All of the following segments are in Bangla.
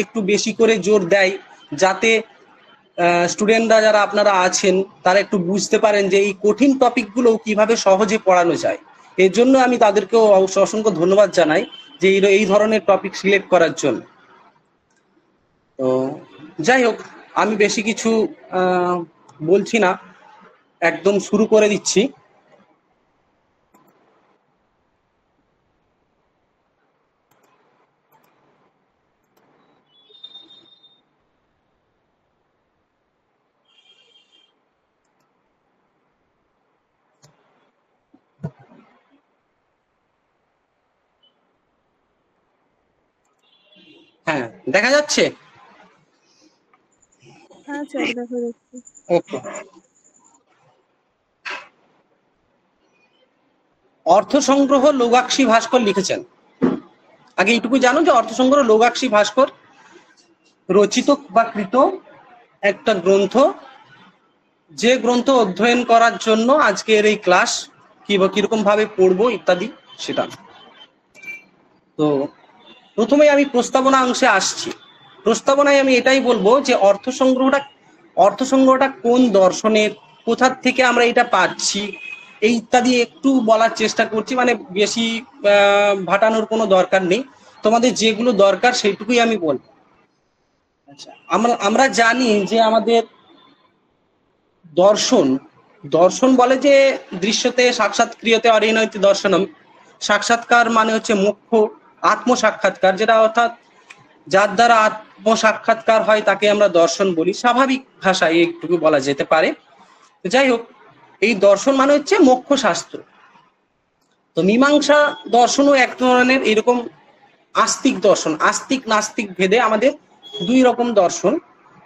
একটু বেশি করে জোর দেয়, যাতে স্টুডেন্টরা যারা আপনারা আছেন তারা একটু বুঝতে পারেন যে এই কঠিন টপিকগুলো কিভাবে সহজে পড়ানো যায়। এর জন্য আমি তাদেরকেও অসংখ্য ধন্যবাদ জানাই যে এই ধরনের টপিক সিলেক্ট করার জন্য। তো যাই হোক, আমি বেশি কিছু বলছি না, একদম শুরু করে দিচ্ছি। হ্যাঁ, দেখা যাচ্ছে? হ্যাঁ স্যার, দেখা যাচ্ছে। ওকে। অর্থ সংগ্রহ লৌগাক্ষী ভাস্কর লিখেছেন। আগে এইটুকু জানো যে অর্থ সংগ্রহ লৌগাক্ষী ভাস্কর রচিত বা কৃত একটা গ্রন্থ, যে গ্রন্থ অধ্যয়ন করার জন্য আজকের এই ক্লাস, কিরকম ভাবে পড়বো ইত্যাদি সেটা। তো প্রথমেই আমি প্রস্তাবনা অংশে আসছি। প্রস্তাবনায় আমি এটাই বলবো যে অর্থ সংগ্রহটা কোন দর্শনের, কোথা থেকে আমরা এটা পাচ্ছি, এই ইত্যাদি একটু বলার চেষ্টা করছি। মানে বেশি ভাটানোর কোনো দরকার নেই, তোমাদের যেগুলো দরকার সেইটুকুই আমি বলবো। আচ্ছা, আমরা জানি যে আমাদের দর্শন বলে যে দৃশ্যতে সাক্ষাৎ ক্রিয়তে অরিণয়তে দর্শনম। সাক্ষাৎকার মানে হচ্ছে মুখ্য আত্মসাক্ষাৎকার, যেটা অর্থাৎ যার দ্বারা আত্মসাক্ষাৎকার হয় তাকে আমরা দর্শন বলি, স্বাভাবিক ভাষায় একটু বলা যেতে পারে। যাই হোক, এই দর্শন মানে হচ্ছে মোক্ষ শাস্ত্র। তো মীমাংসা দর্শনও এক ধরনের এরকম আস্তিক দর্শন। আস্তিক নাস্তিক ভেদে আমাদের দুই রকম দর্শন।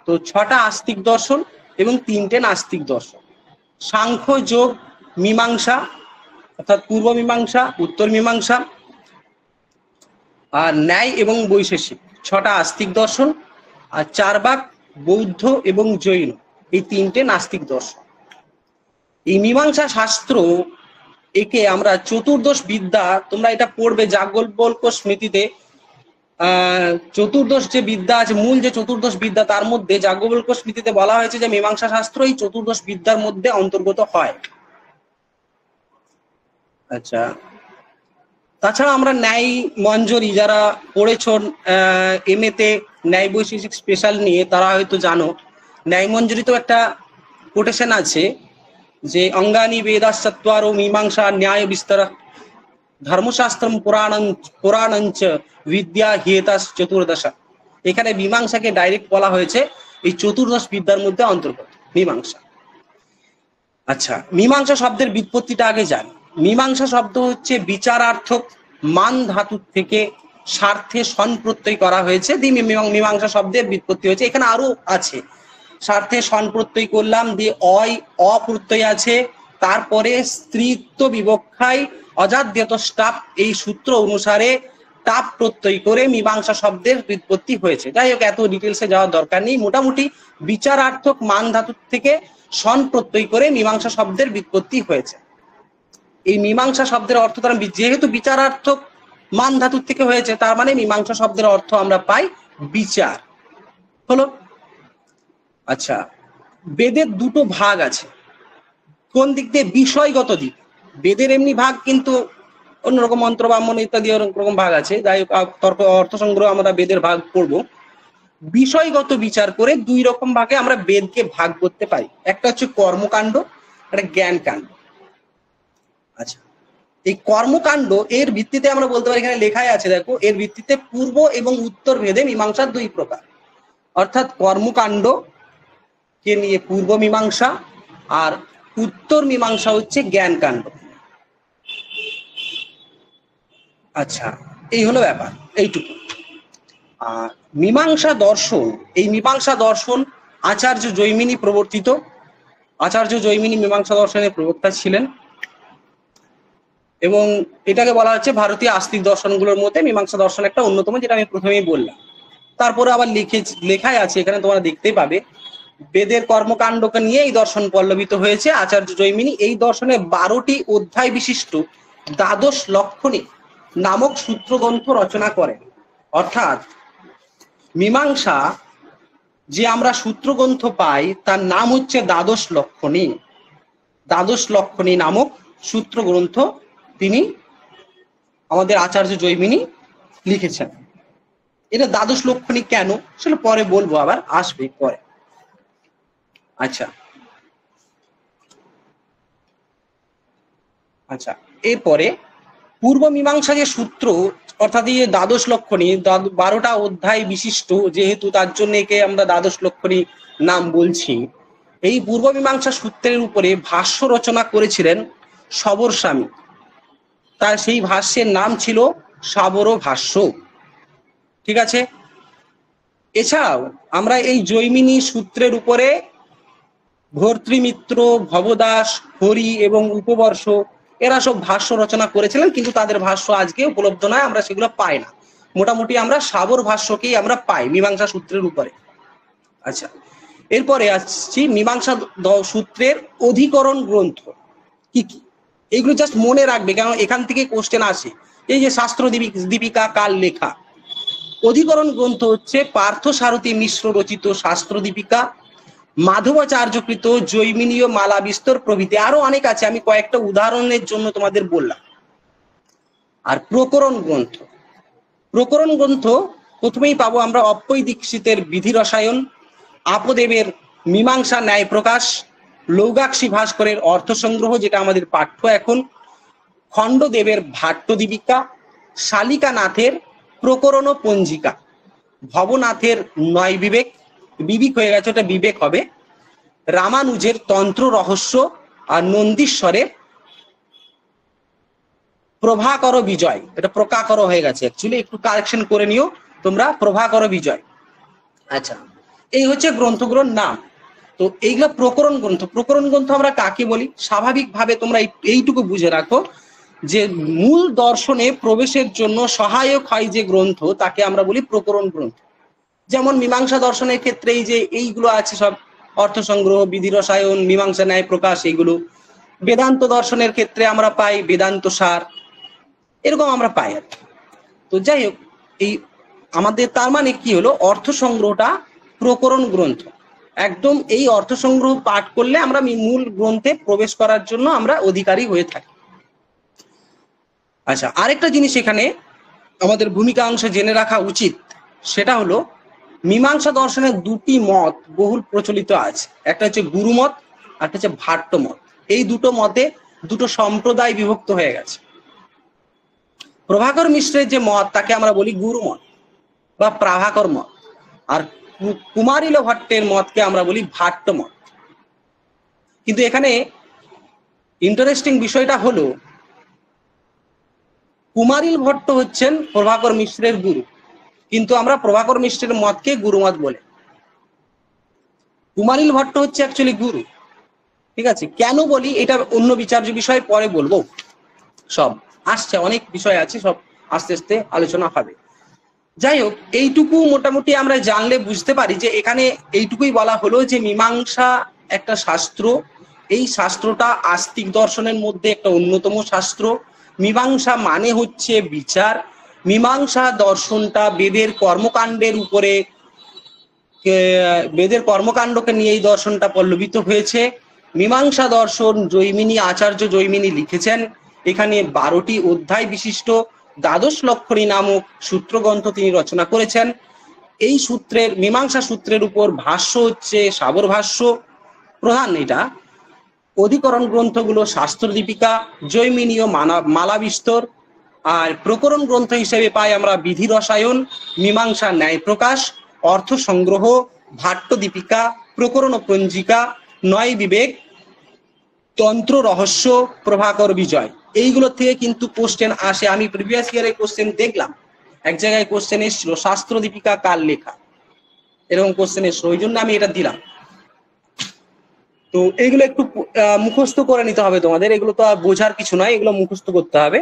তো 6টা আস্তিক দর্শন এবং 3টে নাস্তিক দর্শন। সাংখ্য, যোগ, মীমাংসা অর্থাৎ পূর্ব মীমাংসা, উত্তর মীমাংসা, আর ন্যায় এবং বৈশেষিক 6টা আস্তিক দর্শন। আর চারবাক, বৌদ্ধ এবং জৈন, এই 3টে নাস্তিক দর্শন। এই মীমাংসা শাস্ত্র, একে আমরা চতুর্দশ বিদ্যা, তোমরা এটা পড়বে যাজ্ঞবল্ক্য স্মৃতিতে। চতুর্দশ যে বিদ্যা আছে, মূল যে চতুর্দশ বিদ্যা, তার মধ্যে যাজ্ঞবল্ক্য স্মৃতিতে বলা হয়েছে যে মীমাংসা শাস্ত্র এই চতুর্দশ বিদ্যার মধ্যে অন্তর্গত হয়। আচ্ছা, তাছাড়া আমরা ন্যায় মঞ্জরি, যারা পড়েছ MA তে ন্যায় বৈশেষিক স্পেশাল নিয়ে, তারা হয়তো জানো ন্যায় মঞ্জরিতেও একটা কোটেশন আছে যে অঙ্গানি বেদাশ্চত্বারো মীমাংসা ন্যায় বিস্তার ধর্মশাস্ত্রম পুরাণঞ্চ বিদ্যা হিয়েতাস চতুর্দশা। এখানে মীমাংসাকে ডাইরেক্ট বলা হয়েছে এই চতুর্দশ বিদ্যার মধ্যে অন্তর্গত মীমাংসা। আচ্ছা, মীমাংসা শব্দের ব্যুৎপত্তিটা আগে জানি। মীমাংসা শব্দ হচ্ছে বিচারার্থক মান ধাতু থেকে স্বার্থে সন প্রত্যয় করা হয়েছে। মীমাংসা শব্দের ব্যুৎপত্তি হয়েছে। এখানে আরো আছে, স্বার্থে সন প্রত্যয় করলাম, দিয়ে অপ্রত্যয় আছে, তারপরে স্ত্রীত্ব বিবক্ষায় অজাদ্যত স্টাপ, এই সূত্র অনুসারে টাপ প্রত্যয় করে মীমাংসা শব্দের ব্যুৎপত্তি হয়েছে। যাই হোক, এত ডিটেলসে যাওয়ার দরকার নেই। মোটামুটি বিচারার্থক মান ধাতু থেকে সন প্রত্যয় করে মীমাংসা শব্দের ব্যুৎপত্তি হয়েছে। এই মীমাংসা শব্দের অর্থ, তারা যেহেতু বিচারার্থক মান ধাতু থেকে হয়েছে, তার মানে মীমাংসা শব্দের অর্থ আমরা পাই বিচার। হলো। আচ্ছা, বেদের দুটো ভাগ আছে। কোন দিক দিয়ে? বিষয়গত দিক। বেদের এমনি ভাগ কিন্তু অন্যরকম, মন্ত্র ব্রাহ্মণ ইত্যাদি রকম ভাগ আছে। যাই হোক, তর্ক অর্থ সংগ্রহ আমরা বেদের ভাগ পড়বো। বিষয়গত বিচার করে দুই রকম ভাগে আমরা বেদকে ভাগ করতে পারি। একটা হচ্ছে কর্মকাণ্ড, একটা জ্ঞান কাণ্ড। আচ্ছা, এই কর্মকাণ্ড এর ভিত্তিতে আমরা বলতে পারি, এখানে লেখাই আছে দেখো, এর ভিত্তিতে পূর্ব এবং উত্তর ভেদে মীমাংসার দুই প্রকার। অর্থাৎ কর্মকাণ্ড কে নিয়ে পূর্ব মীমাংসা, আর উত্তর মীমাংসা হচ্ছে জ্ঞান কাণ্ড। আচ্ছা, এই হলো ব্যাপার, এইটুকু। আর মীমাংসা দর্শন, এই মীমাংসা দর্শন আচার্য জৈমিনী প্রবর্তিত। আচার্য জৈমিনী মীমাংসা দর্শনের প্রবক্তা ছিলেন, এবং এটাকে বলা হচ্ছে ভারতীয় আস্তিক দর্শনগুলোর মধ্যে মীমাংসা দর্শন একটা অন্যতম, যেটা আমি প্রথমেই বললাম। তারপরে আবার লেখাই আছে এখানে, তোমরা দেখতেই পাবে, বেদের কর্মকাণ্ডকে নিয়ে এই দর্শন পল্লবিত হয়েছে। আচার্য জৈমিনী এই দর্শনে 12টি অধ্যায় বিশিষ্ট দ্বাদশ লক্ষণী নামক সূত্রগ্রন্থ রচনা করেন। অর্থাৎ মীমাংসা যে আমরা সূত্রগ্রন্থ পাই তার নাম হচ্ছে দ্বাদশ লক্ষণী। দ্বাদশ লক্ষণী নামক সূত্র গ্রন্থ তিনি আমাদের আচার্য জৈমিনী লিখেছেন। এটা দ্বাদশ লক্ষণী কেন সেটা পরে বলবো, আবার আসবে পরে। আচ্ছা আচ্ছা এরপরে পূর্ব মীমাংসা যে সূত্র, অর্থাৎ এই দ্বাদশ লক্ষণী 12টা অধ্যায় বিশিষ্ট, যেহেতু তার জন্য একে আমরা দ্বাদশ লক্ষণী নাম বলছি। এই পূর্ব মীমাংসা সূত্রের উপরে ভাষ্য রচনা করেছিলেন সবর স্বামী। তার সেই ভাষ্যের নাম ছিল সাবর ভাষ্য। ঠিক আছে। এছাড়াও আমরা এই জৈমিনী সূত্রের উপরে ভর্তৃমিত্র, ভবদাস, হরি এবং উপবর্ষ এরা সব ভাষ্য রচনা করেছিলেন, কিন্তু তাদের ভাষ্য আজকে উপলব্ধ নয়, আমরা সেগুলো পাই না। মোটামুটি আমরা সাবর ভাষ্যকেই আমরা পাই মীমাংসা সূত্রের উপরে। আচ্ছা, এরপরে আসছি মীমাংসা সূত্রের অধিকরণ গ্রন্থ কি কি, এইগুলো জাস্ট মনে রাখবে, কারণ এখান থেকে কোশ্চেন আসে। এই যে শাস্ত্র দীপিকা কাল লেখা, অধিকরণ গ্রন্থ হচ্ছে পার্থ সারথী মিশ্র রচিত শাস্ত্র দীপিকা, মাধবাচার্যকৃত জৈমিনীয় মালা বিস্তর প্রভৃতি, আরো অনেক আছে, আমি কয়েকটা উদাহরণের জন্য তোমাদের বললাম। আর প্রকরণ গ্রন্থ, প্রকরণ গ্রন্থ প্রথমেই পাবো আমরা অপ্পৈ দীক্ষিতের বিধি রসায়ন, আপদেবের মীমাংসা ন্যায় প্রকাশ, লৌগাক্ষী ভাস্করের অর্থ সংগ্রহ যেটা আমাদের পাঠ্য এখন, খণ্ডদেবের ভাট্য দীপিকা, শালিকানাথের প্রকরণ পঞ্জিকা, ভবনাথের নয় বিবেক, বিবেক হয়ে গেছে ওটা বিবেক হবে, রামানুজের তন্ত্র রহস্য, আর নন্দীশ্বরের প্রভাকর বিজয়, এটা প্রকাকর হয়ে গেছে অ্যাকচুয়ালি, একটু কারেকশন করে নিও তোমরা, প্রভাকর বিজয়। আচ্ছা, এই হচ্ছে গ্রন্থগুলোর নাম। তো এইগুলো প্রকরণ গ্রন্থ। প্রকরণ গ্রন্থ আমরা কাকে বলি? স্বাভাবিকভাবে তোমরা এইটুকু বুঝে রাখো যে মূল দর্শনে প্রবেশের জন্য সহায়ক হয় যে গ্রন্থ তাকে আমরা বলি প্রকরণ গ্রন্থ। যেমন মীমাংসা দর্শনের ক্ষেত্রে এই যে এইগুলো আছে সব, অর্থ সংগ্রহ, বিধি রসায়ন, মীমাংসা ন্যায় প্রকাশ, এইগুলো। বেদান্ত দর্শনের ক্ষেত্রে আমরা পাই বেদান্ত সার, এরকম আমরা পাই আর কি। তো যাই হোক, এই আমাদের তার মানে কি হলো, অর্থ সংগ্রহটা প্রকরণ গ্রন্থ। একদম এই অর্থ সংগ্রহ পাঠ করলে আমরা মূল গ্রন্থে প্রবেশ করার জন্য আমরা অধিকারী হয়ে থাকি। আচ্ছা, আরেকটা জিনিস এখানে আমাদের ভূমিকা অংশে জেনে রাখা উচিত, সেটা হলো মীমাংসা দর্শনের দুটি মত বহুল প্রচলিত আছে। একটা হচ্ছে গুরুমত, আর একটা হচ্ছে ভাট্ট মত। এই দুটো মতে দুটো সম্প্রদায় বিভক্ত হয়ে গেছে। প্রভাকর মিশ্রের যে মত তাকে আমরা বলি গুরুমত বা প্রাভাকর মত, আর কুমারিল ভট্টের মতকে আমরা বলি ভাট্ট মত। কিন্তু এখানে ইন্টারেস্টিং বিষয়টা হলো, কুমারিল ভট্ট হচ্ছেন প্রভাকর মিশ্রের গুরু, কিন্তু আমরা প্রভাকর মিশ্রের মতকে গুরুমত বলে। কুমারিল ভট্ট হচ্ছে অ্যাকচুয়ালি গুরু। ঠিক আছে, কেন বলি এটা অন্য বিচার্য বিষয় পরে বলবো, সব আসছে, অনেক বিষয় আছে, সব আস্তে আস্তে আলোচনা হবে। যাই হোক, এইটুকু মোটামুটি আমরা জানলে বুঝতে পারি যে এখানে এইটুকুই বলা হলো যে মীমাংসা একটা শাস্ত্র, এই শাস্ত্রটা আস্তিক দর্শনের মধ্যে একটা অন্যতম শাস্ত্র। মীমাংসা মানে হচ্ছে বিচার। মীমাংসা দর্শনটা বেদের কর্মকাণ্ডের উপরে, বেদের কর্মকাণ্ডকে নিয়ে এই দর্শনটা পল্লবিত হয়েছে। মীমাংসা দর্শন জৈমিনী, আচার্য জৈমিনী লিখেছেন। এখানে 12টি অধ্যায় বিশিষ্ট দ্বাদশ লক্ষণী নামক সূত্রগ্রন্থ তিনি রচনা করেছেন। এই সূত্রের, মীমাংসা সূত্রের উপর ভাষ্য হচ্ছে সাবর ভাষ্য প্রধান। এটা অধিকরণ গ্রন্থগুলো শাস্ত্র দীপিকা, জৈমিনীয় মালা বিস্তর, আর প্রকরণ গ্রন্থ হিসেবে পাই আমরা বিধি রসায়ন, মীমাংসা ন্যায় প্রকাশ, অর্থ সংগ্রহ, ভাট্ট দীপিকা, প্রকরণ পঞ্জিকা, নয় বিবেক, তন্ত্র রহস্য, প্রভাকর বিজয়। এইগুলো থেকে কিন্তু কোশ্চেন আসে। আমি প্রিভিয়াস ইয়ারে কোশ্চেন দেখলাম, এক জায়গায় কোশ্চেন এসেছিল শাস্ত্র দীপিকা কার লেখা, এরকম কোশ্চেন এসেছিল, ওই জন্য আমি এটা দিলাম। তো এইগুলো একটু মুখস্থ করে নিতে হবে তোমাদের, এগুলো তো আর বোঝার কিছু নয়, এগুলো মুখস্থ করতে হবে।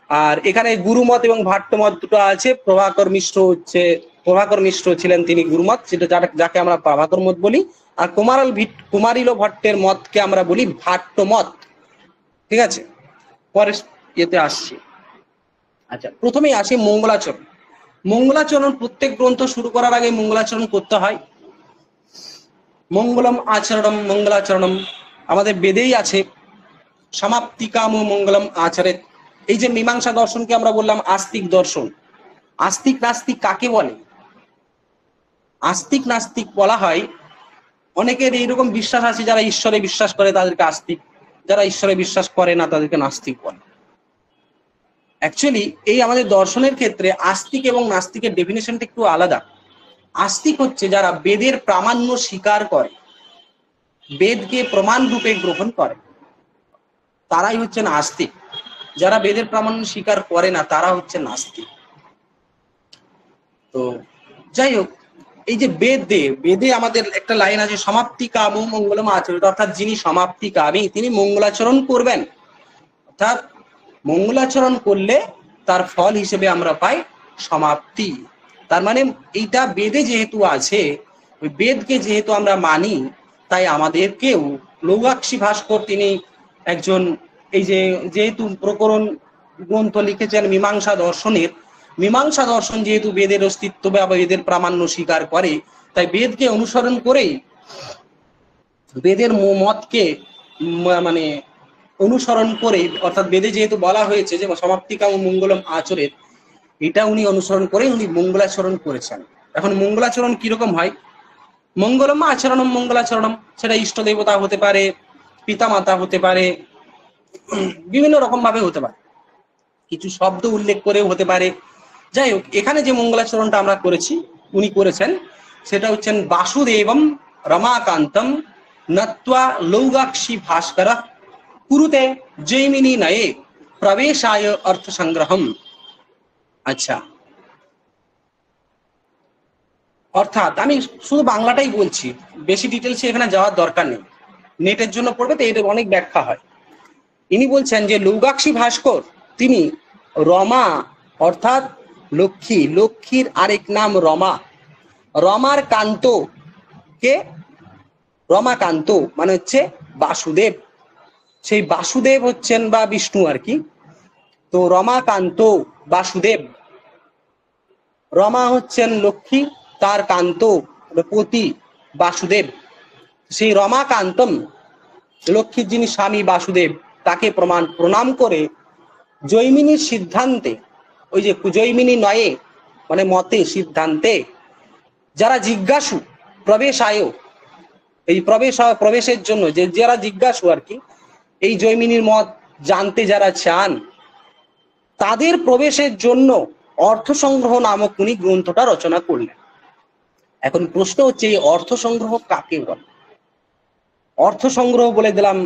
আর এখানে গুরুমত এবং ভাট্ট মত দুটো আছে। প্রভাকর মিশ্র ছিলেন তিনি গুরুমত, যেটা যাকে আমরা প্রভাকর মত বলি। আর কুমারিল ভট্টের মতকে আমরা বলি ভাট্ট মত। ঠিক আছে, পরে ইয়েতে আসছি। আচ্ছা, প্রথমেই আসি মঙ্গলাচরণ। মঙ্গলাচরণ প্রত্যেক গ্রন্থ শুরু করার আগে মঙ্গলাচরণ করতে হয়। মঙ্গলম আচরণম মঙ্গলাচরণম আমাদের বেদেই আছে, সমাপ্তিকাম মঙ্গলম আচরেত। এই যে মীমাংসা দর্শনকে আমরা বললাম আস্তিক দর্শন, আস্তিক নাস্তিক কাকে বলে? আস্তিক নাস্তিক বলা হয়, অনেকের এইরকম বিশ্বাস আছে যারা ঈশ্বরে বিশ্বাস করে তাদেরকে আস্তিক, যারা ঈশ্বরে বিশ্বাস করে না তাদেরকে নাস্তিক বলে। অ্যাকচুয়ালি এই আমাদের দর্শনের ক্ষেত্রে আস্তিক এবং নাস্তিকের ডেফিনেশনটা একটু আলাদা। আস্তিক হচ্ছে যারা বেদের প্রামাণ্য স্বীকার করে, বেদকে প্রমাণ রূপে গ্রহণ করে, তারাই হচ্ছেন আস্তিক। যারা বেদের প্রামাণ্য স্বীকার করে না তারা হচ্ছে নাস্তিক। তো যাই হোক, এই যে বেদে আমাদের একটা লাইন আছে, সমাপ্তি কাম মঙ্গলম আচরিত, অর্থাৎ যিনি সমাপ্তি কামী তিনি মঙ্গলাচরণ করবেন। অর্থাৎ মঙ্গলাচরণ করলে তার ফল হিসেবে আমরা পাই সমাপ্তি। তার মানে এইটা বেদে যেহেতু আছে, ওই বেদকে যেহেতু আমরা মানি, তাই আমাদেরকেও লৌগাক্ষী ভাস্কর তিনি একজন, এই যে যেহেতু প্রকরণ গ্রন্থ লিখেছেন মীমাংসা দর্শনের, মীমাংসা দর্শন যেহেতু বেদের অস্তিত্ব বা বেদের প্রামাণ্য স্বীকার করে, তাই বেদকে অনুসরণ করেই, বেদের মতকে মানে অনুসরণ করে, অর্থাৎ বেদে যেহেতু বলা হয়েছে যে সমাপ্তিকাম মঙ্গলম আচরেত, এটা উনি অনুসরণ করে উনি মঙ্গলাচরণ করেছেন। এখন মঙ্গলাচরণ কিরকম হয়? মঙ্গলম আচরণম মঙ্গলাচরণম, সেটা ইষ্ট দেবতা হতে পারে, পিতামাতা হতে পারে, বিভিন্ন রকম ভাবে হতে পারে, কিছু শব্দ উল্লেখ করেও হতে পারে। যাই হোক, এখানে যে মঙ্গলাচরণটা আমরা করেছি, উনি করেছেন, সেটা হচ্ছেন বাসুদেবম রমাকান্তম নত্বা লৌগাক্ষী ভাস্কর কুরুতে জৈমিনী নয়ে প্রবেশায় অর্থ সংগ্রহম। আচ্ছা, অর্থাৎ আমি শুধু বাংলাটাই বলছি, বেশি ডিটেলসে এখানে যাওয়ার দরকার নেই, নেটের জন্য পড়বে তো এর অনেক ব্যাখ্যা হয়। ইনি বলছেন যে লৌগাক্ষী ভাস্কর তিনি রমা অর্থাৎ লক্ষ্মী, লক্ষ্মীর আরেক নাম রমা, রমার কান্ত কে, রমাকান্ত মানে হচ্ছে বাসুদেব, সেই বাসুদেব হচ্ছেন বা বিষ্ণু আর কি। তো রমাকান্ত বাসুদেব, রমা হচ্ছেন লক্ষ্মী, তার কান্ত পতি বাসুদেব। সেই রমাকান্তম, লক্ষ্মীর যিনি স্বামী বাসুদেব, তাকে প্রণাম করে জৈমিনীর সিদ্ধান্তে, ওই যে জৈমিনী নয়ে মানে মতে, সিদ্ধান্তে যারা জিজ্ঞাসু প্রবেশায়, এই প্রবেশের জন্য যে যারা জিজ্ঞাসু আর কি, এই জৈমিনীর মত জানতে যারা চান, তাদের প্রবেশের জন্য অর্থ সংগ্রহ নামক উনি গ্রন্থটা রচনা করলেন। এখন প্রশ্ন হচ্ছে, এই অর্থ সংগ্রহ কাকে বলে? অর্থ সংগ্রহ বলে দিলাম,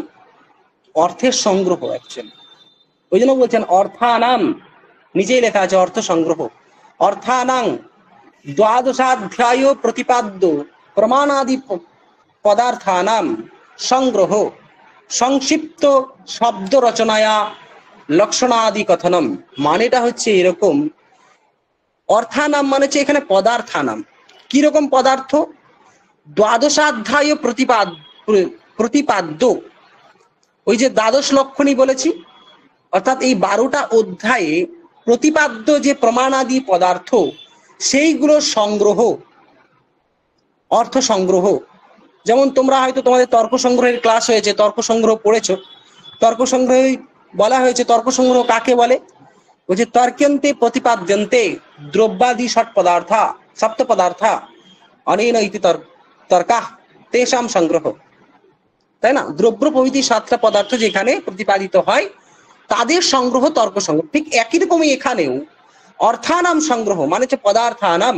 অর্থের সংগ্রহ অ্যাকচুয়ালি, ওই জন্য বলছেন অর্থানাম, নিজেই লেখা আছে অর্থ সংগ্রহ। অর্থানাং দ্বাদশাধ্যায় প্রতিপাদ্য প্রমাণাদি পদার্থানাম সংগ্রহ সংক্ষিপ্ত শব্দ রচনায়া লক্ষণাদি কথনম। মানেটা হচ্ছে এরকম, অর্থানাম মানে হচ্ছে এখানে পদার্থানাম। কিরকম পদার্থ? দ্বাদশাধ্যায় প্রতিপাদ্য, ওই যে দ্বাদশ লক্ষণই বলেছি, অর্থাৎ এই 12টা অধ্যায়ে প্রতিপাদ্য যে প্রমাণাদি পদার্থ, সেইগুলো সংগ্রহ, অর্থ সংগ্রহ। যেমন তোমরা হয়তো তোমাদের তর্ক সংগ্রহের ক্লাস হয়েছে, তর্ক সংগ্রহ পড়েছো, তর্ক সংগ্রহে বলা হয়েছে তর্ক সংগ্রহ কাকে বলে, বলছে তর্ক্যন্তে প্রতিপাদ্যন্তে দ্রব্যাদি ষট পদার্থা সপ্ত পদার্থা অনেন ইতি তর্কা তেষাম সংগ্রহ। তাই না? দ্রব্য প্রভৃতি 7টা পদার্থ যেখানে প্রতিপাদিত হয় তাদের সংগ্রহ তর্ক সংগ্রহ। ঠিক একই রকমই এখানেও অর্থানাম সংগ্রহ মানে হচ্ছে পদার্থানাম।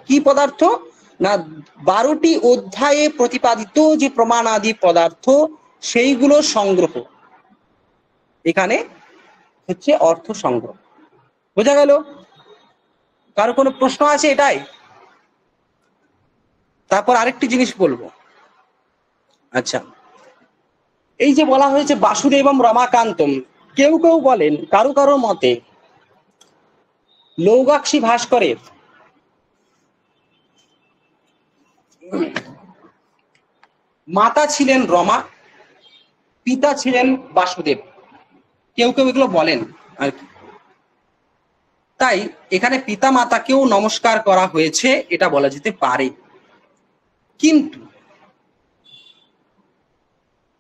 কি পদার্থ না, 12টি অধ্যায়ে প্রতিপাদিত যে প্রমাণাদি পদার্থ, সেইগুলো সংগ্রহ, এখানে হচ্ছে অর্থ সংগ্রহ। বোঝা গেল? কারো কোনো প্রশ্ন আছে এটাই? তারপর আরেকটি জিনিস বলবো। আচ্ছা, এই যে বলা হয়েছে বাসুদেবম রমাকান্তম, কেউ কেউ বলেন, কারো কারো মতে লৌগাক্ষী ভাস্করের মাতা ছিলেন রমা, পিতা ছিলেন বাসুদেব, কেউ কেউ এগুলো বলেন আর কি। তাই এখানে পিতা মাতাকেও নমস্কার করা হয়েছে এটা বলা যেতে পারে। কিন্তু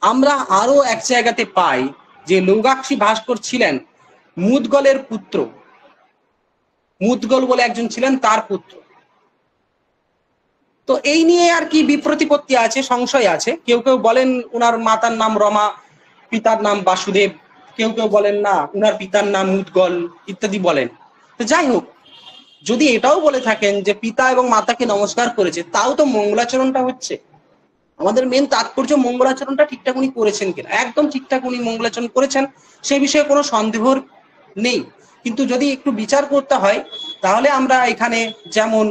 আমরা আরো এক জায়গাতে পাই যে লৌগাক্ষী ভাস্কর ছিলেন মুদগলের পুত্র, মুদগল বলে একজন ছিলেন তার পুত্র। তো এই নিয়ে আর কি বিপ্রতিপত্তি আছে, সংশয় আছে। কেউ কেউ বলেন উনার মাতার নাম রমা, পিতার নাম বাসুদেব, কেউ কেউ বলেন না উনার পিতার নাম মুদগল ইত্যাদি বলেন। তো যাই হোক, যদি এটাও বলে থাকেন যে পিতা এবং মাতাকে নমস্কার করেছে, তাও তো মঙ্গলাচরণটা হচ্ছে। আমাদের মেন তাৎপর্য মঙ্গলাচরণটা ঠিকঠাক উনি করেছেন কিনা। একদম ঠিকঠাক উনি মঙ্গলাচরণ করেছেন, সে বিষয়ে কোনো সন্দেহ নেই। কিন্তু যদি একটু বিচার করতে হয়, তাহলে আমরা এখানে যেমন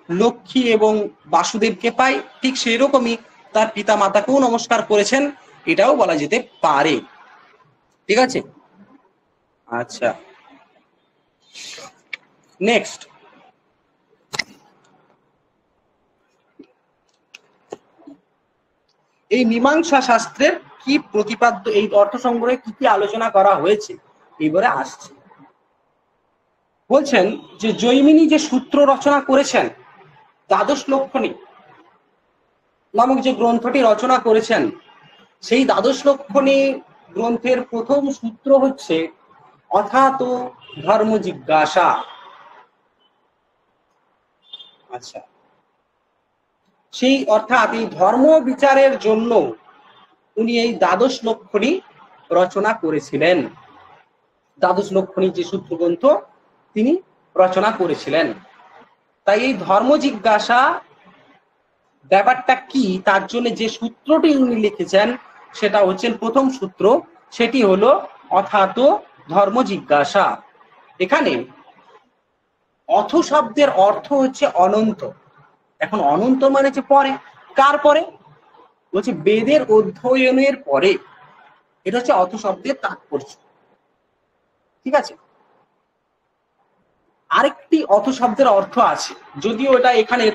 লক্ষ্মী এবং বাসুদেবকে পাই, ঠিক সেই রকমই তার পিতা মাতাকেও নমস্কার করেছেন, এটাও বলা যেতে পারে। ঠিক আছে, আচ্ছা নেক্সট, এই মীমাংসা শাস্ত্রের কি প্রতিপাদ্য, এই অর্থ সংগ্রহে কি কি আলোচনা করা হয়েছে এইবারে আসছে। বলছেন যে জৈমিনী যে সূত্র রচনা করেছেন, দ্বাদশ লক্ষণী নামক যে গ্রন্থটি রচনা করেছেন, সেই দ্বাদশ লক্ষণী গ্রন্থের প্রথম সূত্র হচ্ছে অথাত ধর্ম জিজ্ঞাসা। আচ্ছা, সেই অর্থাৎ এই ধর্ম বিচারের জন্য উনি এই দ্বাদশ লক্ষণী রচনা করেছিলেন। দ্বাদশ লক্ষণী যে সূত্র গ্রন্থ তিনি রচনা করেছিলেন। তাই এই ধর্ম জিজ্ঞাসা ব্যাপারটা কি, তার জন্য যে সূত্রটি উনি লিখেছেন সেটা হচ্ছে প্রথম সূত্র, সেটি হলো অথাত ধর্ম জিজ্ঞাসা। এখানে অথ শব্দের অর্থ হচ্ছে অনন্ত। এখন অনন্ত মানে যে পরে, কার পরে? বলছে বেদের অধ্যয়নের পরে। এটা হচ্ছে অথ শব্দের তাৎপর্য। ঠিক আছে, আরেকটি অথ শব্দের অর্থ আছে, যদিও এটা এখানে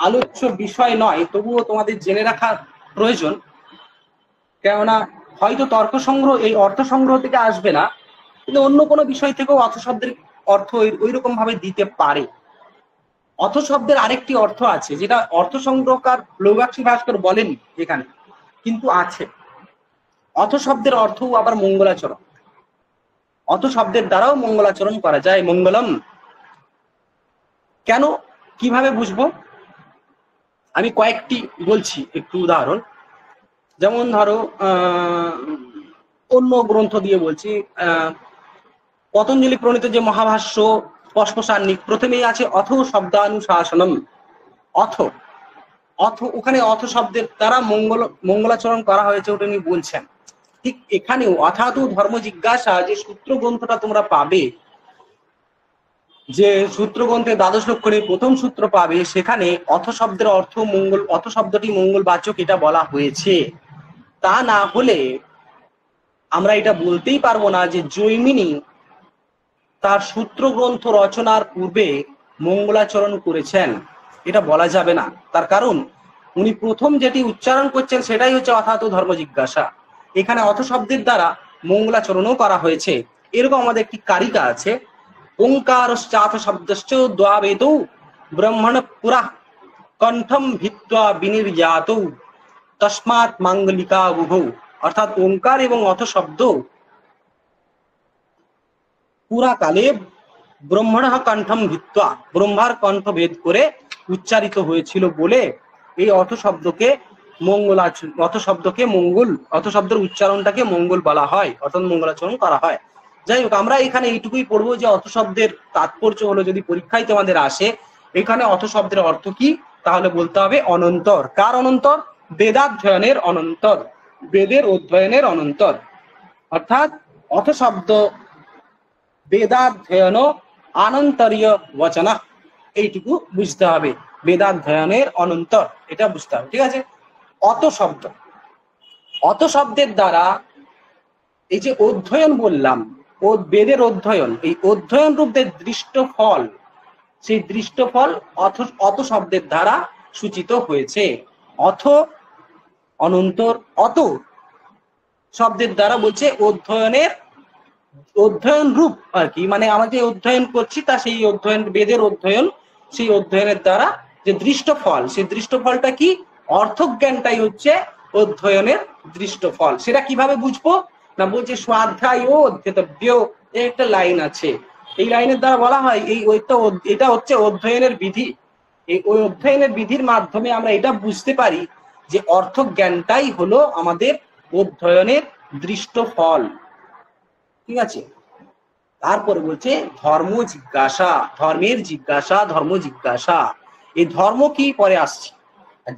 আলোচ্য বিষয় নয়, তবুও তোমাদের জেনে রাখা প্রয়োজন। কেননা হয়তো তর্ক সংগ্রহ এই অর্থ সংগ্রহ থেকে আসবে না, কিন্তু অন্য কোনো বিষয় থেকেও অথ শব্দের অর্থ ওই রকম ভাবে দিতে পারে। অথ শব্দের আরেকটি অর্থ আছে, যেটা অর্থ সংগ্রহকার লৌগাক্ষী ভাস্কর বলেনি এখানে, কিন্তু আছে। অথ শব্দের অর্থও আবার মঙ্গলাচরণ। অথ শব্দের দ্বারাও মঙ্গলাচরণ করা যায়, মঙ্গলম। কেন, কিভাবে বুঝবো? আমি কয়েকটি বলছি, একটু উদাহরণ। যেমন ধরো অন্য গ্রন্থ দিয়ে বলছি, পতঞ্জলি প্রণীত যে মহাভাষ্য পস্পসান্নিক, প্রথমেই আছে অথ শব্দানুশাসনম। অথ অথ ওখানে অথ শব্দের দ্বারা মঙ্গলাচরণ করা হয়েছে, ওটা উনি বলছেন। ঠিক এখানেও অথাত ধর্ম জিজ্ঞাসা যে সূত্র গ্রন্থটা তোমরা পাবে, যে সূত্র গ্রন্থে দ্বাদশ লক্ষণের প্রথম সূত্র পাবে, সেখানে অথ শব্দের অর্থ মঙ্গল, অথ শব্দটি মঙ্গলবাচক এটা বলা হয়েছে। তা না হলে আমরা এটা বলতেই পারবো না যে জৈমিনী তার সূত্র গ্রন্থ রচনার পূর্বে মঙ্গলাচরণ করেছেন, এটা বলা যাবে না। তার কারণ উনি প্রথম যেটি উচ্চারণ করছেন সেটাই হচ্ছে অথাত ধর্ম জিজ্ঞাসা। এখানে অথ শব্দের দ্বারা মঙ্গলাচরণও করা হয়েছে। এরকম আমাদের একটি কারিকা আছে, ওঙ্কারশ্চাথ শব্দশ্চ দ্বাবেতৌ ব্রহ্মণ পুরা কণ্ঠম ভিত্ত্বা বিনির্যাতৌ তস্মাৎ মাঙ্গলিকা উভৌ। অর্থাৎ ওঙ্কার এবং অথ শব্দ পুরা কালে ব্রহ্মণ কণ্ঠম ভিত্ত্বা, ব্রহ্মার কণ্ঠ ভেদ করে উচ্চারিত হয়েছিল বলে এই অথ শব্দকে অথ শব্দের উচ্চারণটাকে মঙ্গল বলা হয়, অর্থাৎ মঙ্গলাচরণ করা হয়। যাই হোক, আমরা এখানে এইটুকুই পড়বো যে অথ শব্দের তাৎপর্য হলো, যদি পরীক্ষায় তোমাদের আসে এখানে অথ শব্দের অর্থ কি, তাহলে বলতে হবে অনন্তর। কার অনন্তর? বেদাধ্যয়নের অনন্তর, বেদের অধ্যয়নের অনন্তর। অর্থাৎ অথ শব্দ বেদাধ্যয়ন আনন্তরীয় বচনা, এইটুকু বুঝতে হবে। বেদাধ্যয়নের অনন্তর, এটা বুঝতে হবে। ঠিক আছে, অত শব্দ, অত শব্দের দ্বারা এই যে অধ্যয়ন বললাম, ও বেদের অধ্যয়ন, এই অধ্যয়ন রূপে দৃষ্ট ফল, সেই দৃষ্ট ফল অত শব্দের দ্বারা সূচিত হয়েছে। অথ অনন্তর, অত শব্দের দ্বারা বলছে অধ্যয়নের অধ্যয়ন রূপ আর কি, মানে আমরা যে অধ্যয়ন করছি তা সেই অধ্যয়ন, বেদের অধ্যয়ন, সেই অধ্যয়নের দ্বারা যে দৃষ্ট ফল, সেই দৃষ্ট ফলটা কি? অর্থজ্ঞানটাই হচ্ছে অধ্যয়নের দৃষ্ট ফল। সেটা কিভাবে বুঝবো না, বলছে স্বাধ্যায় ও অধ্যেতব্য, এই একটা লাইন আছে, এই লাইনের দ্বারা বলা হয় এই এটা হচ্ছে অধ্যয়নের বিধি। এই ওই অধ্যয়নের বিধির মাধ্যমে আমরা এটা বুঝতে পারি যে অর্থজ্ঞানটাই হলো আমাদের অধ্যয়নের দৃষ্ট ফল। ঠিক আছে, তারপরে বলছে ধর্ম জিজ্ঞাসা, ধর্মের জিজ্ঞাসা, ধর্ম জিজ্ঞাসা। এই ধর্ম কি পরে আসছে,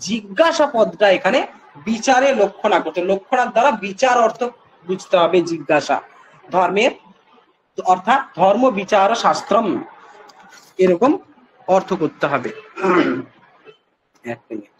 জিজ্ঞাসা পদটা এখানে বিচারে লক্ষণা করতে, লক্ষণার দ্বারা বিচার অর্থ বুঝতে হবে। জিজ্ঞাসা ধর্মের অর্থাৎ ধর্ম বিচার শাস্ত্রম, এরকম অর্থ করতে হবে। এক মিনিট।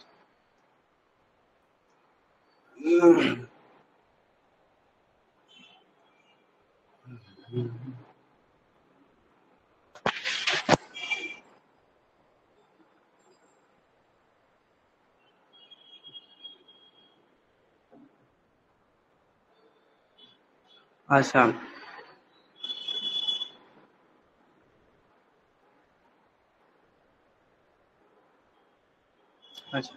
আচ্ছা, আচ্ছা,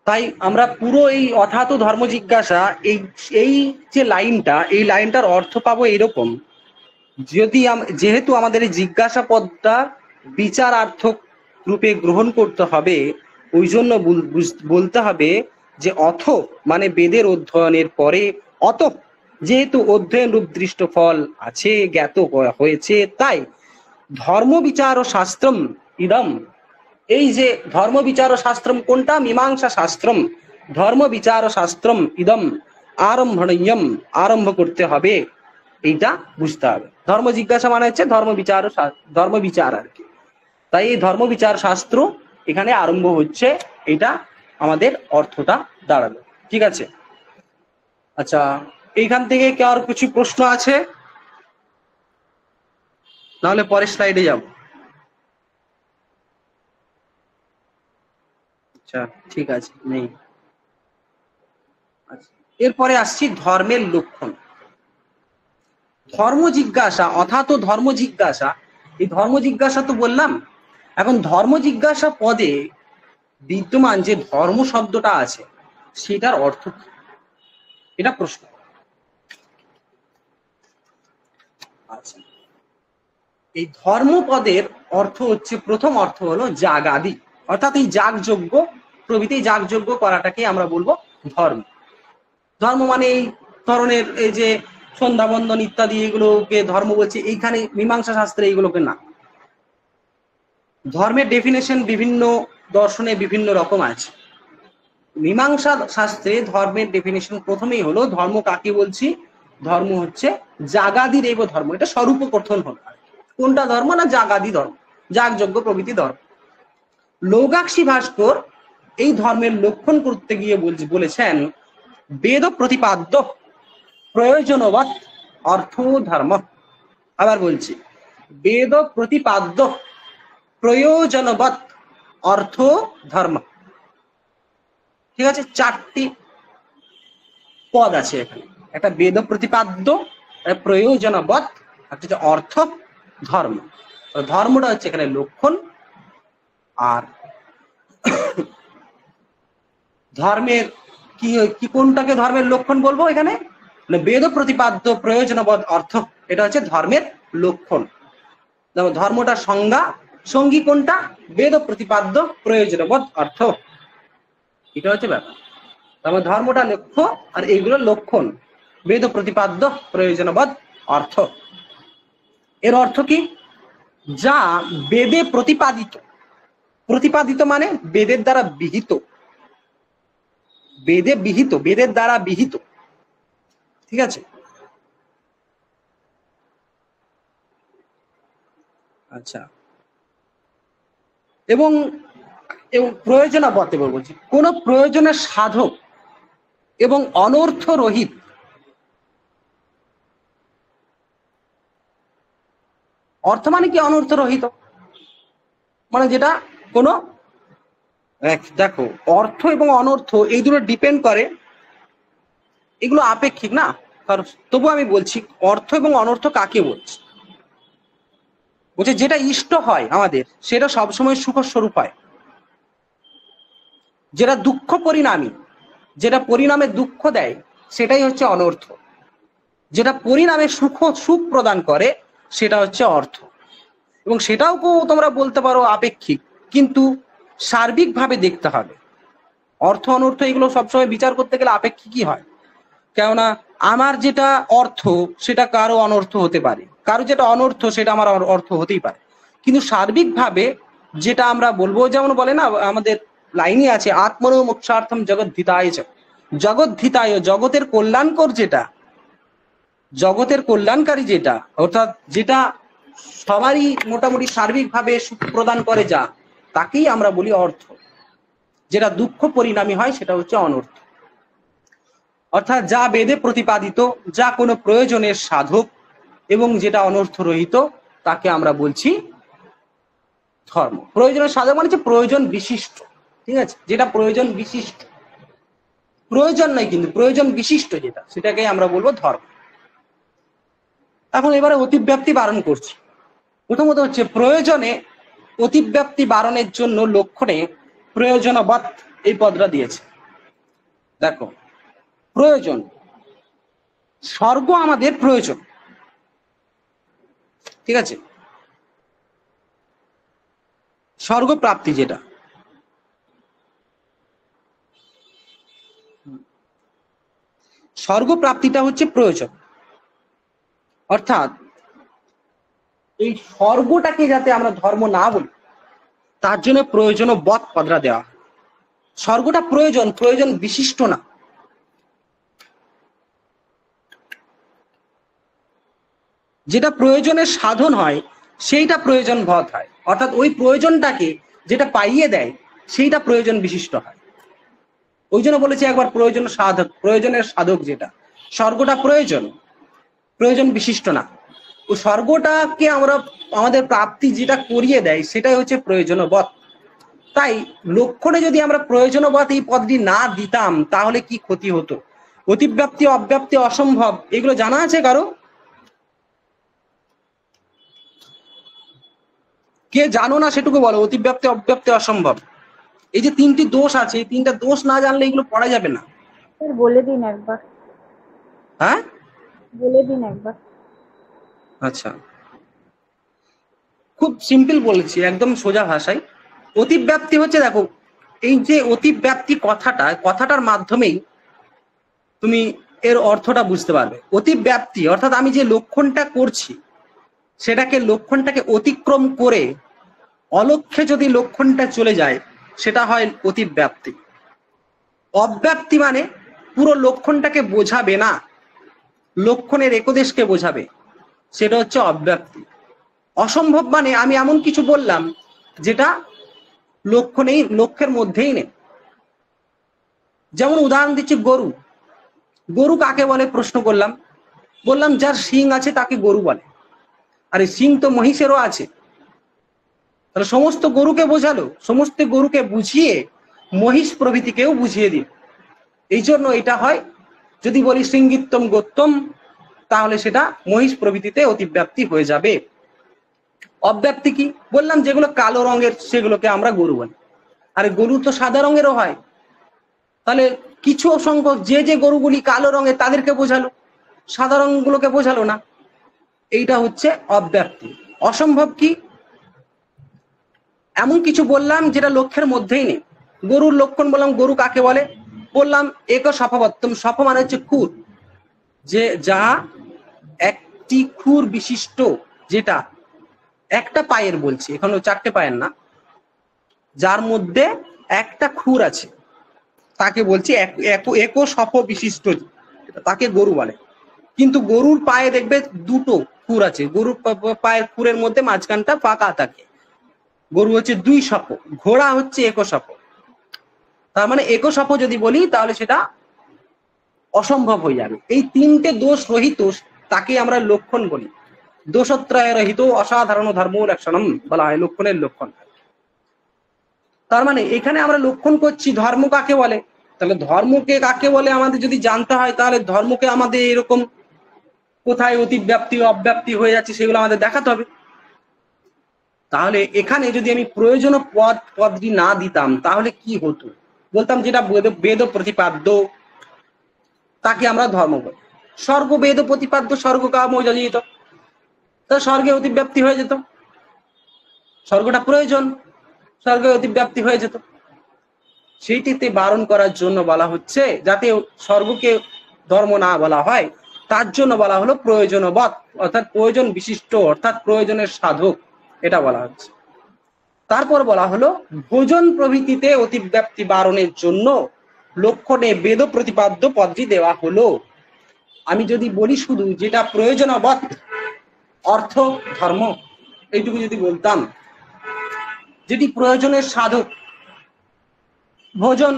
তাই আমরা পুরো এই অথাত ধর্ম জিজ্ঞাসা, এই এই যে লাইনটা, এই লাইনটার অর্থ পাবো এরকম, যদি যেহেতু আমাদের এই জিজ্ঞাসা পদটা বিচারার্থক রূপে গ্রহণ করতে হবে, ওই জন্য বলতে হবে যে অথ মানে বেদের অধ্যয়নের পরে, অত যেহেতু অধ্যয়ন রূপ দৃষ্ট ফল আছে, জ্ঞাত হয়েছে, তাই ধর্ম বিচার ও শাস্ত্রম ইদম, এই যে ধর্ম বিচার ও শাস্ত্রম কোনটা? মীমাংসা শাস্ত্রম। ধর্ম বিচার ও শাস্ত্রম ইদম আরম্ভণীয়ম, আরম্ভ করতে হবে, এইটা বুঝতে হবে। ধর্ম জিজ্ঞাসা মানে হচ্ছে ধর্ম বিচার, ধর্ম বিচার আর কি। তাই এই ধর্ম বিচার শাস্ত্র এখানে আরম্ভ হচ্ছে, এটা আমাদের অর্থটা দাঁড়ালো। ঠিক আছে, আচ্ছা, এইখান থেকে কি আর কিছু প্রশ্ন আছে? নাহলে পরের স্লাইডে যাব। আচ্ছা, ঠিক আছে, নেই। আচ্ছা, এরপরে আসছি ধর্মের লক্ষণ। ধর্ম জিজ্ঞাসা অর্থাৎ ধর্ম জিজ্ঞাসা, এই ধর্ম জিজ্ঞাসা তো বললাম। এখন ধর্ম জিজ্ঞাসা পদে বিদ্যমান যে ধর্ম শব্দটা আছে, সেটার অর্থ কি, এটা প্রশ্ন। আচ্ছা, এই ধর্ম পদের অর্থ হচ্ছে, প্রথম অর্থ হলো যাগাদি, অর্থাৎ এই যাগযজ্ঞ প্রভৃতি, যাগযজ্ঞ করাটাকে আমরা বলবো ধর্ম। ধর্ম মানে এই ধরনের এই যে সন্ধ্যা বন্দন ইত্যাদি, এগুলোকে ধর্ম বলছে। এইখানে মীমাংসা শাস্ত্রে এইগুলোকে না। ধর্মের ডেফিনেশন বিভিন্ন দর্শনে বিভিন্ন রকম আছে। মীমাংসা শাস্ত্রে ধর্মের ডেফিনেশন প্রথমেই হলো, ধর্ম কাকে বলছি? ধর্ম হচ্ছে যাগাদি দেব ধর্ম। এটা স্বরূপ কথন হলো। কোনটা ধর্ম না? যাগাদি ধর্ম, যাগযজ্ঞ প্রভৃতি ধর্ম। লৌগাক্ষী ভাস্কর এই ধর্মের লক্ষণ করতে গিয়ে বলেছেন বেদ প্রতিপাদ্য প্রয়োজনবৎ অর্থ ধর্ম। আবার বলছি, বেদ প্রতিপাদ্য প্রয়োজনবৎ অর্থ ধর্ম। ঠিক আছে, চারটি পদ আছে এখানে। একটা বেদ প্রতিপাদ্য, প্রয়োজনবৎ, একটা অর্থ ধর্ম। ধর্মটা হচ্ছে এখানে লক্ষণ। আর ধর্মের কি কি কোনটাকে ধর্মের লক্ষণ বলবো এখানে? বেদ প্রতিপাদ্য প্রয়োজনবৎ অর্থ, এটা হচ্ছে ধর্মের লক্ষণ। ধর্মটার সংজ্ঞা, সঙ্গী কোনটা? বেদ প্রতিপাদ্য প্রয়োজনবৎ অর্থ, এটা হচ্ছে ব্যাপার। তারপর ধর্মটা লক্ষ্য, আর এইগুলো লক্ষণ। বেদ প্রতিপাদ্য প্রয়োজনবৎ অর্থ, এর অর্থ কি? যা বেদে প্রতিপাদিত, প্রতিপাদিত মানে বেদের দ্বারা বিহিত, বেদে বিহিত, বেদের দ্বারা বিহিত। ঠিক আছে, আচ্ছা, এবং প্রয়োজনবৎ বলছি, কোন প্রয়োজনের সাধক এবং অনর্থ রহিত। অর্থ মানে কি? অনর্থ রহিত মানে যেটা কোনো, দেখো অর্থ এবং অনর্থ এই দুটো ডিপেন্ড করে, এগুলো আপেক্ষিক না। তবু আমি বলছি অর্থ এবং অনর্থ কাকে বলছি। বলছে যেটা ইষ্ট হয় আমাদের সেটা সবসময় সুখ স্বরূপ হয়, যেটা দুঃখ পরিণামী, যেটা পরিণামে দুঃখ দেয় সেটাই হচ্ছে অনর্থ, যেটা পরিণামে সুখ প্রদান করে সেটা হচ্ছে অর্থ। এবং সেটাও তোমরা বলতে পারো আপেক্ষিক, কিন্তু সার্বিকভাবে দেখতে হবে। অর্থ অনর্থ এগুলো সবসময় বিচার করতে গেলে আপেক্ষিকই হয়, কেননা আমার যেটা অর্থ সেটা কারো অনর্থ হতে পারে, কারো যেটা অনর্থ সেটা আমার অর্থ হতেই পারে। কিন্তু সার্বিকভাবে যেটা আমরা বলবো, যেমন বলে না আমাদের লাইনই আছে, আত্মনো মোক্ষার্থম জগদ্ধিতায়, জগদ্ধিতায় জগতের কল্যাণকর যেটা, জগতের কল্যাণকারী যেটা, অর্থাৎ যেটা সবারই মোটামুটি সার্বিকভাবে সুখ প্রদান করে, যা তাকেই আমরা বলি অর্থ। যেটা দুঃখ পরিণামী হয় সেটা হচ্ছে অনর্থ। অর্থাৎ যা বেদে প্রতিপাদিত, যা কোনো প্রয়োজনের সাধক এবং যেটা অনর্থ রহিত, তাকে আমরা বলছি ধর্ম। প্রয়োজনের সাধক মানে হচ্ছে প্রয়োজন বিশিষ্ট, ঠিক আছে, যেটা প্রয়োজন বিশিষ্ট, প্রয়োজন নয় কিন্তু প্রয়োজন বিশিষ্ট যেটা, সেটাকে আমরা বলবো ধর্ম। এখন এবারে অতিব্যাপ্তি বারণ করছি। প্রথমত হচ্ছে প্রয়োজনে অতিব্যাপ্তি বারণের জন্য লক্ষণে প্রয়োজনবৎ এই পদটা দিয়েছে। দেখো, প্রয়োজন, স্বর্গ আমাদের প্রয়োজন, ঠিক আছে, স্বর্গ প্রাপ্তি যেটা, স্বর্গ প্রাপ্তিটা হচ্ছে প্রয়োজন। অর্থাৎ এই স্বর্গটাকে যাতে আমরা ধর্ম না বলি তার জন্য প্রয়োজন বৎ পদরা দেওয়া। স্বর্গটা প্রয়োজন, প্রয়োজন বিশিষ্ট না। যেটা প্রয়োজনের সাধন হয় সেইটা প্রয়োজন বৎ হয়, অর্থাৎ ওই প্রয়োজনটাকে যেটা পাইয়ে দেয় সেইটা প্রয়োজন বিশিষ্ট হয়। ওই জন্য বলেছি একবার প্রয়োজন সাধক, প্রয়োজনের সাধক যেটা, স্বর্গটা প্রয়োজন, প্রয়োজন বিশিষ্ট না। ও স্বর্গটাকে আমরা আমাদের প্রাপ্তি যেটা করিয়ে দেয় সেটাই হচ্ছে প্রয়োজনবৎ। তাই লক্ষণে যদি আমরা প্রয়োজনবৎ এই পদটি না দিতাম তাহলে কি ক্ষতি হতো? অতিব্যাপ্তি, অব্যাপ্তি, অসম্ভব এগুলো জানা আছে কারো? কে জানো না সেটুকু বলো। অতিব্যাপ্তি, অব্যাপ্তি, অসম্ভব, এই যে তিনটি দোষ আছে, এই তিনটা দোষ না জানলে এগুলো পড়া যাবে না। স্যার বলে দিন একবার। হ্যাঁ, বলে দিন একবার। আচ্ছা, খুব সিম্পল বলেছি, একদম সোজা ভাষায়। অতিব্যাপ্তি হচ্ছে, দেখো এই যে অতিব্যাপ্তি কথাটার মাধ্যমেই তুমি এর অর্থটা বুঝতে পারবে। অতিব্যাপ্তি অর্থাৎ আমি যে লক্ষণটা করছি সেটাকে, লক্ষণটাকে অতিক্রম করে অলক্ষ্যে যদি লক্ষণটা চলে যায় সেটা হয় অতিব্যাপ্তি। অব্যাপ্তি মানে পুরো লক্ষণটাকে বোঝাবে না, লক্ষণের একদেশকে বোঝাবে, সেটা হচ্ছে অব্যাপ্তি। অসম্ভব মানে আমি এমন কিছু বললাম যেটা লক্ষ্যের মধ্যেই নেই। যেমন উদাহরণ দিচ্ছি, গরু। গরু কাকে বলে প্রশ্ন করলাম, বললাম যার শিং আছে তাকে গরু বলে। আরে শিং তো মহিষেরও আছে, তাহলে সমস্ত গরুকে বোঝালো, সমস্ত গরুকে বুঝিয়ে মহিষ প্রভৃতিকেও বুঝিয়ে দিল। এই জন্য এটা হয়, যদি বলি শৃঙ্গিত্তম গোত্তম তাহলে সেটা মহিষ প্রভৃতিতে অতিব্যাপ্তি হয়ে যাবে। অব্যাপ্তি কি বললাম, যেগুলো কালো রঙের সেগুলোকে আমরা গরু বলি। আরে গরু তো সাদা রঙেরও হয়, তাহলে কিছু সংখ্যক যে গরুগুলি কালো রঙের তাদেরকে বোঝালো, সাদা রঙগুলোকে বোঝালো না। এইটা হচ্ছে অব্যাপ্তি। অসম্ভব কি, এমন কিছু বললাম যেটা লক্ষ্যের মধ্যেই নেই। গরুর লক্ষণ বললাম, গরু কাকে বলে বললাম এক সফবত্তম, সফ মানে হচ্ছে খুর, যে যা একটি খুর বিশিষ্ট, যেটা একটা পায়ের, বলছি এখানে চারটে পায়ের না, যার মধ্যে একটা খুর আছে তাকে বলছি এক সফ বিশিষ্ট, তাকে গরু বলে। কিন্তু গরুর পায়ে দেখবে দুটো খুর আছে, গরুর পায়ের খুরের মধ্যে মাঝখানটা ফাঁকা থাকে। গরু হচ্ছে দুই সফ, ঘোড়া হচ্ছে এক সফ। তার মানে এক সফ যদি বলি তাহলে সেটা অসম্ভব হয়ে যাবে। এই তিনটে দোষ রহিত তাকে আমরা লক্ষণ বলি। দোষত্রয় রহিত অসাধারণ ধর্ম লক্ষণম বলা হয়, লক্ষণের লক্ষণ। তার মানে এখানে আমরা লক্ষণ করছি ধর্ম কাকে বলে, তাহলে ধর্মকে কাকে বলে আমাদের যদি জানতে হয়, তাহলে ধর্মকে আমাদের এরকম কোথায় অতিব্যাপ্তি অব্যাপ্তি হয়ে যাচ্ছে সেগুলো আমাদের দেখাতে হবে। তাহলে এখানে যদি আমি প্রয়োজন পদটি না দিতাম তাহলে কি হতো? বলতাম যেটা বেদ প্রতিপাদ্য তাকে আমরা ধর্ম বলি। স্বর্গ বেদ প্রতিপাদ্য, স্বর্গ কাম যজিত, তো স্বর্গে অতিব্যাপ্তি হয়ে যেত, স্বর্গটা প্রয়োজন, স্বর্গে অতিব্যাপ্তি হয়ে যেত। সেইটিতে বারণ করার জন্য বলা হচ্ছে, যাতে স্বর্গকে ধর্ম না বলা হয় তার জন্য বলা হলো প্রয়োজনবৎ, অর্থাৎ প্রয়োজন বিশিষ্ট, অর্থাৎ প্রয়োজনের সাধক, এটা বলা হচ্ছে। তারপর বলা হলো ভোজন প্রভৃতিতে অতিব্যাপ্তি বারণের জন্য লক্ষণে বেদ প্রতিপাদ্য পদটি দেওয়া হলো। আমি যদি বলি শুধু যেটা প্রয়োজনবৎ অর্থ ধর্ম, এইটুকু যদি বলতাম, যেটি প্রয়োজনের সাধক, ভোজন,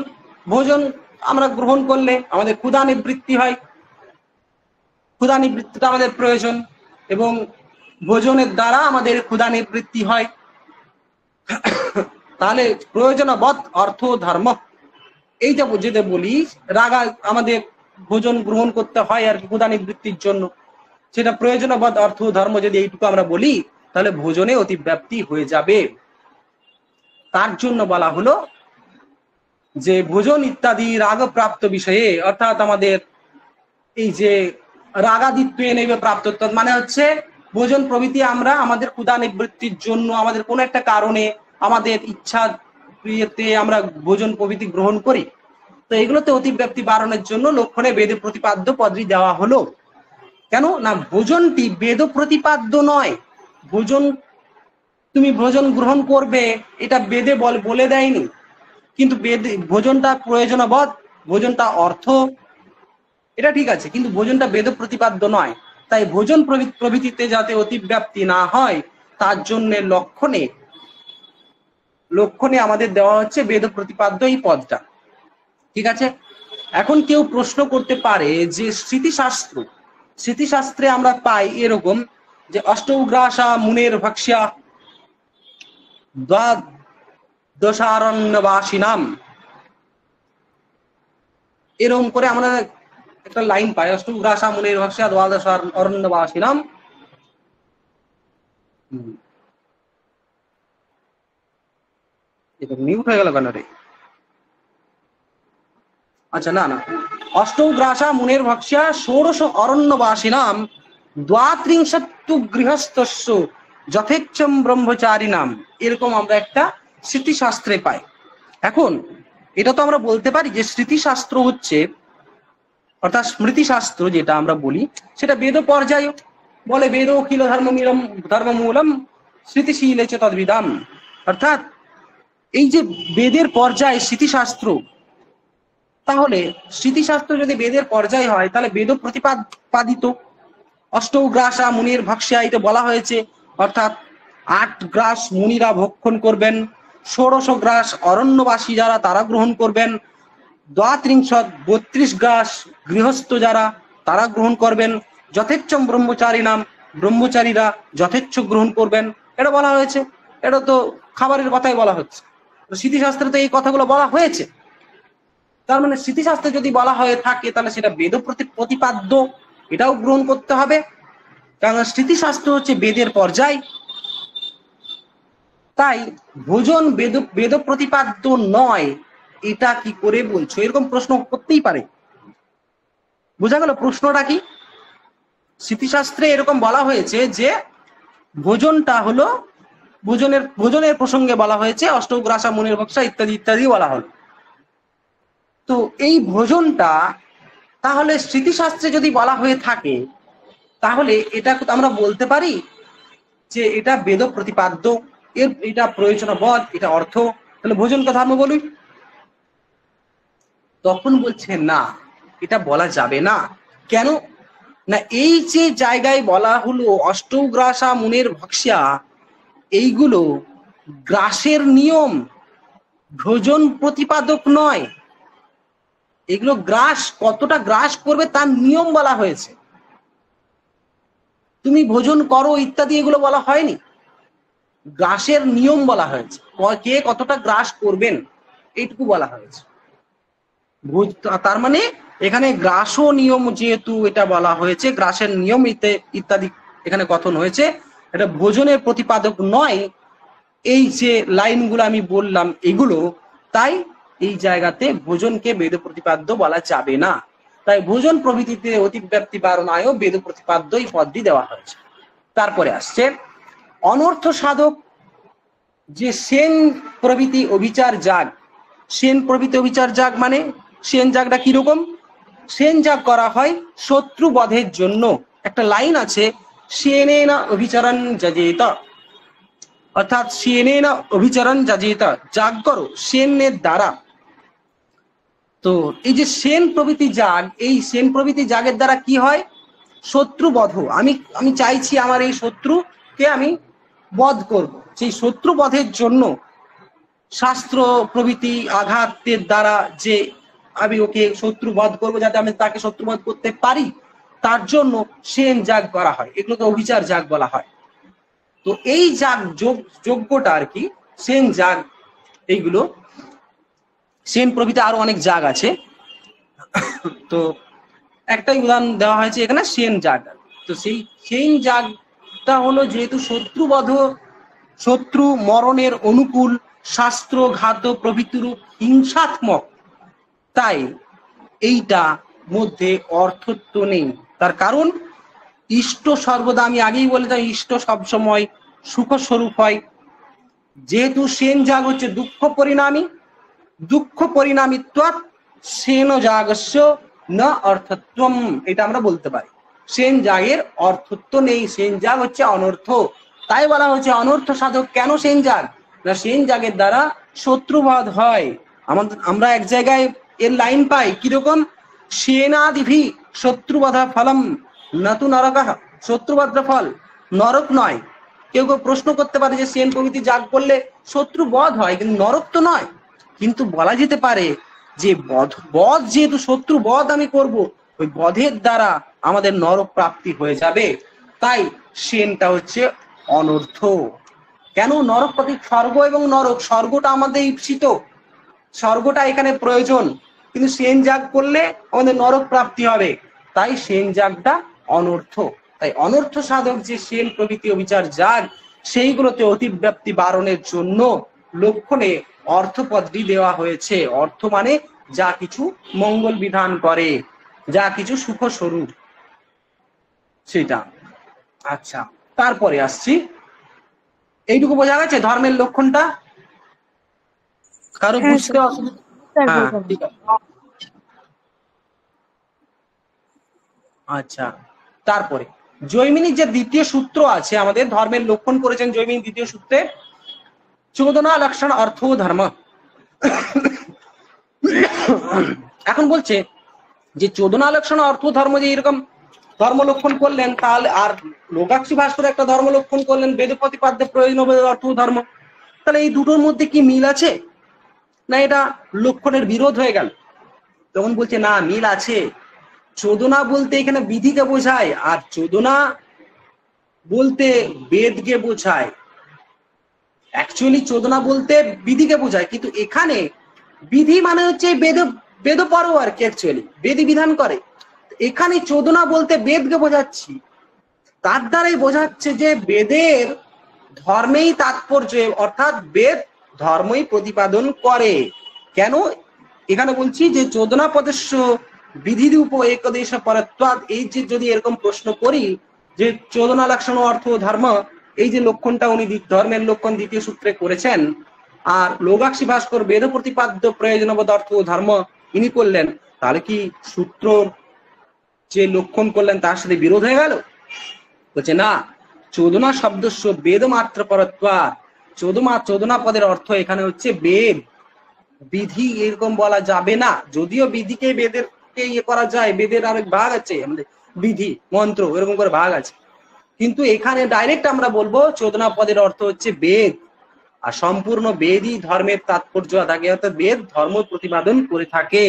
ভোজন আমরা গ্রহণ করলে আমাদের ক্ষুধা নিবৃত্তি হয়, ক্ষুধা নিবৃত্তিটা আমাদের প্রয়োজন, এবং ভোজনের দ্বারা আমাদের ক্ষুধা নিবৃত্তি হয়। তাহলে প্রয়োজনবৎ অর্থ ধর্ম, এইটা যেটা বলি রাগা আমাদের ভোজন গ্রহণ করতে হয় আর কি ক্ষুধা নিবৃত্তির জন্য, সেটা প্রয়োজনবৎ অর্থ ধর্ম যদি এইটুকু আমরা বলি তাহলে ভোজনে অতিব্যাপ্তি হয়ে যাবে। তার জন্য বলা হলো যে ভোজন ইত্যাদি রাগপ্রাপ্ত বিষয়ে, অর্থাৎ আমাদের এই যে রাগাদিত্ব নেবে প্রাপ্ত, মানে হচ্ছে ভোজন প্রভৃতি আমরা আমাদের ক্ষুধা নিবৃত্তির জন্য আমাদের কোন একটা কারণে আমাদের ইচ্ছা ইয়েতে আমরা ভোজন প্রভৃতি গ্রহণ করি, তো এগুলোতে অতিব্যাপ্তি বারণের জন্য লক্ষণে বেদ প্রতিপাদ্য পদটি দেওয়া হলো। কেন না ভোজনটি বেদ প্রতিপাদ্য নয়, ভোজন তুমি ভোজন গ্রহণ করবে এটা বেদে বলে দেয়নি, কিন্তু বেদ ভোজনটা প্রয়োজনবৎ, ভোজনটা অর্থ, এটা ঠিক আছে, কিন্তু ভোজনটা বেদ প্রতিপাদ্য নয়। তাই ভোজন প্রভৃতিতে যাতে অতিব্যাপ্তি না হয় তার জন্য লক্ষণে আমাদের দেওয়া হচ্ছে বেদ প্রতিপাদ্য এই পদটা। ঠিক আছে, এখন কেউ প্রশ্ন করতে পারে যে স্মৃতিশাস্ত্রে আমরা পাই এরকম যে অষ্টৌগ্রাসা মুনের ভক্ষ্যা দ্বাদশারণ্যবাসিনাম, এরকম করে আমরা একটা লাইন পাই, অষ্টৌগ্রাসা মুনের ভক্ষ্যা দ্বাদশারণ্যবাসিনাম। এটা মিউট হয়ে গেল কেন রে? আচ্ছা, না, অষ্টৌগ্রাসা মুনের ভক্ষ্যা ষোড়শ অরণ্যবাসিনাম দ্বাত্রিংশত্তু গৃহস্থস্য যথেচ্ছম ব্রহ্মচারিণাম, এরকম আমরা একটা স্মৃতিশাস্ত্রে পাই। এখন এটা তো আমরা বলতে পারি যে স্মৃতিশাস্ত্র হচ্ছে, অর্থাৎ স্মৃতিশাস্ত্র যেটা আমরা বলি সেটা বেদ পর্যায় বলে, বেদ অখিল ধর্মমূলম স্মৃতিশীলে চ তদ্বিদাম, অর্থাৎ এই যে বেদের পর্যায় স্মৃতিশাস্ত্র, তাহলে স্মৃতিশাস্ত্র যদি বেদের পর্যায় হয় তাহলে বেদ প্রতিপাদিত অষ্টগ্রাসা মুনির ভক্ষ্যা এটা বলা হয়েছে, অর্থাৎ 8 গ্রাস মুনিরা ভক্ষণ করবেন, 16 গ্রাস অরণ্যবাসী যারা তারা গ্রহণ করবেন, 32 গ্রাস গৃহস্থ যারা তারা গ্রহণ করবেন, যথেচ্ছম ব্রহ্মচারিণাম ব্রহ্মচারীরা যথেচ্ছ গ্রহণ করবেন, এটা বলা হয়েছে। এটা তো খাবারের কথাই বলা হচ্ছে, স্মৃতিশাস্ত্রে তো এই কথাগুলো বলা হয়েছে। তার মানে স্মৃতিশাস্ত্রে যদি বলা হয়ে থাকে তাহলে সেটা বেদ প্রতিপাদ্য, এটাও গ্রহণ করতে হবে, কারণ স্মৃতিশাস্ত্র হচ্ছে বেদের পর্যায়। তাই ভোজন বেদ প্রতিপাদ্য নয়, এটা কি করে বলছো? এরকম প্রশ্ন করতেই পারে। বোঝা গেল প্রশ্নটা কি? স্মৃতিশাস্ত্রে এরকম বলা হয়েছে যে ভোজনটা হলো ভোজনের প্রসঙ্গে বলা হয়েছে, অষ্টগ্রাসা মুনির ভক্ষ্যা ইত্যাদি ইত্যাদি বলা হলো। তো এই ভোজনটা তাহলে স্মৃতিশাস্ত্রে যদি বলা হয়ে থাকে তাহলে এটা আমরা বলতে পারি যে এটা বেদ প্রতিপাদ্য, এটা প্রয়োজনবৎ, এটা অর্থ, তাহলে ভোজনকে ধর্ম বলি? তখন বলছে না, এটা বলা যাবে না। কেন না, এই যে জায়গায় বলা হলো অষ্টগ্রাসা মুনের ভক্ষ্যা, এইগুলো গ্রাসের নিয়ম, ভোজন প্রতিপাদক নয়। এগুলো গ্রাস, কতটা গ্রাস করবে তার নিয়ম বলা হয়েছে। তুমি ভোজন করো ইত্যাদি এগুলো বলা হয়নি, গ্রাসের নিয়ম বলা হয়েছে, কে কতটা গ্রাস করবেন এইটুকু বলা হয়েছে। তার মানে এখানে গ্রাস নিয়ম যেহেতু এটা বলা হয়েছে, গ্রাসের নিয়ম ইত্যাদি এখানে কথন হয়েছে, এটা ভোজনের প্রতিপাদক নয়। এই যে লাইনগুলো আমি বললাম এগুলো, তাই এই জায়গাতে ভোজনকে বেদ প্রতিপাদ্য বলা যাবে না। তাই ভোজন প্রভৃতিতে অতিব্যাপ্তি বারণায়ও বেদ প্রতিপাদ্য এই পদটি দেওয়া হয়েছে। তারপরে আসছে অনর্থ সাধক যে সেন প্রভৃতি অভিচার যাগ। সেন প্রভৃতি অভিচার যাগ মানে সেন যাগটা কিরকম? সেন যাগ করা হয় শত্রু বধের জন্য। একটা লাইন আছে, সেনেনা অভিচারণ যজেত, অর্থাৎ সেনেনা অভিচারণ যজেত, যাগ করো সেনের দ্বারা। তো এই যে সেন প্রভৃতি যাগ, এই সেন প্রভৃতি যাগের দ্বারা কি হয়? শত্রু বধ। আমি চাইছি আমার এই শত্রুকে আমি বধ করব, সেই শত্রু বধের জন্য শাস্ত্র প্রভৃতি আঘাতের দ্বারা যে আমি ওকে শত্রু বধ করবো, যাতে আমি তাকে শত্রু বধ করতে পারি, তার জন্য সেন যাগ করা হয়। এগুলোকে অভিচার যাগ বলা হয়। তো এই যাগ যজ্ঞটা আর কি সেন যাগ। এইগুলো সেন প্রভৃতি আরো অনেক যাগ আছে, তো একটাই উদাহরণ দেওয়া হয়েছে এখানে, সেন যাগ। তো সেই সেন যাগটা হলো যেহেতু শত্রুবধ, শত্রু মরণের অনুকূল, শাস্ত্র ঘাত প্রভৃতিরূপ হিংসাত্মক, তাই এইটা মধ্যে অর্থত্ব নেই। তার কারণ ইষ্ট সর্বদা, আমি আগেই বলেছিলাম, ইষ্ট সবসময় সুখ স্বরূপ হয়। যেহেতু সেন যাগ হচ্ছে দুঃখ পরিণামী, দুঃখ পরিণামিত্বাৎ সেন যাগস্য না অর্থত্বম, এটা আমরা বলতে পারি। সেন যাগের অর্থত্ব নেই, সেন যাগ হচ্ছে অনর্থ। তাই বলা হচ্ছে অনর্থ সাধক। কেন সেন যাগ? না সেন যাগের দ্বারা শত্রুবধ হয়। আমরা এক জায়গায় এর লাইন পাই কিরকম, সেনাদিভি শত্রুবধা ফলম নাতু নরকঃ, শত্রুবধ ফল নরক নয়। কেউ কেউ প্রশ্ন করতে পারে যে সেন প্রভৃতি যাগ করলে শত্রু বধ হয়, কিন্তু নরক তো নয়। কিন্তু বলা যেতে পারে যে বধ যেহেতু শত্রু বধ আমি করব, ওই বধের দ্বারা আমাদের নরক প্রাপ্তি হয়ে যাবে, তাই সেনটা হচ্ছে অনর্থ। কেন? নরক প্রতীক স্বর্গ এবং নরক, স্বর্গটা আমাদের ঈপ্সিত, স্বর্গটা এখানে প্রয়োজন, কিন্তু সেন যাগ করলে আমাদের নরক প্রাপ্তি হবে, তাই সেন যাগটা অনর্থ। তাই অনর্থ সাধক যে সেন প্রভৃতি অভিচার যাগ, সেইগুলোতে অতিব্যাপ্তি বারণের জন্য লক্ষণে অর্থপদটি দেওয়া হয়েছে। অর্থ মানে যা কিছু মঙ্গল বিধান করে, যা কিছু সুখ স্বরূপ, সেটা। আচ্ছা, তারপরে আসছি, এইটুকু বোঝা গেছে ধর্মের লক্ষণটা? কারো হ্যাঁ বুঝতে স্যার, অসুবিধা? স্যার হ্যাঁ, বোঝা ঠিক আছে। আচ্ছা, তারপরে জৈমিনীর যে দ্বিতীয় সূত্র আছে, আমাদের ধর্মের লক্ষণ করেছেন জৈমিনী দ্বিতীয় সূত্রে, চোদনা লক্ষণ অর্থ ধর্ম। এখন বলছে যে চোদনা লক্ষণ অর্থ ধর্ম, যে এরকম ধর্ম লক্ষণ করলেন, তাহলে আর লোকাক্ষী ভাস্কর একটা ধর্ম লক্ষণ করলেন বেদ প্রতিপাদ্য প্রয়োজন অর্থ ধর্ম, তাহলে এই দুটোর মধ্যে কি মিল আছে, না এটা লক্ষণের বিরোধ হয়ে গেল? তখন বলছে না, মিল আছে। চোদনা বলতে এখানে বিধিকে বোঝায়, আর চোদনা বলতে বেদকে বোঝায়। অ্যাকচুয়ালি চোদনা বলতে বিধিকে বোঝায়, কিন্তু এখানে বিধি মানে হচ্ছে বেদ পড়ো আর কি, অ্যাকচুয়ালি বেদই বিধান করে। এখানে চোদনা বলতে বেদকে বোঝাচ্ছি, তার দ্বারাই বোঝাচ্ছে যে বেদের ধর্মেই তাৎপর্য, অর্থাৎ বেদ ধর্মই প্রতিপাদন করে। কেন এখানে বলছি যে চোদনা পদস্য বিধি রূপ একদেশ পরত্বাদ, এই যে যদি এরকম প্রশ্ন করি যে চোদনা লক্ষণ অর্থ ধর্ম, এই যে লক্ষণটা উনি ধর্মের লক্ষণ দ্বিতীয় সূত্রে করেছেন, আর লোকাক্ষী ভাস্কর বেদ প্রতিপাদ্য প্রয়োজনবোধ অর্থ ধর্ম ইনি করলেন, তাহলে কি সূত্র যে লক্ষণ করলেন তার সাথে বিরোধ হয়ে গেল? বলছে না, চোদনা শব্দস্য বেদ মাত্র পরত্বা, চোদনা পদের অর্থ এখানে হচ্ছে বেদ, বিধি এরকম বলা যাবে না। যদিও বিধিকে বেদেরকে ইয়ে করা যায়, বেদের আরেক ভাগ আছে, আমাদের বিধি মন্ত্র এরকম করে ভাগ আছে, কিন্তু এখানে ডাইরেক্ট আমরা বলবো চোদনা পদের অর্থ হচ্ছে বেদ, আর সম্পূর্ণ বেদই ধর্মের তাৎপর্য থাকে, অর্থাৎ বেদ ধর্ম প্রতিপাদন করে থাকে।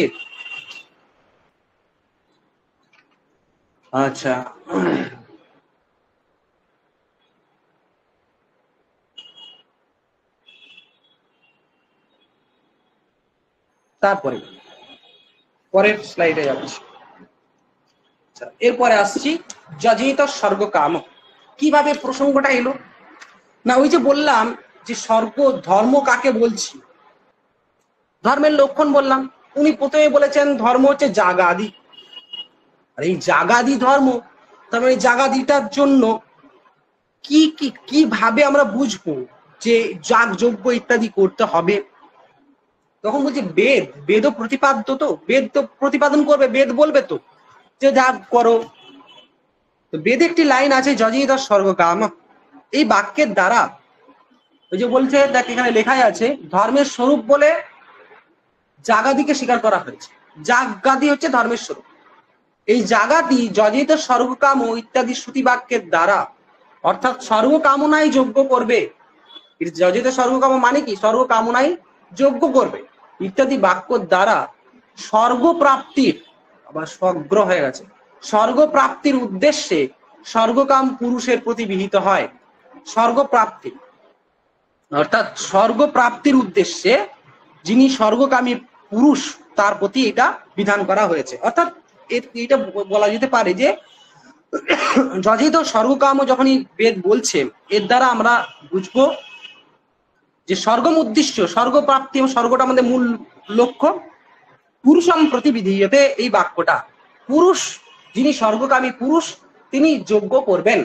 আচ্ছা, তারপরে পরের স্লাইডে যাচ্ছি। আচ্ছা, এরপরে আসছি যজিত স্বর্গ কাম। কিভাবে প্রসঙ্গটা এলো না, ওই যে বললাম যে স্বর্গ ধর্ম কাকে বলছি, ধর্মের লক্ষণ বললাম। উনি প্রথমে বলেছেন ধর্ম হচ্ছে জাগাদি। আর এই জাগাদি ধর্ম, তারপরে এই জাগাদিটার জন্য কি কি কিভাবে আমরা বুঝবো যে যাগ যজ্ঞ ইত্যাদি করতে হবে। তখন বলছে বেদ, বেদও প্রতিপাদ্য, তো বেদ তো প্রতিপাদন করবে, বেদ বলবে তো যে যাগ করো। তো বেদে একটি লাইন আছে যজিত স্বর্গ কাম, এই বাক্যের দ্বারা ওই যে বলছে দেখ এখানে লেখাই আছে ধর্মের স্বরূপ বলে জাগাদিকে স্বীকার করা হয়েছে। জাগাদি হচ্ছে ধর্মের স্বরূপ। এই জাগাদি যজিত স্বর্গকাম ইত্যাদি শ্রুতি বাক্যের দ্বারা, অর্থাৎ স্বর্গকামনাই যজ্ঞ করবে। যজিত স্বর্গকাম মানে কি, স্বর্গকামনাই যজ্ঞ করবে ইত্যাদি বাক্য দ্বারা স্বর্গপ্রাপ্তির, আবার স্বগ্র হয়ে গেছে, স্বর্গপ্রাপ্তির উদ্দেশ্যে স্বর্গকাম পুরুষের প্রতি বিহিত হয়। স্বর্গপ্রাপ্তি অর্থাৎ স্বর্গপ্রাপ্তির উদ্দেশ্যে যিনি স্বর্গকামী পুরুষ তার প্রতি এটা বিধান করা হয়েছে। অর্থাৎ এটা বলা যেতে পারে যে যজিত স্বর্গকাম যখনই বেদ বলছে, এর দ্বারা আমরা বুঝবো যে স্বর্গম উদ্দেশ্য, স্বর্গপ্রাপ্তি এবং স্বর্গটা আমাদের মূল লক্ষ্য। পুরুষম প্রতিবিধীয়তে, এই বাক্যটা পুরুষ, যিনি স্বর্গকামী পুরুষ তিনি যজ্ঞ করবেন,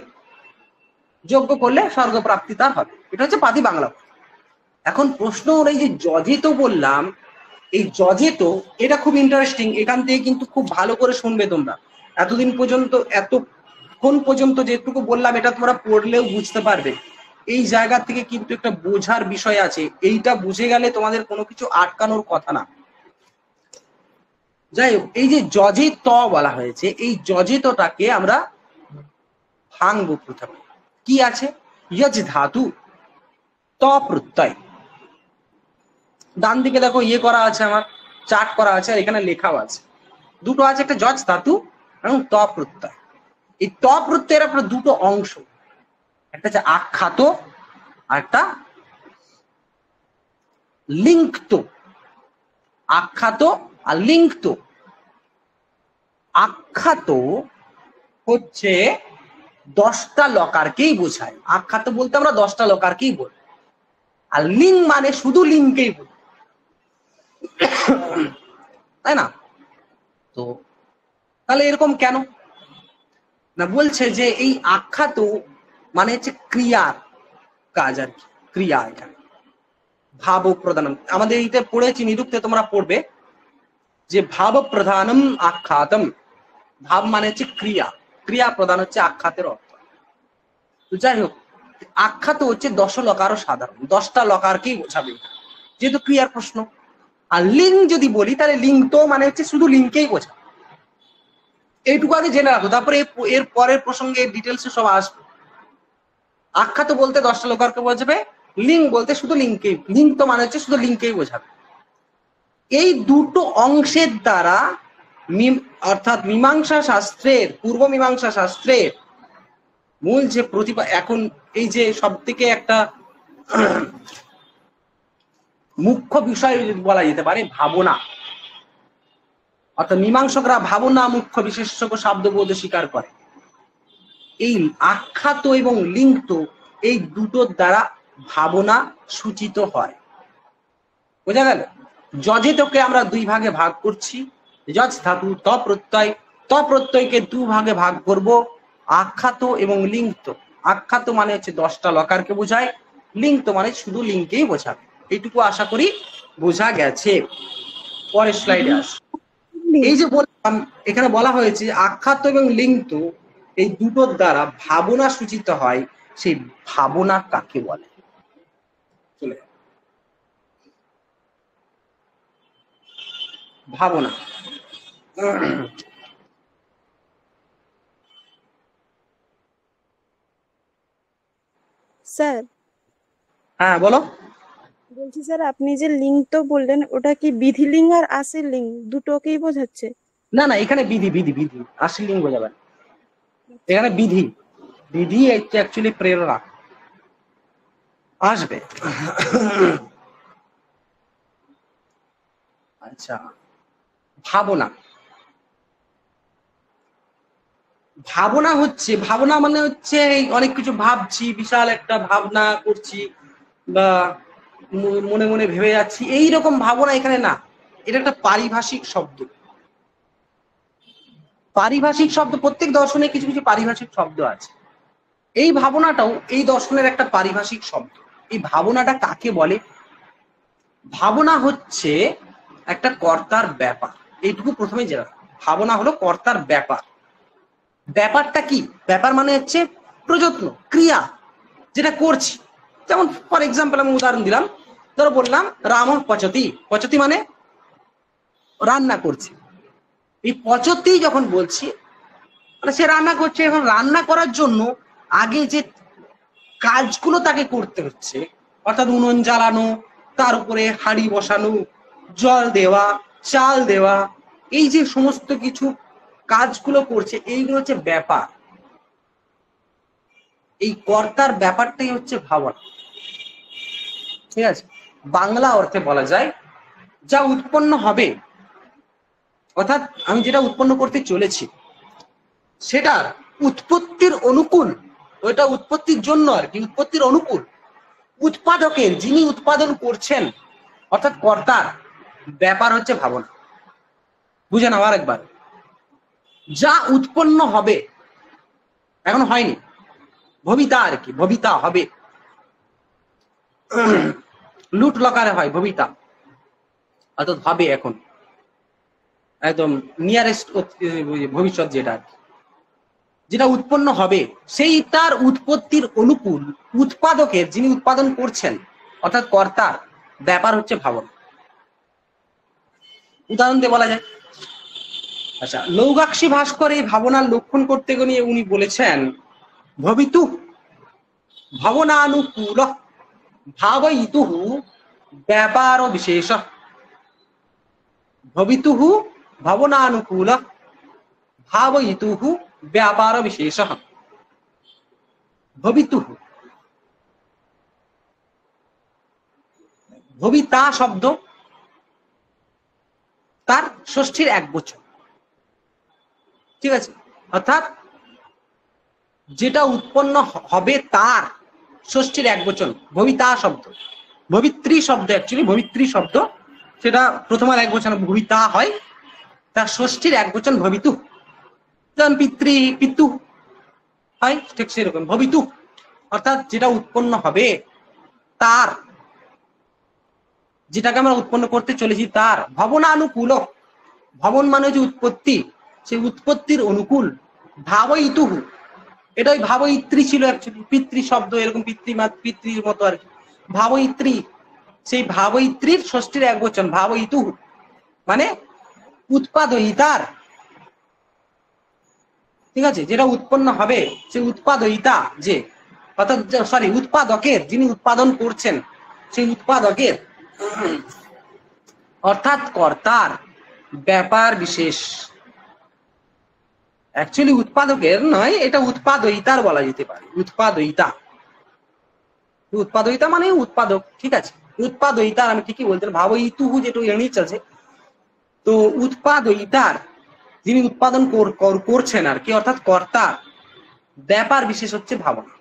যজ্ঞ করলে স্বর্গপ্রাপ্তি তার হবে। এটা হচ্ছে পাতি বাংলা। এখন প্রশ্ন হলো এই যে যজিত বললাম, এই যজিত এটা খুব ইন্টারেস্টিং। এখান থেকে কিন্তু খুব ভালো করে শুনবে তোমরা। এতদিন পর্যন্ত, এতক্ষণ পর্যন্ত যেটুকু বললাম এটা তোমরা পড়লেও বুঝতে পারবে। এই জায়গা থেকে কিন্তু একটা বোঝার বিষয় আছে, এইটা বুঝে গেলে তোমাদের কোনো কিছু আটকানোর কথা না। যাই হোক, এই যে যজিত বলা হয়েছে, এই যজিতটাকে আমরা ভাঙবো প্রথমে। কি আছে, যজ ধাতু ত প্রত্যয়। ডান দিকে দেখো ইয়ে করা আছে, আমার চার্ট করা আছে, আর এখানে লেখাও আছে। দুটো আছে, একটা যজ ধাতু এবং ত প্রত্যয়। এই ত প্রত্যয়ের আপনার দুটো অংশ, একটা হচ্ছে আখ্যাত আর একটা লিঙ্কত। আখ্যাত আর লিঙ্কত। আখ্যাত হচ্ছে 10টা লকারকেই বোঝায়। আখ্যাত বলতে আমরা 10টা লকারকেই বলি। আর লিঙ্ক মানে শুধু লিঙ্ককেই বলি, তাই না? তো তাহলে এরকম কেন না, বলছে যে এই আখ্যাত মানে হচ্ছে ক্রিয়ার কাজ আর কি, ক্রিয়া। এখানে ভাব প্রধানম, আমাদের এইটা পড়েছি নিরুক্তে, তোমরা পড়বে যে ভাব প্রধানম আখ্যাতম। ভাব মানে হচ্ছে ক্রিয়া, ক্রিয়া প্রধান হচ্ছে আখ্যাতের অর্থ। তো যাই হোক, আখ্যাত হচ্ছে 10 লকারও সাধারণ, 10টা লকারকেই বোঝাবে যেহেতু ক্রিয়ার প্রশ্ন। আর লিঙ্ক যদি বলি তাহলে লিঙ্ক তো মানে হচ্ছে শুধু লিঙ্ককেই বোঝাবে। এইটুকু আগে জেনে রাখো, তারপরে এর পরের প্রসঙ্গে ডিটেলসে সব আসবে। আখ্যাত বলতে 10টা লকারকে বোঝাবে, লিঙ্ক বলতে শুধু লিঙ্ককেই, লিঙ্ক তো মানে হচ্ছে শুধু লিঙ্ককেই বোঝাবে। এই দুটো অংশের দ্বারা অর্থাৎ মীমাংসা শাস্ত্রের, পূর্ব মীমাংসা শাস্ত্রের মূল যে এখন এই যে সব থেকে একটা মুখ্য বিষয় বলা যেতে পারে ভাবনা, অর্থাৎ মীমাংসকরা ভাবনা মুখ্য বিশেষজ্ঞ শব্দবোধ স্বীকার করে। এই আখ্যাত এবং লিঙ্ক, এই দুটোর দ্বারা ভাবনা সূচিত হয়। বোঝা গেল? যজিতকে আমরা 2 ভাগে ভাগ করছি, যজ ধাতু ত প্রত্যয়। ত প্রত্যয়কে 2 ভাগে ভাগ করব, আখ্যাত এবং লিঙ্ক। আখ্যাত মানে হচ্ছে 10টা লকারকে বোঝায়, লিঙ্ক মানে শুধু লিঙ্ককেই বোঝাবে। এইটুকু আশা করি বোঝা গেছে। পরের স্লাইডে আস। এই যে বললাম, এখানে বলা হয়েছে আখ্যাত এবং লিঙ্ক এই দুটোর দ্বারা ভাবনা সূচিত হয়, সেই ভাবনা কাকে বলে? চলে ভাবনা। স্যার, হ্যাঁ বলো। বলছি স্যার আপনি যে লিঙ্ক তো বললেন, ওটা কি বিধি লিঙ্গ আর আসল লিঙ্গ দুটোকেই বোঝাচ্ছে? না না, এখানে বিধি, বিধি বিধি, আসল লিঙ্গ বোঝাবে। এখানে বিধি, বিধি অ্যাকচুয়ালি প্রেরণা আসবে। আচ্ছা, ভাবনা। ভাবনা হচ্ছে, ভাবনা মানে হচ্ছে অনেক কিছু ভাবছি, বিশাল একটা ভাবনা করছি বা মনে মনে ভেবে যাচ্ছি, এইরকম ভাবনা এখানে না। এটা একটা পারিভাষিক শব্দ। পারিভাষিক শব্দ, প্রত্যেক দর্শনে কিছু কিছু পারিভাষিক শব্দ আছে। এই ভাবনাটাও এই দর্শনের একটা পারিভাষিক শব্দ। এই ভাবনাটা কাকে বলে? ভাবনা হচ্ছে একটা কর্তার ব্যাপার। এইটুকু প্রথমে জেনে রাখো, ভাবনা হলো কর্তার ব্যাপার। ব্যাপারটা কি? ব্যাপার মানে হচ্ছে প্রযত্ন, ক্রিয়া, যেটা করছি। যেমন ফর এক্সাম্পল আমি উদাহরণ দিলাম, ধরো বললাম রাম পচতি। পচতি মানে রান্না করছে। এই পচতি যখন বলছি মানে সে রান্না করছে। এখন রান্না করার জন্য আগে যে কাজগুলো তাকে করতে হচ্ছে, অর্থাৎ উনুন জ্বালানো, তার উপরে হাঁড়ি বসানো, জল দেওয়া, চাল দেওয়া, এই যে সমস্ত কিছু কাজগুলো করছে, এইগুলো হচ্ছে ব্যাপার। এই কর্তার ব্যাপারটাই হচ্ছে ভাবনা। ঠিক আছে? বাংলা অর্থে বলা যায় যা উৎপন্ন হবে, অর্থাৎ আমি যেটা উৎপন্ন করতে চলেছি সেটার উৎপত্তির অনুকূল, ওইটা উৎপত্তির জন্য আর কি, উৎপত্তির অনুকূল উৎপাদকের, যিনি উৎপাদন করছেন অর্থাৎ কর্তার ব্যাপার হচ্ছে ভাবনা। বুঝে নাও আর একবার, যা উৎপন্ন হবে, এখন হয়নি, ভবিতা আর কি, ভবিতা হবে। লুট লকারে হয় ভবিতা, অর্থাৎ হবে এখন, একদম নিয়ারেস্ট ভবিষ্যৎ, যেটা যেটা উৎপন্ন হবে সেই তার উৎপত্তির অনুকূল উৎপাদকের, যিনি উৎপাদন করছেন অর্থাৎ কর্তার ব্যাপার হচ্ছে ভাবনা। উদাহরণ দিয়ে বলা যায়। আচ্ছা, লৌগাক্ষী ভাস্কর এই ভাবনার লক্ষণ করতে গিয়ে উনি বলেছেন ভবিতু ভাবনানুকূল ভাবয়িতু ব্যাপার বিশেষ। ভবিতু ভাবনানুকূল ভাবয়িতু ব্যাপার বিশেষ। ভবিতু, ভবিতা শব্দ, তার ষষ্ঠীর এক বচন। ঠিক আছে? অর্থাৎ যেটা উৎপন্ন হবে তার ষষ্ঠীর এক বচন ভবিতা শব্দ। ভবিত্রী শব্দ, অ্যাকচুয়ালি ভবিত্রী শব্দ, সেটা প্রথমার এক বচন ভবিতা হয়, তার ষষ্ঠীর এক বচন ভবিতু। যেমন পিতৃ, পিতু হয়, ঠিক সেরকম ভবিতু, অর্থাৎ যেটা উৎপন্ন হবে তার, যেটাকে আমরা উৎপন্ন করতে চলেছি তার। ভবনানুকূল, ভবন মানে হচ্ছে উৎপত্তি, সেই উৎপত্তির অনুকূল। ভাবয়িতু, এটা ওই ভাবয়িত্রী ছিল অ্যাকচুয়ালি, পিতৃ শব্দ, এরকম পিতৃর মতো আর কি, ভাবয়িত্রী। সেই ভাবয়িত্রীর ষষ্ঠীর এক বচন ভাবয়িতু, মানে উৎপাদয়িতার। ঠিক আছে? যেটা উৎপন্ন হবে সেই উৎপাদয়িতা, যে অর্থাৎ সরি উৎপাদকের, যিনি উৎপাদন করছেন সেই উৎপাদকের অর্থাৎ কর্তার ব্যাপার বিশেষ। অ্যাকচুয়ালি উৎপাদকের নয়, এটা উৎপাদয়িতার বলা যেতে পারে। উৎপাদয়িতা, উৎপাদয়িতা মানে উৎপাদক। ঠিক আছে? উৎপাদয়িতার আমি ঠিকই বলতেন, ভাবয়িতু যেটা এড়িয়ে চলছে, তো উৎপাদয়িতার, যিনি উৎপাদন করছেন আর কি, অর্থাৎ কর্তা ব্যাপার বিশেষ হচ্ছে ভাবনা।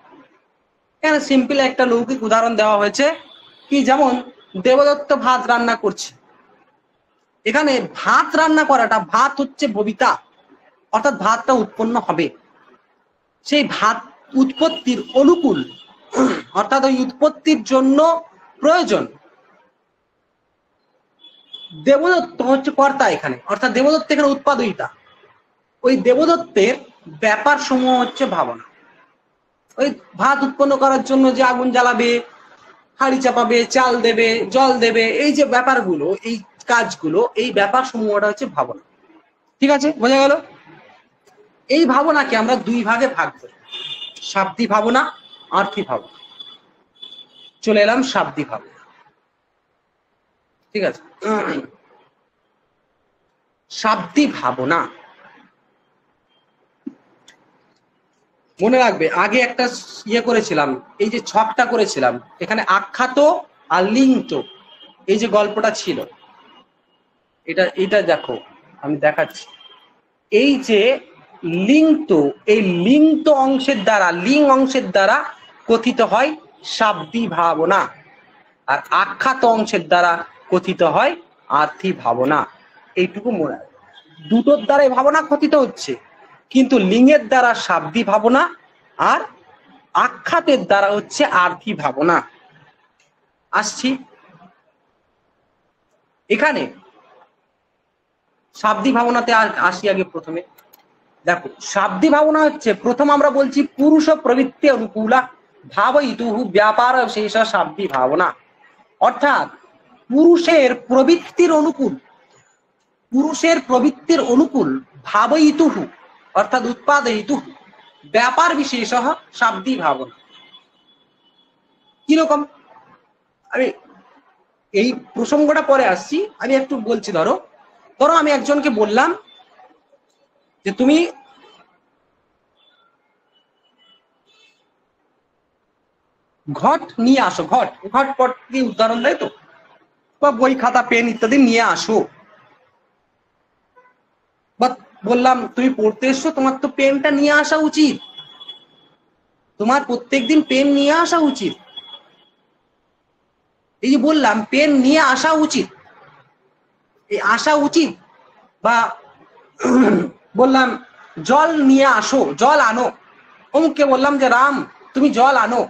এখানে সিম্পল একটা লৌকিক উদাহরণ দেওয়া হয়েছে কি, যেমন দেবদত্ত ভাত রান্না করছে। এখানে ভাত রান্না করাটা, ভাত হচ্ছে ভবিতা, অর্থাৎ ভাতটা উৎপন্ন হবে, সেই ভাত উৎপত্তির অনুকূল, অর্থাৎ ওই উৎপত্তির জন্য প্রয়োজন। দেবদত্ত হচ্ছে কর্তা এখানে, অর্থাৎ দেবদত্ত এখানে উৎপাদয়িতা। ওই দেবদত্তের ব্যাপার সমূহ হচ্ছে ভাবনা। ওই ভাত উৎপন্ন করার জন্য যে আগুন জ্বালাবে, হাঁড়ি চাপাবে, চাল দেবে, জল দেবে, এই যে ব্যাপারগুলো, এই কাজগুলো, এই ব্যাপার সমূহটা হচ্ছে ভাবনা। ঠিক আছে? বোঝা গেল? এই ভাবনাকে আমরা দুই ভাগে ভাগ করি, শাব্দিক ভাবনা, আর্থিক ভাবনা। চলে এলাম শাব্দিক ভাবনা। ঠিক আছে? শাব্দিক ভাবনা মনে রাখবে, আগে একটা ইয়ে করেছিলাম, এই যে ছকটা করেছিলাম, এখানে আখ্যাত আর লিঙ্ক, এই যে গল্পটা ছিল, এটা দেখো, আমি দেখাচ্ছি। এই যে লিঙ্গ, এই লিঙ্গ অংশের দ্বারা, লিঙ্গ অংশের দ্বারা কথিত হয় শাব্দিক ভাবনা, আর আখ্যাত অংশের দ্বারা কথিত হয় আর্থিক ভাবনা। এইটুকু মনে হয়, দুটোর দ্বারাই ভাবনা কথিত হচ্ছে, কিন্তু লিঙ্গের দ্বারা শাব্দিক ভাবনা আর আখ্যাতের দ্বারা হচ্ছে আর্থিক ভাবনা। আসছি এখানে শাব্দিক ভাবনাতে আসি আগে। প্রথমে দেখো, শাব্দিক ভাবনা হচ্ছে, প্রথম আমরা বলছি পুরুষ প্রবৃত্তি অনুকূলা ভাবয়িতুহু ব্যাপার শেষ শাব্দিক ভাবনা, অর্থাৎ পুরুষের প্রবৃত্তির অনুকূল, পুরুষের প্রবৃত্তির অনুকূল ভাবয়িতুহু অর্থাৎ উৎপাদয়িতুহু ব্যাপার বিশেষ শাব্দিক ভাবনা। কিরকম, আমি এই প্রসঙ্গটা পরে আসছি, আমি একটু বলছি। ধরো আমি একজনকে বললাম যে তুমি ঘট নিয়ে আসো, ঘট পট দিয়ে উদাহরণ দেয় তো, বা বই খাতা পেন ইত্যাদি নিয়ে আসো, বা বললাম তুমি পড়তে এসছো, তোমার তো পেনটা নিয়ে আসা উচিত, তোমার প্রত্যেকদিন পেন নিয়ে আসা উচিত। এই যে বললাম পেন নিয়ে আসা উচিত, এই আসা উচিত, বা বললাম জল নিয়ে আসো, জল আনো, অমুককে বললাম যে রাম তুমি জল আনো,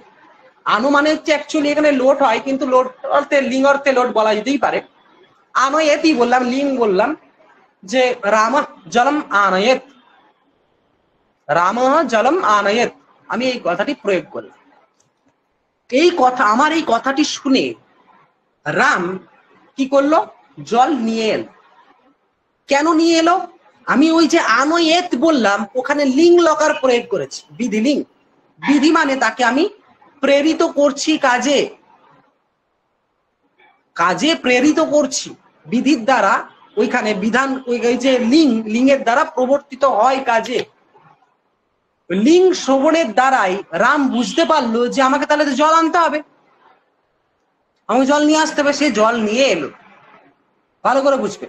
আনো মানে হচ্ছে অ্যাকচুয়ালি এখানে লোট হয়, কিন্তু লোট অর্থে লিঙ্গ অর্থে লোট বলা যেতেই পারে। আনয়েতই বললাম, লিঙ্গ বললাম যে রাম জলম আনয়েত, রাম জলম আনয়েত, আমি এই কথাটি প্রয়োগ করলাম। এই কথা, আমার এই কথাটি শুনে রাম কি করলো, জল নিয়ে এলো। কেন নিয়ে এলো, আমি ওই যে আনয়েত বললাম ওখানে লিঙ্গ লকার প্রয়োগ করেছি, বিধি লিঙ্গ। বিধি মানে তাকে আমি প্রেরিত করছি কাজে, কাজে প্রেরিত করছি বিধির দ্বারা, ওইখানে বিধান, ওই যে লিঙ্গের দ্বারা প্রবর্তিত হয় কাজে। লিঙ্গ শ্রবণের দ্বারাই রাম বুঝতে পারলো যে আমাকে তাহলে তো জল আনতে হবে, আমাকে জল নিয়ে আসতে হবে, সে জল নিয়ে এলো। ভালো করে বুঝবে,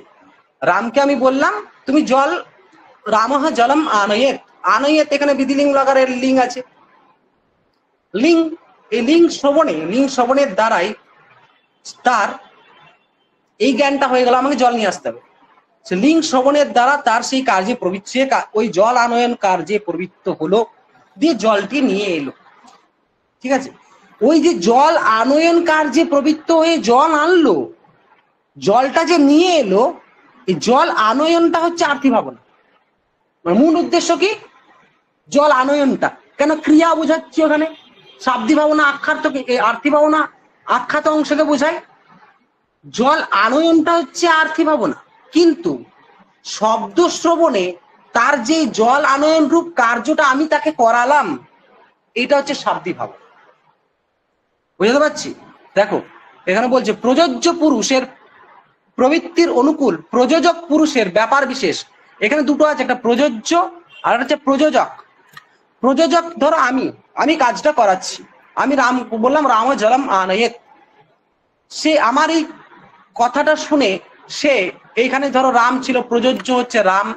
রামকে আমি বললাম তুমি জল, রামঃ জলম আনয়েত, আনয়েত এখানে বিধিলিঙ্গ লকারের লিঙ্গ আছে, লিঙ্গ, এই লিঙ্গ শ্রবণের দ্বারাই তার এই জ্ঞানটা হয়ে গেল আমাকে জল নিয়ে আসতে হবে। সে লিঙ্গ শ্রবণের দ্বারা তার সেই কার্যে প্রবৃত্তি, ওই জল আনয়ন কার্যে প্রবৃত্ত হলো, দিয়ে জলটি নিয়ে এলো। ঠিক আছে, ওই যে জল আনয়ন কার্যে প্রবৃত্ত হয়ে জল আনলো, জলটা যে নিয়ে এলো, এই জল আনয়নটা হচ্ছে আর্থিক ভাবনা। মূল উদ্দেশ্য কি, জল আনয়নটা, কেন ক্রিয়া বোঝাচ্ছি ওখানে, শাব্দিক ভাবনা আখ্যাত, আর্থিক ভাবনা আখ্যাত অংশকে বোঝায়, জল আনয়নটা হচ্ছে আর্থিক ভাবনা। কিন্তু শব্দ শ্রবণে তার যে জল আনয়ন রূপ কার্যটা আমি তাকে করালাম, এটা হচ্ছে শাব্দিক ভাবনা। বুঝতে পারছি? দেখো এখানে বলছে প্রযোজ্য পুরুষের প্রবৃত্তির অনুকূল প্রযোজক পুরুষের ব্যাপার বিশেষ। এখানে দুটো আছে, একটা প্রযোজ্য আর একটা হচ্ছে প্রযোজক। প্রযোজক ধরো আমি কাজটা করাচ্ছি, আমি রাম বললাম রাম জলম আনয়েত, সে আমার এই কথাটা শুনে সে এইখানে ধরো রাম ছিল, প্রযোজ্য হচ্ছে রাম,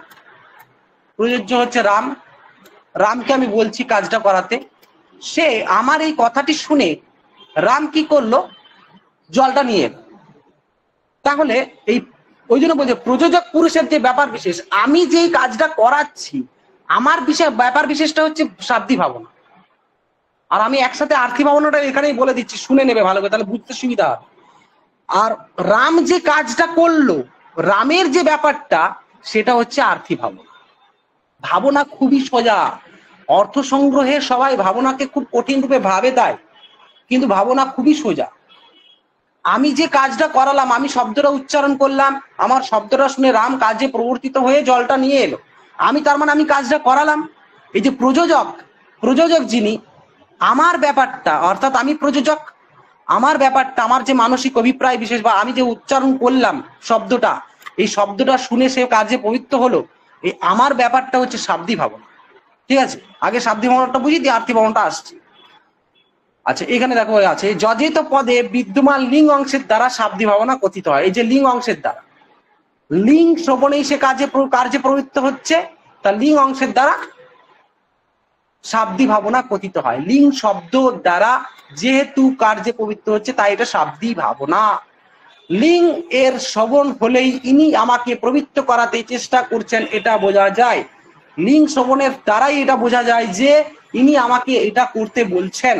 প্রযোজ্য হচ্ছে রাম, রামকে আমি বলছি কাজটা করাতে, সে আমার এই কথাটি শুনে রাম কি করলো, জলটা নিয়ে এলো। তাহলে এই ওই জন্য বলছে প্রযোজক পুরুষের যে ব্যাপার বিশেষ, আমি যে কাজটা করাচ্ছি আমার বিষয় ব্যাপার বিশেষটা হচ্ছে শাব্দিক ভাবনা, আর আমি একসাথে আর্থিক ভাবনাটা এখানেই বলে দিচ্ছি, শুনে নেবে ভালো করে, তাহলে বুঝতে সুবিধা হবে। আর রাম যে কাজটা করলো, রামের যে ব্যাপারটা সেটা হচ্ছে আর্থিক ভাবনা। ভাবনা খুবই সোজা, অর্থ সংগ্রহে সবাই ভাবনাকে খুব কঠিন রূপে ভাবে তাই, কিন্তু ভাবনা খুবই সোজা। আমি যে কাজটা করালাম, আমি শব্দটা উচ্চারণ করলাম, আমার শব্দটা শুনে রাম কাজে প্রবর্তিত হয়ে জলটা নিয়ে এলো, আমি তার মানে আমি কাজটা করালাম। এই যে প্রযোজক যিনি, আমার ব্যাপারটা অর্থাৎ আমি প্রযোজক, আমার ব্যাপারটা, আমার যে মানসিক অভিপ্রায় বিশেষ বা আমি যে উচ্চারণ করলাম শব্দটা, এই শব্দটা শুনে সে কাজে প্রবৃত্ত হলো, এই আমার ব্যাপারটা হচ্ছে শাব্দিক ভাবনা। ঠিক আছে, আগে শাব্দিক ভাবনাটা বুঝি দিয়ে আর্থিক ভাবনাটা আসছে। আচ্ছা এখানে দেখো আছে যথেত পদে বিদ্যমান লিঙ্গ অংশের দ্বারা শাব্দিক ভাবনা কথিত হয়। এই যে লিঙ্গ অংশের দ্বারা, লিঙ্গ শ্রবণেই সে কার্যে প্রবৃত্ত হচ্ছে, তা লিঙ্গ অংশের দ্বারা শাব্দিক ভাবনা কথিত হয়। লিঙ্গ শব্দ দ্বারা যেহেতু কার্যে প্রবৃত্ত হচ্ছে তাই এটা শাব্দিক ভাবনা। লিঙ্গ এর শ্রবণ হলেই ইনি আমাকে প্রবৃত্ত করাতে চেষ্টা করছেন এটা বোঝা যায়। লিঙ্গ শ্রবণের দ্বারাই এটা বোঝা যায় যে ইনি আমাকে এটা করতে বলছেন।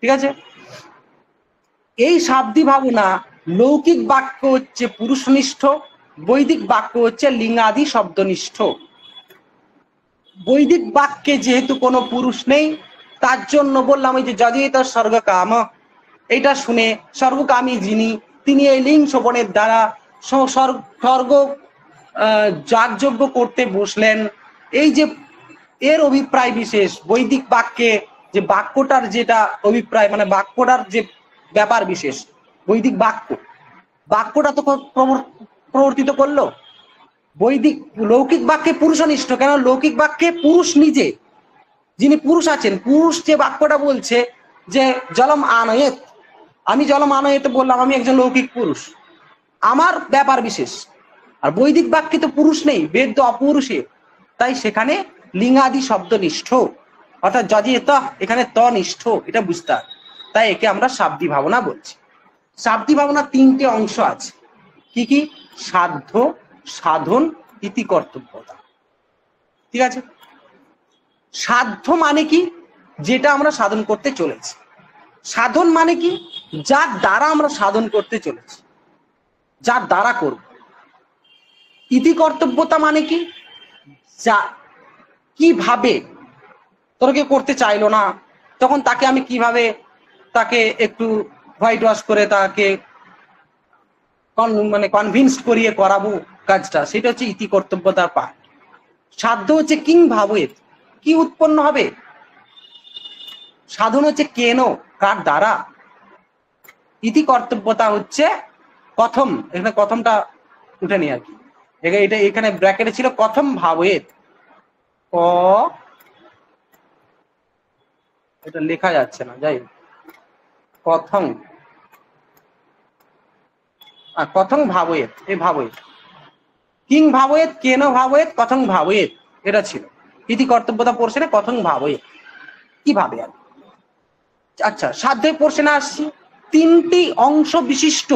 ঠিক আছে, এই শাব্দিক ভাবনা লৌকিক বাক্য হচ্ছে পুরুষনিষ্ঠ, বৈদিক বাক্য হচ্ছে লিঙ্গাদি শব্দনিষ্ঠ। বৈদিক বাক্যে যেহেতু কোনো পুরুষ নেই তার জন্য বললাম ওই যে যদিত স্বর্গকাম, এটা শুনে স্বর্গকামী যিনি তিনি এই লিঙ্গ শোভনের দ্বারা স্বর্গ যাগযজ্ঞ করতে বসলেন। এই যে এর অভিপ্রায় বিশেষ বৈদিক বাক্যে যে বাক্যটার যেটা অভিপ্রায় মানে বাক্যটার যে ব্যাপার বিশেষ, বৈদিক বাক্যটা তো প্রবর্তিত করলো। বৈদিক লৌকিক বাক্যে পুরুষনিষ্ঠ, কেন লৌকিক বাক্যে পুরুষ নিজে যিনি পুরুষ আছেন, পুরুষ যে বাক্যটা বলছে যে জলম আনয়েত, আমি জলম আনয়েত বললাম, আমি একজন লৌকিক পুরুষ, আমার ব্যাপার বিশেষ। আর বৈদিক বাক্যে তো পুরুষ নেই, বেদ তো অপুরুষে, তাই সেখানে লিঙ্গাদি শব্দনিষ্ঠ, অর্থাৎ যদি এখানে তনিষ্ঠ, এটা বুঝতে হবে। তাই একে আমরা শাব্দিক ভাবনা বলছি। শাব্দিক ভাবনা তিনটে অংশ আছে, কি কি? সাধ্য, সাধন, ইতি কর্তব্যতা। ঠিক আছে, সাধ্য মানে কি? যেটা আমরা সাধন করতে চলেছি। সাধন মানে কি? যার দ্বারা আমরা সাধন করতে চলেছি, যার দ্বারা করব। ইতি কর্তব্যতা মানে কি? যা কিভাবে তোরা কেউ করতে চাইলো না, তখন তাকে আমি কিভাবে তাকে একটু হোয়াইট ওয়াশ করে তাকে মানে কনভিন্স করিয়ে করাবো কাজটা, সেটা হচ্ছে ইতি কর্তব্যতার পাঠ। সাধ্য হচ্ছে কিং ভাবেত, কি উৎপন্ন হবে। সাধন হচ্ছে কেন, কার দ্বারা। ইতি কর্তব্যতা হচ্ছে কথম, এখানে কথমটা উঠে নি আর কি, এটা এখানে ব্র্যাকেটে ছিল কথম ভাবেত, ক এটা লেখা যাচ্ছে না, যাই কথম কথং ভাবয়েত, এই ভাবয়েত কিং ভাবয়েত, কেন ভাবয়েত, কথং ভাবয়েত, এটা ছিল ইতি কর্তব্যতা পোর্শনে। কথং ভাবয়েত কিভাবে আর। আচ্ছা, সাধ্যের পোর্শনে আসছি। তিনটি অংশ বিশিষ্ট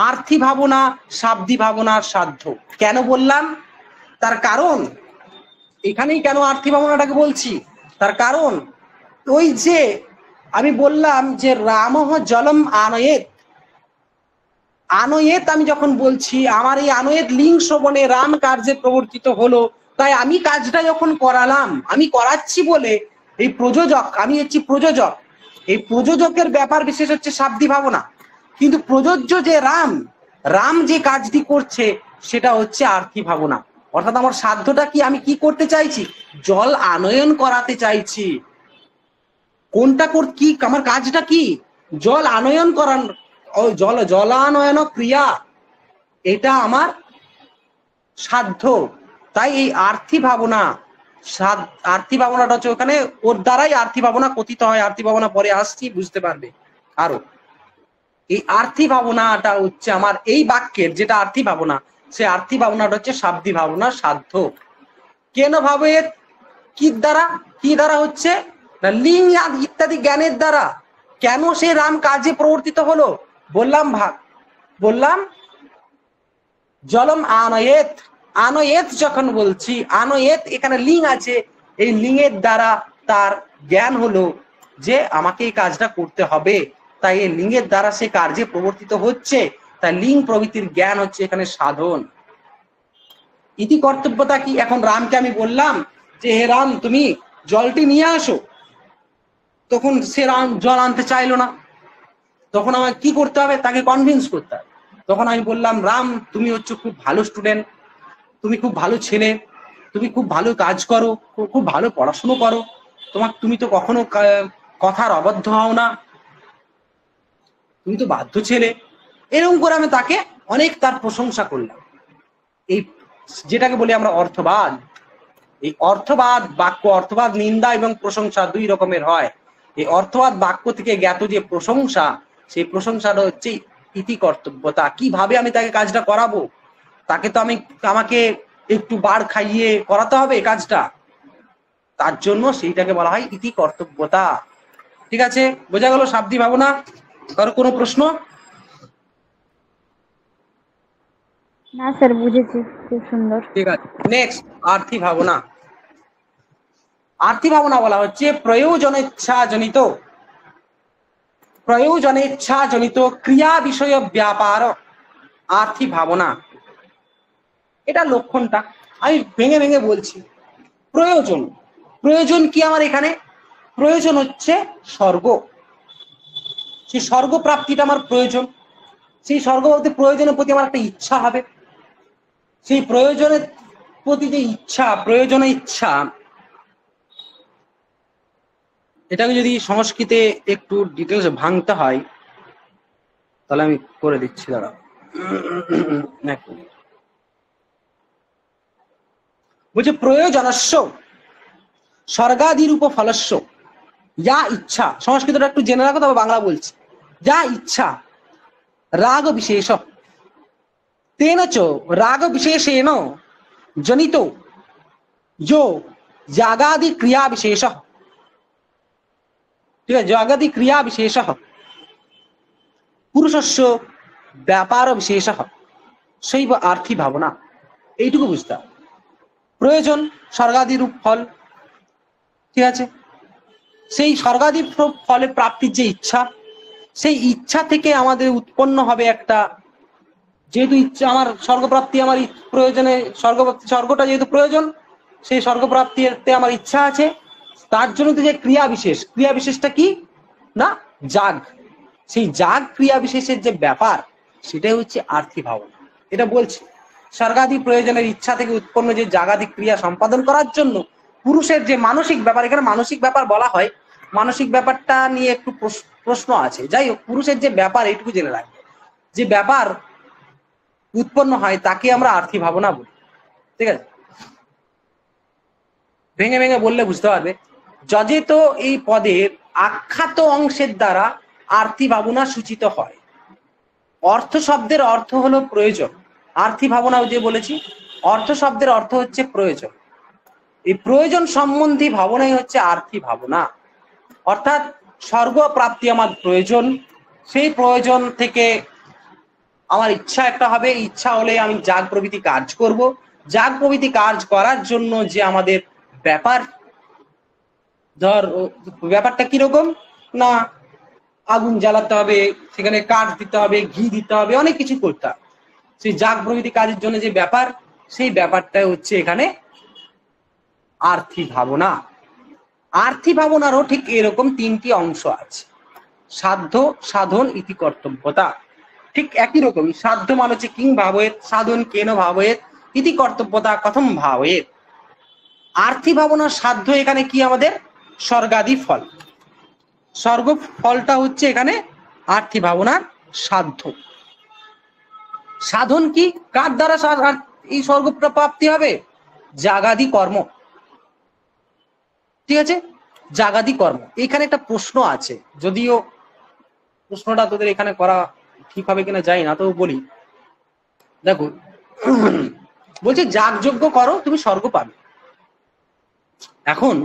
আর্থি ভাবনা, শাব্দিক ভাবনার সাধ্য। কেন বললাম? তার কারণ এখানেই কেন আর্থি ভাবনাটাকে বলছি, তার কারণ ওই যে আমি বললাম যে রামহ জলম আনয়েত, আনয়েত আমি যখন বলছি আমার এই আনয়েত লিঙ্গ শ্রবণে রাম কার্যে প্রবর্তিত হলো, তাই আমি কাজটা যখন করালাম, আমি করাচ্ছি বলে এই প্রযোজক, আমি হচ্ছি প্রযোজক, এই প্রযোজকের ব্যাপার বিশেষ হচ্ছে শাব্দিক ভাবনা। কিন্তু প্রযোজ্য যে রাম, রাম যে কাজটি করছে সেটা হচ্ছে আর্থি ভাবনা। অর্থাৎ আমার সাধ্যটা কি, আমি কি করতে চাইছি? জল আনয়ন করাতে চাইছি। কোনটা কি আমার কাজটা কি? জল আনয়ন করান, জলানয়ন ক্রিয়া, এটা আমার সাধ্য। তাই এই আর্থি ভাবনা, আর্থি ভাবনাটা হচ্ছে ওখানে, ওর দ্বারাই আর্থি ভাবনা কথিত হয়। আর্থি ভাবনা পরে আসছি, বুঝতে পারবে আরো। এই আর্থি ভাবনাটা হচ্ছে আমার এই বাক্যের যেটা আর্থি ভাবনা, সে আর্থি ভাবনাটা হচ্ছে শাব্দিক ভাবনার সাধ্য। কেন ভাবে কি দ্বারা, কি দ্বারা হচ্ছে না লিঙ্গ ইত্যাদি জ্ঞানের দ্বারা। কেন সে রাম কাজে প্রবর্তিত হলো? বললাম জলম আনয়েত, আনয়েত যখন বলছি, আনয়েত এখানে লিঙ্গ আছে, এই লিঙ্গের দ্বারা তার জ্ঞান হলো যে আমাকে এই কাজটা করতে হবে, তাই এই লিঙ্গের দ্বারা সে কার্যে প্রবর্তিত হচ্ছে, তাই লিঙ্গ প্রভৃতির জ্ঞান হচ্ছে এখানে সাধন। ইতি কর্তব্যতা কি? এখন রামকে আমি বললাম যে হে রাম তুমি জলটি নিয়ে আসো, তখন সে রাম জল আনতে চাইলো না, তখন আমাকে কি করতে হবে? তাকে কনভিন্স করতে হবে। তখন আমি বললাম রাম তুমি হচ্ছে খুব ভালো স্টুডেন্ট, তুমি খুব ভালো ছেলে, তুমি খুব ভালো কাজ করো, খুব ভালো পড়াশুনো করো, তুমি তো কখনো কথার অবাধ্য হও না, তুমি তো বাধ্য ছেলে। এরকম করে আমি তাকে অনেক তার প্রশংসা করলাম। এই যেটাকে বলি আমরা অর্থবাদ। এই অর্থবাদ বাক্য, অর্থবাদ নিন্দা এবং প্রশংসা দুই রকমের হয়। এই অর্থবাদ বাক্য থেকে জ্ঞাত যে প্রশংসা, সেই প্রশংসাটা হচ্ছে ইতি কর্তব্যতা। কিভাবে আমি তাকে কাজটা করাবো, তাকে তো আমাকে একটু বাড় খাইয়ে করাতে হবে কাজটা, তার জন্য সেইটাকে বলা হয় ইতি কর্তব্যতা। ঠিক আছে, বোঝা গেল শাব্দিক ভাবনা? কারো কোনো প্রশ্ন? না স্যার, বুঝেছি, খুব সুন্দর। ঠিক আছে, নেক্সট আর্থি ভাবনা। আর্থি ভাবনা বলা হচ্ছে প্রয়োজনেচ্ছাজনিত ক্রিয়া বিষয় ব্যাপার আর্থি ভাবনা। এটা লক্ষণটা আমি ভেঙে ভেঙে বলছি। প্রয়োজন কি আমার এখানে? প্রয়োজন হচ্ছে স্বর্গ। সেই স্বর্গ প্রাপ্তিটা আমার প্রয়োজন। সেই স্বর্গ বলতে প্রয়োজনের প্রতি আমার একটা ইচ্ছা হবে। সেই প্রয়োজনের প্রতি যে ইচ্ছা, প্রয়োজনের ইচ্ছা, এটাকে যদি সংস্কৃতে একটু ডিটেলস ভাঙতে হয় তাহলে আমি করে দিচ্ছি, দাঁড়া। বলছে প্রয়োজনস্য স্বর্গাদিরূপ ফলস্য যা ইচ্ছা, সংস্কৃতটা একটু জেনে রাখো, তবে বাংলা বলছি। যা ইচ্ছা রাগ বিশেষ তেন চ রাগ বিশেষেণ জনিত যো জাগাদি ক্রিয়া বিশেষ, ঠিক আছে, জাগাদি ক্রিয়া বিশেষ পুরুষস্য ব্যাপার বিশেষ শৈব আর্থি ভাবনা। এইটুকু বুঝতে হবে। প্রয়োজন স্বর্গাদি রূপ ফল, ঠিক আছে, সেই স্বর্গাদি ফলে প্রাপ্তির যে ইচ্ছা, সেই ইচ্ছা থেকে আমাদের উৎপন্ন হবে একটা, যেহেতু ইচ্ছা আমার স্বর্গপ্রাপ্তি, আমার প্রয়োজনে স্বর্গটা যেহেতু প্রয়োজন, সেই স্বর্গপ্রাপ্তিতে আমার ইচ্ছা আছে, তার জন্য যে ক্রিয়া বিশেষটা কি না জাগ, সেই জাগ ক্রিয়া বিশেষের যে ব্যাপার সেটাই হচ্ছে আর্থি ভাবনা। এটা বলছে স্বর্গাদি প্রয়োজনের ইচ্ছা থেকে উৎপন্ন যে জাগাদি ক্রিয়া সম্পাদন করার জন্য পুরুষের যে মানসিক ব্যাপার, এখানে মানসিক ব্যাপার বলা হয়, মানসিক ব্যাপারটা নিয়ে একটু প্রশ্ন আছে। যাই হোক, পুরুষের যে ব্যাপার এইটুকু জেনে রাখবে, যে ব্যাপার উৎপন্ন হয় তাকে আমরা আর্থি ভাবনা বলি। ঠিক আছে, ভেঙে ভেঙে বললে বুঝতে পারবে। যজেত এই পদের আখ্যাত অংশের দ্বারা আর্থি ভাবনা সূচিত হয়। অর্থ শব্দের অর্থ হলো প্রয়োজন। আর্থি ভাবনাও যে বলেছি, অর্থ শব্দের অর্থ হচ্ছে প্রয়োজন। এই প্রয়োজন সম্বন্ধী ভাবনাই হচ্ছে আর্থি ভাবনা। অর্থাৎ স্বর্গ প্রাপ্তি আমার প্রয়োজন, সেই প্রয়োজন থেকে আমার ইচ্ছা একটা হবে, ইচ্ছা হলে আমি জাগ প্রভৃতি কাজ করব। জাগ প্রভৃতি কাজ করার জন্য যে আমাদের ব্যাপার, ব্যাপারটা কিরকম না, আগুন জ্বালাতে হবে, সেখানে কাঠ দিতে হবে, ঘি দিতে হবে, অনেক কিছু করতে হবে। সেই জাগ প্রভৃতি কাজের জন্য যে ব্যাপার, সেই ব্যাপারটা হচ্ছে এখানে আর্থি ভাবনা। আর্থি ভাবনারও ঠিক এরকম তিনটি অংশ আছে: সাধ্য, সাধন, ইতি কর্তব্যতা। ঠিক একই রকমই সাধ্য মানে হচ্ছে কিং ভাবেত, সাধন কেন ভাবেত, ইতি কর্তব্যতা কথম ভাবেত। আর্থি ভাবনার সাধ্য এখানে কি আমাদের স্বর্গাদি ফল, স্বর্গ ফলটা হচ্ছে এখানে আর্থি ভাবনার সাধ্য। সাধন কি, কার দ্বারা এই স্বর্গ প্রাপ্তি হবে? জাগাদি কর্ম। ঠিক আছে, জাগাদি কর্ম। এখানে একটা প্রশ্ন আছে, যদিও প্রশ্নটা তোদের এখানে করা ঠিক হবে কিনা জানি না, তো বলি। দেখো, বলছে যাগযজ্ঞ করো তুমি স্বর্গ পাবে। এখন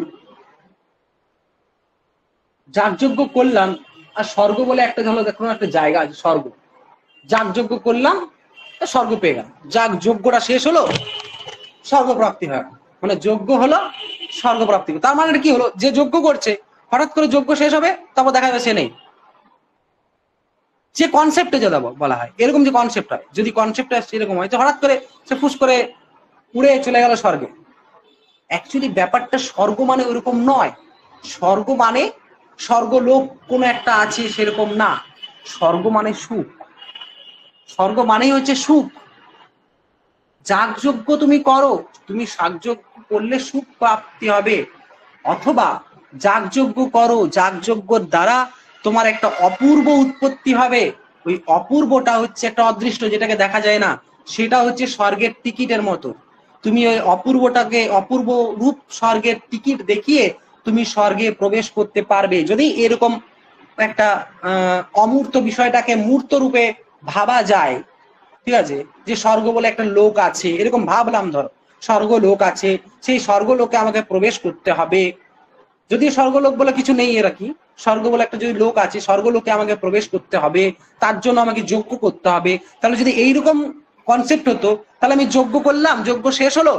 যাগযজ্ঞ করলাম, আর স্বর্গ বলে একটা হলো, দেখো একটা জায়গা আছে স্বর্গ, যাগযজ্ঞ করলাম স্বর্গ পেয়ে গেলাম, যাগযজ্ঞটা শেষ হলো স্বর্গপ্রাপ্তি হয়, মানে যজ্ঞ হলো স্বর্গপ্রাপ্তি। তার মানে কি হলো, যে যজ্ঞ করছে হঠাৎ করে যজ্ঞ শেষ হবে, তারপর দেখা যাবে সে নেই। যে কনসেপ্টে যেটা বলা হয়, এরকম যে কনসেপ্ট হয়, যদি কনসেপ্টটা সেরকম হয় যে হঠাৎ করে সে ফুস করে উড়ে চলে গেল স্বর্গে, অ্যাকচুয়ালি ব্যাপারটা স্বর্গ মানে ওরকম নয়। স্বর্গ মানে স্বর্গলোক কোনো একটা আছে সেরকম না। স্বর্গ মানে সুখ, স্বর্গ মানেই হচ্ছে সুখ। যাগযজ্ঞ তুমি করো, তুমি যাগযজ্ঞ করলে সুখ প্রাপ্তি হবে, অথবা যাগযজ্ঞ করো, যাগযজ্ঞর দ্বারা তোমার একটা অপূর্ব উৎপত্তি হবে। ওই অপূর্বটা হচ্ছে একটা অদৃষ্ট, যেটাকে দেখা যায় না, সেটা হচ্ছে স্বর্গের টিকিটের মতো। তুমি ওই অপূর্বটাকে, অপূর্ব রূপ স্বর্গের টিকিট দেখিয়ে তুমি স্বর্গে প্রবেশ করতে পারবে। যদি এরকম একটা অমূর্ত বিষয়টাকে মূর্ত রূপে ভাবা যায়, ঠিক আছে, যে স্বর্গ বলে একটা লোক আছে, এরকম ভাবলাম, ধরো স্বর্গ লোক আছে, সেই স্বর্গলোকে আমাকে প্রবেশ করতে হবে। যদি স্বর্গলোক বলে কিছু নেই, এরা কি, স্বর্গ বলে একটা যদি লোক আছে, স্বর্গলোকে আমাকে প্রবেশ করতে হবে, তার জন্য আমাকে যজ্ঞ করতে হবে। তাহলে যদি এইরকম কনসেপ্ট হতো, তাহলে আমি যজ্ঞ করলাম, যজ্ঞ শেষ হলো,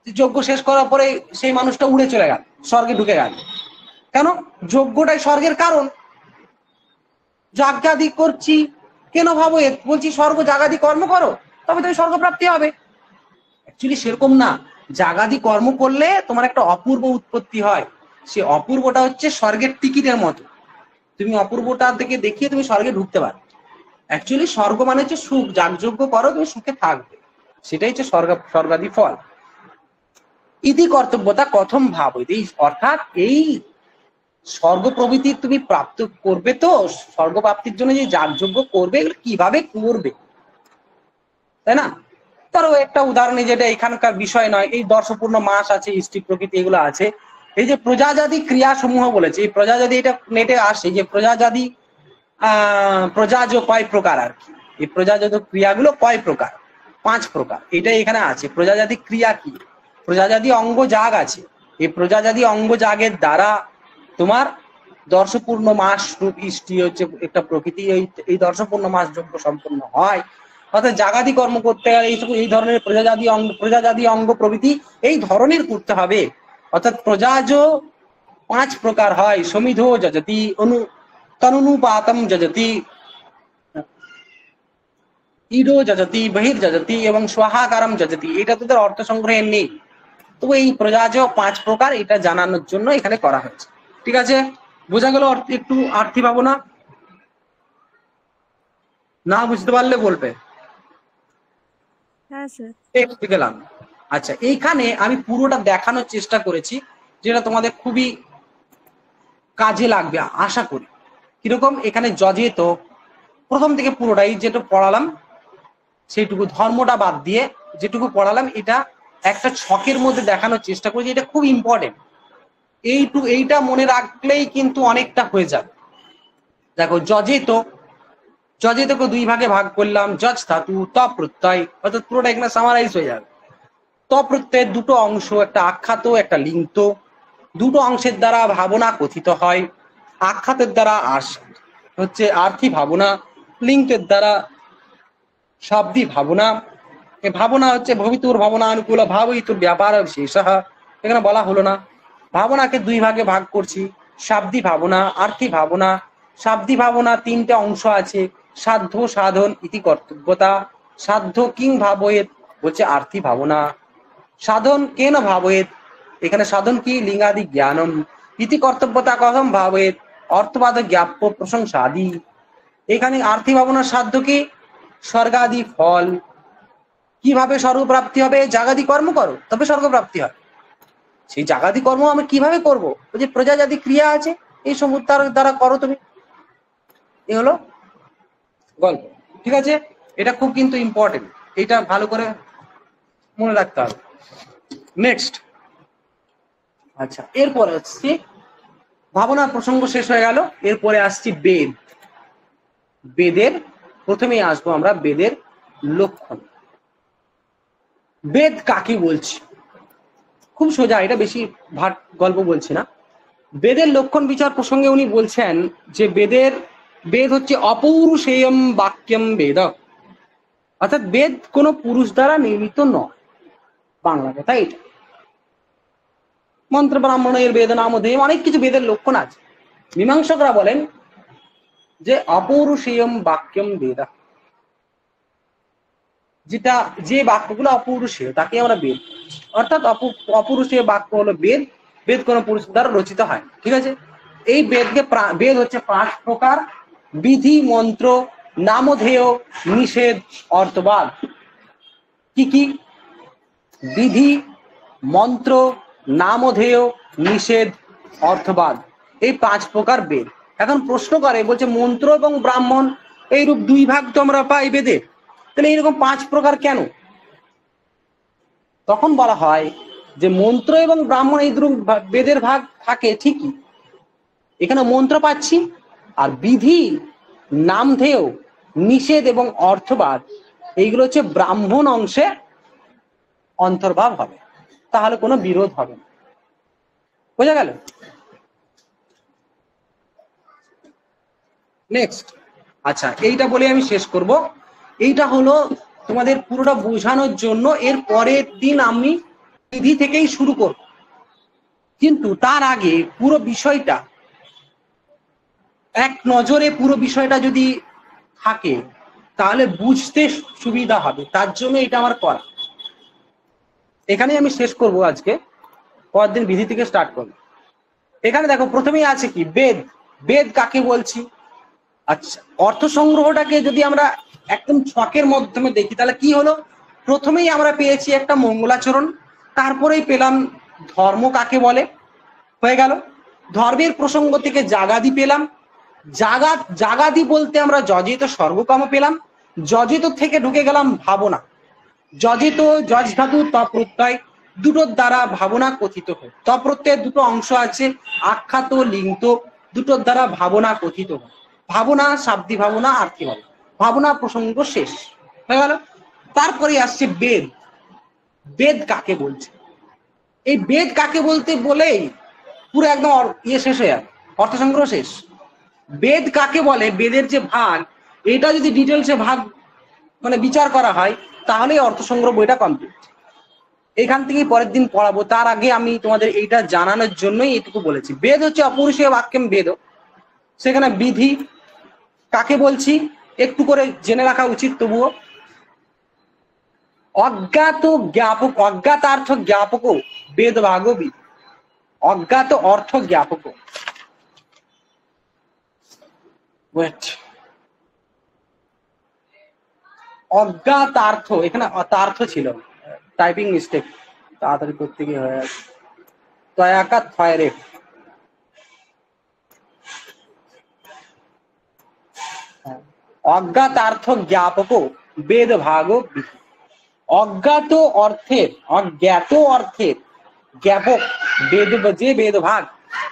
যজ্ঞ শেষ করার পরে সেই মানুষটা উড়ে চলে গেল, স্বর্গে ঢুকে গেল। কেন? যজ্ঞটাই স্বর্গের কারণ। যাজ্ঞাদি করছি কেন ভাবো, বলছি স্বর্গ জাগাদি কর্ম করো, তবে তুমি স্বর্গ প্রাপ্তি হবে। অ্যাকচুয়ালি সেরকম না, জাগাদি কর্ম করলে তোমার একটা অপূর্ব উৎপত্তি হয়। সে অপূর্বটা হচ্ছে স্বর্গের টিকিটের মতো, তুমি অপূর্বটা থেকে দেখিয়ে তুমি স্বর্গে ঢুকতে পারো। অ্যাকচুয়ালি স্বর্গ মানে হচ্ছে সুখ, যাগযজ্ঞ করো তুমি সুখে থাকবে, সেটাই হচ্ছে স্বর্গাদি ফল। ইতি কর্তব্যতা কথম ভাব, অর্থাৎ এই স্বর্গ প্রভৃতি তুমি প্রাপ্ত করবে, তো স্বর্গ প্রাপ্তির জন্য যে যাগযজ্ঞ করবে, এগুলো কিভাবে করবে, তাই না? ধরো একটা উদাহরণ, যেটা এখানকার বিষয় নয়, এই দর্শপূর্ণ মাস আছে, ইষ্টি প্রকৃতি এগুলো আছে, এই যে প্রজাজাতি ক্রিয়া সমূহ বলেছে, এই প্রজাজাতি, এটা নেটে আসে যে প্রজাজাতি প্রজাজ কয় প্রকার আর কি, এই প্রজাজাত ক্রিয়াগুলো কয় প্রকার, 5 প্রকার, এটা এখানে আছে। প্রজাজাতি ক্রিয়া কি? প্রজাজাতি অঙ্গ জাগ আছে, এই প্রজাজাতি অঙ্গ জাগের দ্বারা তোমার দর্শপূর্ণ মাস রূপ ইষ্টি হচ্ছে একটা প্রকৃতি, এই দর্শপূর্ণ মাস যজ্ঞ সম্পন্ন হয়। অর্থাৎ জাগাদি কর্ম করতে গেলে এই ধরনের প্রজাজাতি অঙ্গ প্রভৃতি এই ধরনের করতে হবে। অর্থাৎ প্রজাজ 5 প্রকার হয়, সমিধো যজতি, তনুপাতম যজতি, ইডো যজতি, বহির যজতি এবং স্বাহাকারম যজতি। এটা তোদের অর্থ সংগ্রহে নেই, তবু এই প্রজাজ 5 প্রকার, এটা জানানোর জন্য এখানে করা হয়েছে। ঠিক আছে, বোঝা গেল? একটু আর্থি ভাবনা না বুঝতে পারলে বলবে। হ্যাঁ স্যার। টেক্সট গেলাম। আচ্ছা, এইখানে আমি পুরোটা দেখানোর চেষ্টা করেছি, যেটা তোমাদের খুবই কাজে লাগবে আশা করি। কিরকম? এখানে যজেত প্রথম থেকে পুরোটাই যেটা পড়ালাম, সেইটুকু ধর্মটা বাদ দিয়ে যেটুকু পড়ালাম, এটা একটা ছকের মধ্যে দেখানোর চেষ্টা করেছি। এটা খুব ইম্পর্টেন্ট, এইটা মনে রাখলেই কিন্তু অনেকটা হয়ে যাবে। দেখো, যজেতকে 2 ভাগে ভাগ করলাম, যজ ধাতু, ত প্রত্যয়, অর্থাৎ পুরোটা এখানে সামারাইজ হয়ে যাবে। ত প্রত্যয়ের 2টো অংশ, একটা আখ্যাত, একটা লিঙ্গ। 2টো অংশের দ্বারা ভাবনা কথিত হয়। আখ্যাতের দ্বারা হচ্ছে আর্থি ভাবনা, লিঙ্গের দ্বারা শাব্দি ভাবনা। এই ভাবনা হচ্ছে ভবিতুর ভাবনা অনুকূল ভাবইতুর ব্যাপার শেষ, এখানে বলা হলো না। ভাবনাকে 2 ভাগে ভাগ করছি, শাব্দি ভাবনা, আর্থি ভাবনা। শাব্দি ভাবনা 3টে অংশ আছে, সাধ্য, সাধন, ইতি কর্তব্যতা। সাধ্য কিং ভাবয়েত, বলছে আর্থি ভাবনা। সাধন কেন ভাবয়েত, এখানে সাধন কি? লিঙ্গাদি জ্ঞানম। ইতি কর্তব্যতা কথম ভাবয়েত, অর্থবাদ জ্ঞাপ্য প্রশংসাদি। এখানে আর্থি ভাবনার সাধ্য কি? স্বর্গাদি ফল। কিভাবে স্বর্গপ্রাপ্তি হবে? জাগাদি কর্ম করো, তবে স্বর্গপ্রাপ্তি হয়। সেই জাগাদি কর্ম আমি কিভাবে করব? ওই যে প্রজাজাতি ক্রিয়া আছে, এই সমুদ্র দ্বারা করো তুমি। এ হলো গল্প। ঠিক আছে, এটা খুব কিন্তু ইম্পর্টেন্ট, এটা ভালো করে মনে রাখতে হবে। নেক্সট, আচ্ছা, এরপরে হচ্ছে ভাবনার প্রসঙ্গ শেষ হয়ে গেল, এরপরে আসছি বেদ। বেদের প্রথমেই আসবো আমরা বেদের লক্ষণ। বেদ কাকে বলছি? খুব সোজা, এটা বেশি ভাট গল্প বলছি না। বেদের লক্ষণ বিচার প্রসঙ্গে উনি বলছেন যে বেদ হচ্ছে অপৌরুষেয়ম বাক্যম বেদ, অর্থাৎ বেদ কোনো পুরুষ দ্বারা নির্মিত নয়, বাংলা কথা এটা। মন্ত্র ব্রাহ্মণ এর বেদ নামধেয়, অনেক কিছু বেদের লক্ষণ আছে। মীমাংসকরা বলেন যে অপৌরুষেয়ম বাক্যম বেদ, যেটা যে বাক্যগুলো অপৌরুষেয় তাকে আমরা বেদ, অর্থাৎ অপৌরুষেয় বাক্য হলো বেদ। বেদ কোনো পুরুষ দ্বারা রচিত হয়। ঠিক আছে, এই বেদ হচ্ছে 5 প্রকার: বিধি, মন্ত্র, নামধেয়, নিষেধ, অর্থবাদ। কি কি? বিধি, মন্ত্র, নামধেয়, নিষেধ, অর্থবাদ, এই 5 প্রকার বেদ। এখন প্রশ্ন করে, বলছে মন্ত্র এবং ব্রাহ্মণ এইরূপ 2 ভাগ তো আমরা পাই বেদের, তাহলে এইরকম 5 প্রকার কেন? তখন বলা হয় যে মন্ত্র এবং ব্রাহ্মণ এই 2 বেদের ভাগ থাকে ঠিকই, এখানে মন্ত্র পাচ্ছি, আর বিধি, নামধেয়, নিষেধ এবং অর্থবাদ এইগুলো হচ্ছে ব্রাহ্মণ অংশে অন্তর্ভাব হবে, তাহলে কোনো বিরোধ হবে না। বোঝা গেল? নেক্সট, আচ্ছা এইটা বলে আমি শেষ করব। এইটা হলো তোমাদের পুরোটা বোঝানোর জন্য, এর পরের দিন আমি বিধি থেকেই শুরু করব, কিন্তু তার আগে পুরো বিষয়টা এক নজরে পুরো বিষয়টা যদি থাকে তাহলে বুঝতে সুবিধা হবে, তার জন্য এটা আমার করা। এখানেই আমি শেষ করব আজকে, পরের দিন বিধি থেকে স্টার্ট করব। এখানে দেখো প্রথমেই আছে কি বেদ। বেদ কাকে বলছি? আচ্ছা, অর্থ সংগ্রহটাকে যদি আমরা একদম ছকের মাধ্যমে দেখি তাহলে কি হলো, প্রথমেই আমরা পেয়েছি একটা মঙ্গলাচরণ, তারপরেই পেলাম ধর্ম কাকে বলে, হয়ে গেল। ধর্মের প্রসঙ্গ থেকে জাগাদি পেলাম, জাগাদি বলতে আমরা যজিত স্বর্গকাম পেলাম, যজিত থেকে ঢুকে গেলাম ভাবনা। যজিত যজ ধাতু তপ্রত্যয় দুটোর দ্বারা ভাবনা কথিত হয়। তপ্রত্যয়ের দুটো অংশ আছে, আখ্যাত লিঙ্গ, দুটোর দ্বারা ভাবনা কথিত হয়। ভাবনা শাব্দিক ভাবনা, আর্থিক ভাবনা। ভাবনা প্রসঙ্গ শেষ হয়ে গেল। তারপরে আসছে বেদ। বেদ কাকে বলছে? এই বেদ কাকে বলতে বলেই পুরো একদম শেষ হয়ে যাবে, অর্থ সংগ্রহ শেষ। বেদ কাকে বলে, বেদের যে ভাগ, এটা যদি ডিটেলসে ভাগ মানে বিচার করা হয় তাহলে অর্থ সংগ্রহ বইটা কমপ্লিট। এখান থেকেই পরের দিন পড়াবো, তার আগে আমি তোমাদের এইটা জানানোর জন্যই এইটুকু বলেছি। বেদ হচ্ছে অপৌরুষীয় বাক্যম বেদ, সেখানে বিধি কাকে বলছি একটু করে জেনে রাখা উচিত। তবুও অজ্ঞাত জ্ঞাপক, অজ্ঞাতার্থ জ্ঞাপক বেদ ভাগ বিধি। অজ্ঞাত অর্থ জ্ঞাপক, অজ্ঞাতার্থ, এখানে অতার্থ ছিল, টাইপিং মিস্টেক, তাড়াতাড়ি করতে গিয়ে হয়ে আছে। তয়াকা থয়রে, অজ্ঞাতার্থ জ্ঞাপক বেদ ভাগ বিধি। অজ্ঞাত অর্থের, অজ্ঞাত অর্থের জ্ঞাপক বেদ, যে বেদ ভাগ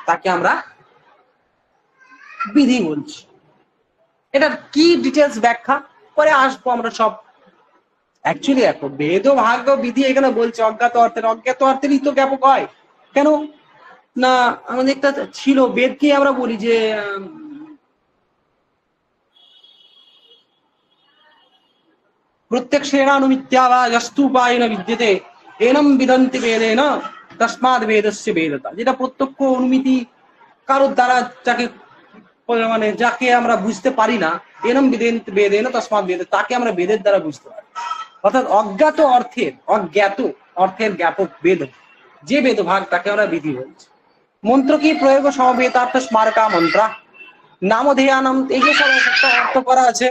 তাকে আমরা বিধি বলছি। এটার কি ডিটেলস ব্যাখ্যা পরে আসবো আমরা সব। অ্যাকচুয়ালি দেখো বেদ ভাগ বিধি এখানে বলছে অজ্ঞাত অর্থের, অজ্ঞাত অর্থেরই তো জ্ঞাপক হয়। কেন না, আমাদের একটা ছিল বেদকে আমরা বলি যে প্রত্যেক শ্রেণানুমিত্যাবা যস্তুপায়ন বিদ্যতে এনম বিদন্তি বেদেন তস্মাৎ বেদস্য বেদতা। যেটা প্রত্যক্ষ অনুমিতি কারোর দ্বারা যাকে মানে যাকে আমরা বুঝতে পারি না, এনম বেদেন তস্মাৎ বেদ, তাকে আমরা বেদের দ্বারা বুঝতে পারি। অর্থাৎ অজ্ঞাত অর্থের, অজ্ঞাত অর্থের জ্ঞাপক বেদ, যে বেদ ভাগ তাকে আমরা বিধি বলছি। মন্ত্র কি প্রয়োগ সমবেতার্থ স্মারকা মন্ত্রা নামধেয়ানম, এগুলো সব একটা অর্থ করা আছে,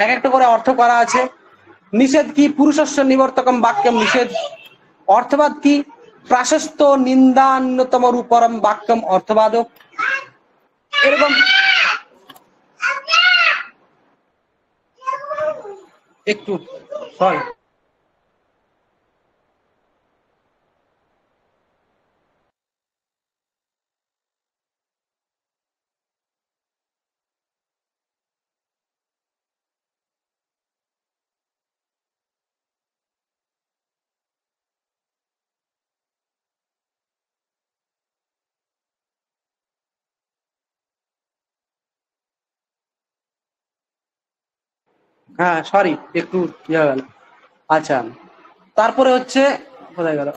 এক একটা করে অর্থ করা আছে। নিষেধ কি পুরুষস্য নিবর্তকম বাক্যম নিষেধ, অর্থবাদ কি প্রাশস্ত নিন্দান্যতম রূপরম বাক্যম অর্থবাদ। এরকম একটু সরি, হ্যাঁ সরি একটু ইয়ে হয়ে গেল। আচ্ছা তারপরে হচ্ছে কোথায় গেল,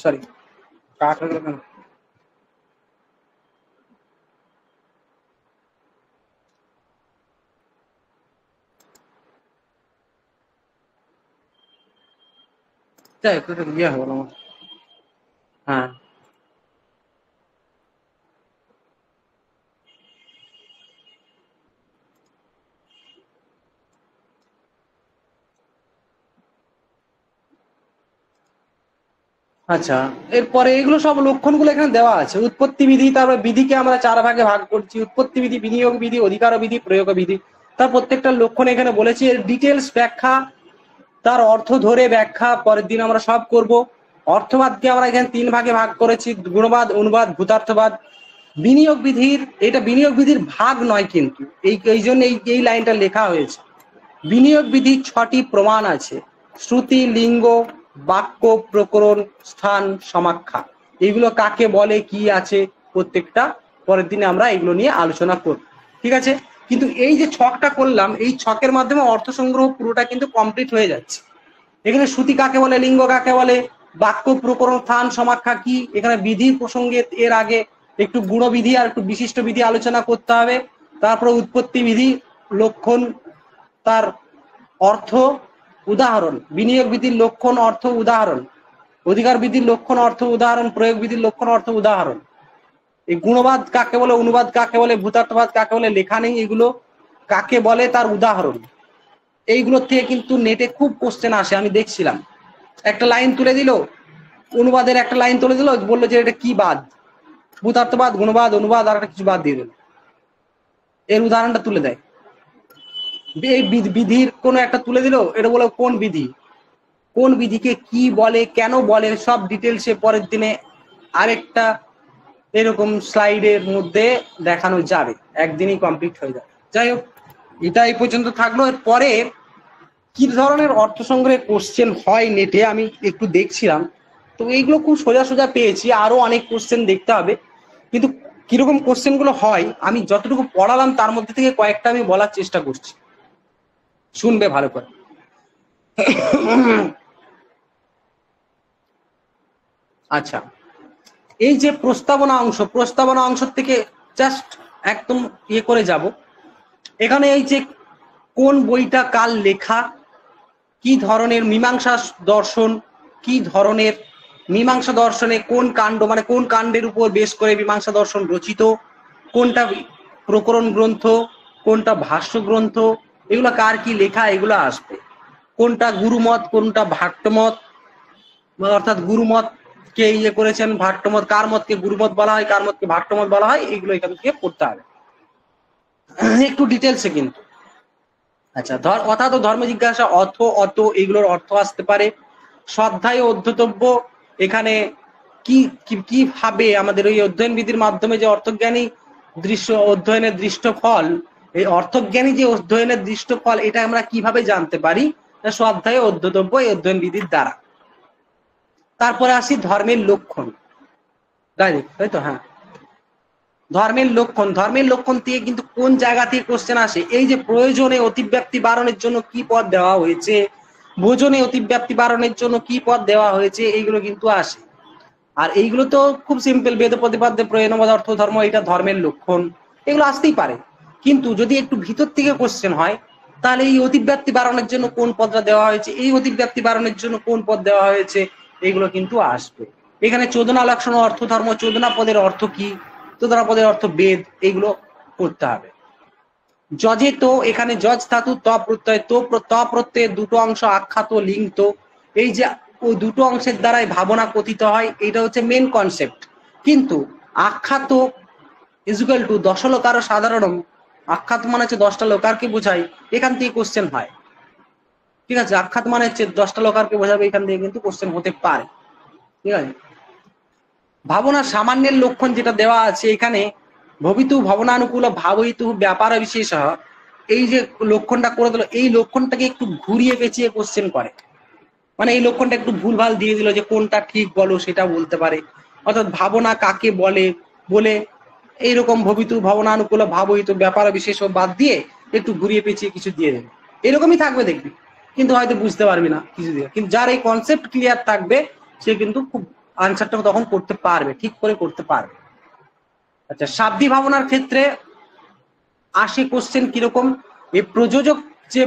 সরি কাট হয়ে গেল কেন? একটু ইয়ে হয়ে গেল আমার। হ্যাঁ আচ্ছা, এরপরে এগুলো সব লক্ষণগুলো এখানে দেওয়া আছে। উৎপত্তি বিধি, তারপরে বিধিকে আমরা চার ভাগে ভাগ করছি, উৎপত্তি বিধি, বিনিয়োগ বিধি, অধিকার বিধি, প্রয়োগ বিধি। তার প্রত্যেকটা লক্ষণ এখানে বলেছি, এর ডিটেলস ব্যাখ্যা, তার অর্থ ধরে ব্যাখ্যা পরের দিন আমরা সব করব। অর্থবাদকে আমরা এখানে তিন ভাগে ভাগ করেছি, গুণবাদ, অনুবাদ, ভূতার্থবাদ। বিনিয়োগ বিধির, এটা বিনিয়োগ বিধির ভাগ নয়, কিন্তু এই জন্য এই লাইনটা লেখা হয়েছে। বিনিয়োগ বিধির 6টি প্রমাণ আছে: শ্রুতি, লিঙ্গ, বাক্য, প্রকরণ, স্থান, সমাখ্যা। এগুলো কাকে বলে, কি আছে, প্রত্যেকটা পরের দিনে আমরা এগুলো নিয়ে আলোচনা করব, ঠিক আছে? কিন্তু এই যে ছকটা করলাম, এই ছকের মাধ্যমে অর্থ সংগ্রহ পুরোটা কিন্তু কমপ্লিট হয়ে যাচ্ছে। এখানে শ্রুতি কাকে বলে, লিঙ্গ কাকে বলে, বাক্য, প্রকরণ, স্থান, সমাখ্যা কি, এখানে বিধির প্রসঙ্গে এর আগে একটু গুণ বিধি আর একটু বিশিষ্ট বিধি আলোচনা করতে হবে। তারপরে উৎপত্তি বিধি, লক্ষণ, তার অর্থ, উদাহরণ, বিনিয়োগ বিধির লক্ষণ, অর্থ, উদাহরণ, অধিকার বিধির লক্ষণ, অর্থ, উদাহরণ, প্রয়োগ বিধির লক্ষণ, অর্থ, উদাহরণ। এই গুণবাদ কাকে বলে, অনুবাদ কাকে বলে, ভূতার্থবাদ কাকে বলে, লেখা নেই, এগুলো কাকে বলে তার উদাহরণ। এইগুলোর থেকে কিন্তু নেটে খুব কোশ্চেন আসে, আমি দেখছিলাম। একটা লাইন তুলে দিল, অনুবাদের একটা লাইন তুলে দিল, বললো যে এটা কি বাদ, ভূতার্থবাদ, গুণবাদ, অনুবাদ, আর একটা কিছু বাদ দিয়ে দিল, এর উদাহরণটা তুলে দেয়। এই বিধির কোনো একটা তুলে দিল, এটা বলে কোন বিধি, কোন বিধিকে কি বলে, কেন বলে, সব ডিটেলসে পরের দিনে আরেকটা এরকম স্লাইডের মধ্যে দেখানো যাবে, একদিনই কমপ্লিট হয়ে যাবে। যাই হোক, এটা এই পর্যন্ত থাকলো। এর পরে কি ধরনের অর্থ সংগ্রহের কোশ্চেন হয় নেটে আমি একটু দেখছিলাম, তো এইগুলো খুব সোজা সোজা পেয়েছি, আরো অনেক কোশ্চেন দেখতে হবে। কিন্তু কিরকম কোশ্চেন গুলো হয় আমি যতটুকু পড়ালাম তার মধ্যে থেকে কয়েকটা আমি বলার চেষ্টা করছি, শুনবে ভালো করে। আচ্ছা, এই যে প্রস্তাবনা অংশ থেকে জাস্ট একদম ইয়ে করে যাব। এখানে এই যে কোন বইটা কাল লেখা, কি ধরনের মীমাংসা দর্শন, কি ধরনের মীমাংসা দর্শনে কোন কাণ্ড, মানে কোন কাণ্ডের উপর বেশ করে মীমাংসা দর্শন রচিত, কোনটা প্রকরণ গ্রন্থ, কোনটা ভাষ্য গ্রন্থ, এগুলো কার কি লেখা, এগুলো আসবে। কোনটা গুরুমত, কোনটা ভাট্টমত, অর্থাৎ গুরুমত কে ইয়ে করেছেন, ভাট্টমত, কার মতকে গুরুমত বলা হয়, কার মতকে ভাট্টমত বলা হয়, এগুলো এখান থেকে পড়তে হবে একটু ডিটেলসে কিন্তু। আচ্ছা, অর্থাৎ ধর্ম জিজ্ঞাসা, অত এগুলোর অর্থ আসতে পারে। শ্রদ্ধায় অধ্যতব্য, এখানে কি কিভাবে আমাদের ওই অধ্যয়ন বিধির মাধ্যমে যে অর্থজ্ঞানী অধ্যয়নের দৃষ্ট ফল, এই অর্থজ্ঞানী যে অধ্যয়নের দৃষ্ট ফল, এটা আমরা কিভাবে জানতে পারি, শ্রদ্ধায় অধ্যতব্য এই অধ্যয়ন বিধির দ্বারা। তারপরে আসি ধর্মের লক্ষণ, তাই তো? হ্যাঁ, ধর্মের লক্ষণ থেকে কিন্তু কোন জায়গা থেকে কোশ্চেন আসে, এই যে প্রয়োজনে অতিব্যাপ্তি বারণের জন্য কি পদ দেওয়া হয়েছে, ভোজনে অতিব্যাপ্তি বারণের জন্য কি পদ দেওয়া হয়েছে, এইগুলো কিন্তু আসে। আর এইগুলো তো খুব সিম্পল, বেদ প্রতিপাদ্য প্রয়োজনবাদ অর্থ ধর্ম, এটা ধর্মের লক্ষণ, এগুলো আসতেই পারে। কিন্তু যদি একটু ভিতর থেকে কোশ্চেন হয়, তাহলে এই অতিব্যাপ্তি বারণের জন্য কোন পদটা দেওয়া হয়েছে, এই অতিব্যাপ্তি বারণের জন্য কোন পদ দেওয়া হয়েছে, এগুলো কিন্তু আসবে। এখানে চোদনা লক্ষণ অর্থ ধর্ম, চোদনা পদের অর্থ কি, চোদনা পদের অর্থ বেদ, এগুলো করতে হবে। জজে তো, এখানে জজ ধাতু ত প্রত্যয়, ত প্রত্যয়ের দুটো অংশ আখ্যাত, লিঙ্গ। এই যে ওই দুটো অংশের দ্বারাই ভাবনা কথিত হয়, এটা হচ্ছে মেন কনসেপ্ট। কিন্তু আখ্যাত ইজুকাল টু দশলোকার সাধারণম, আখ্যাত মানে হচ্ছে 10টা লোকারকে বোঝায়, এখান থেকে কোশ্চেন হয়, ঠিক আছে? আখ্যাত মানে হচ্ছে 10টা লোকারকে বোঝাবে, এখান থেকে কিন্তু কোশ্চেন হতে পারে, ঠিক আছে? ভাবনা সামান্যের লক্ষণ যেটা দেওয়া আছে এখানে, ভবিতু ভাবনানুকূল ভাবয়িতু ব্যাপার বিশেষ, এই যে লক্ষণটা করে দিল, এই লক্ষণটাকে একটু ঘুরিয়ে পেঁচিয়ে কোশ্চেন করে, মানে এই লক্ষণটা একটু ভুলভাল দিয়ে দিল, যে কোনটা ঠিক বলো সেটা বলতে পারে। অর্থাৎ ভাবনা কাকে বলে বলে এইরকম ভবিতু ভাবনানুকূল ভাবয়িতু ব্যাপার বিশেষ বাদ দিয়ে একটু ঘুরিয়ে পেঁচিয়ে কিছু দিয়ে দেবে, এরকমই থাকবে দেখবি, কিন্তু হয়তো বুঝতে পারবি না কিছু দিয়ে। কিন্তু যার এই কনসেপ্ট ক্লিয়ার থাকবে সে কিন্তু খুব আনসারটা তখন করতে পারবে, ঠিক করে করতে পারবে। আচ্ছা, শাব্দিক ভাবনার ক্ষেত্রে আসে কোশ্চেন কিরকম, এই প্রযোজক যে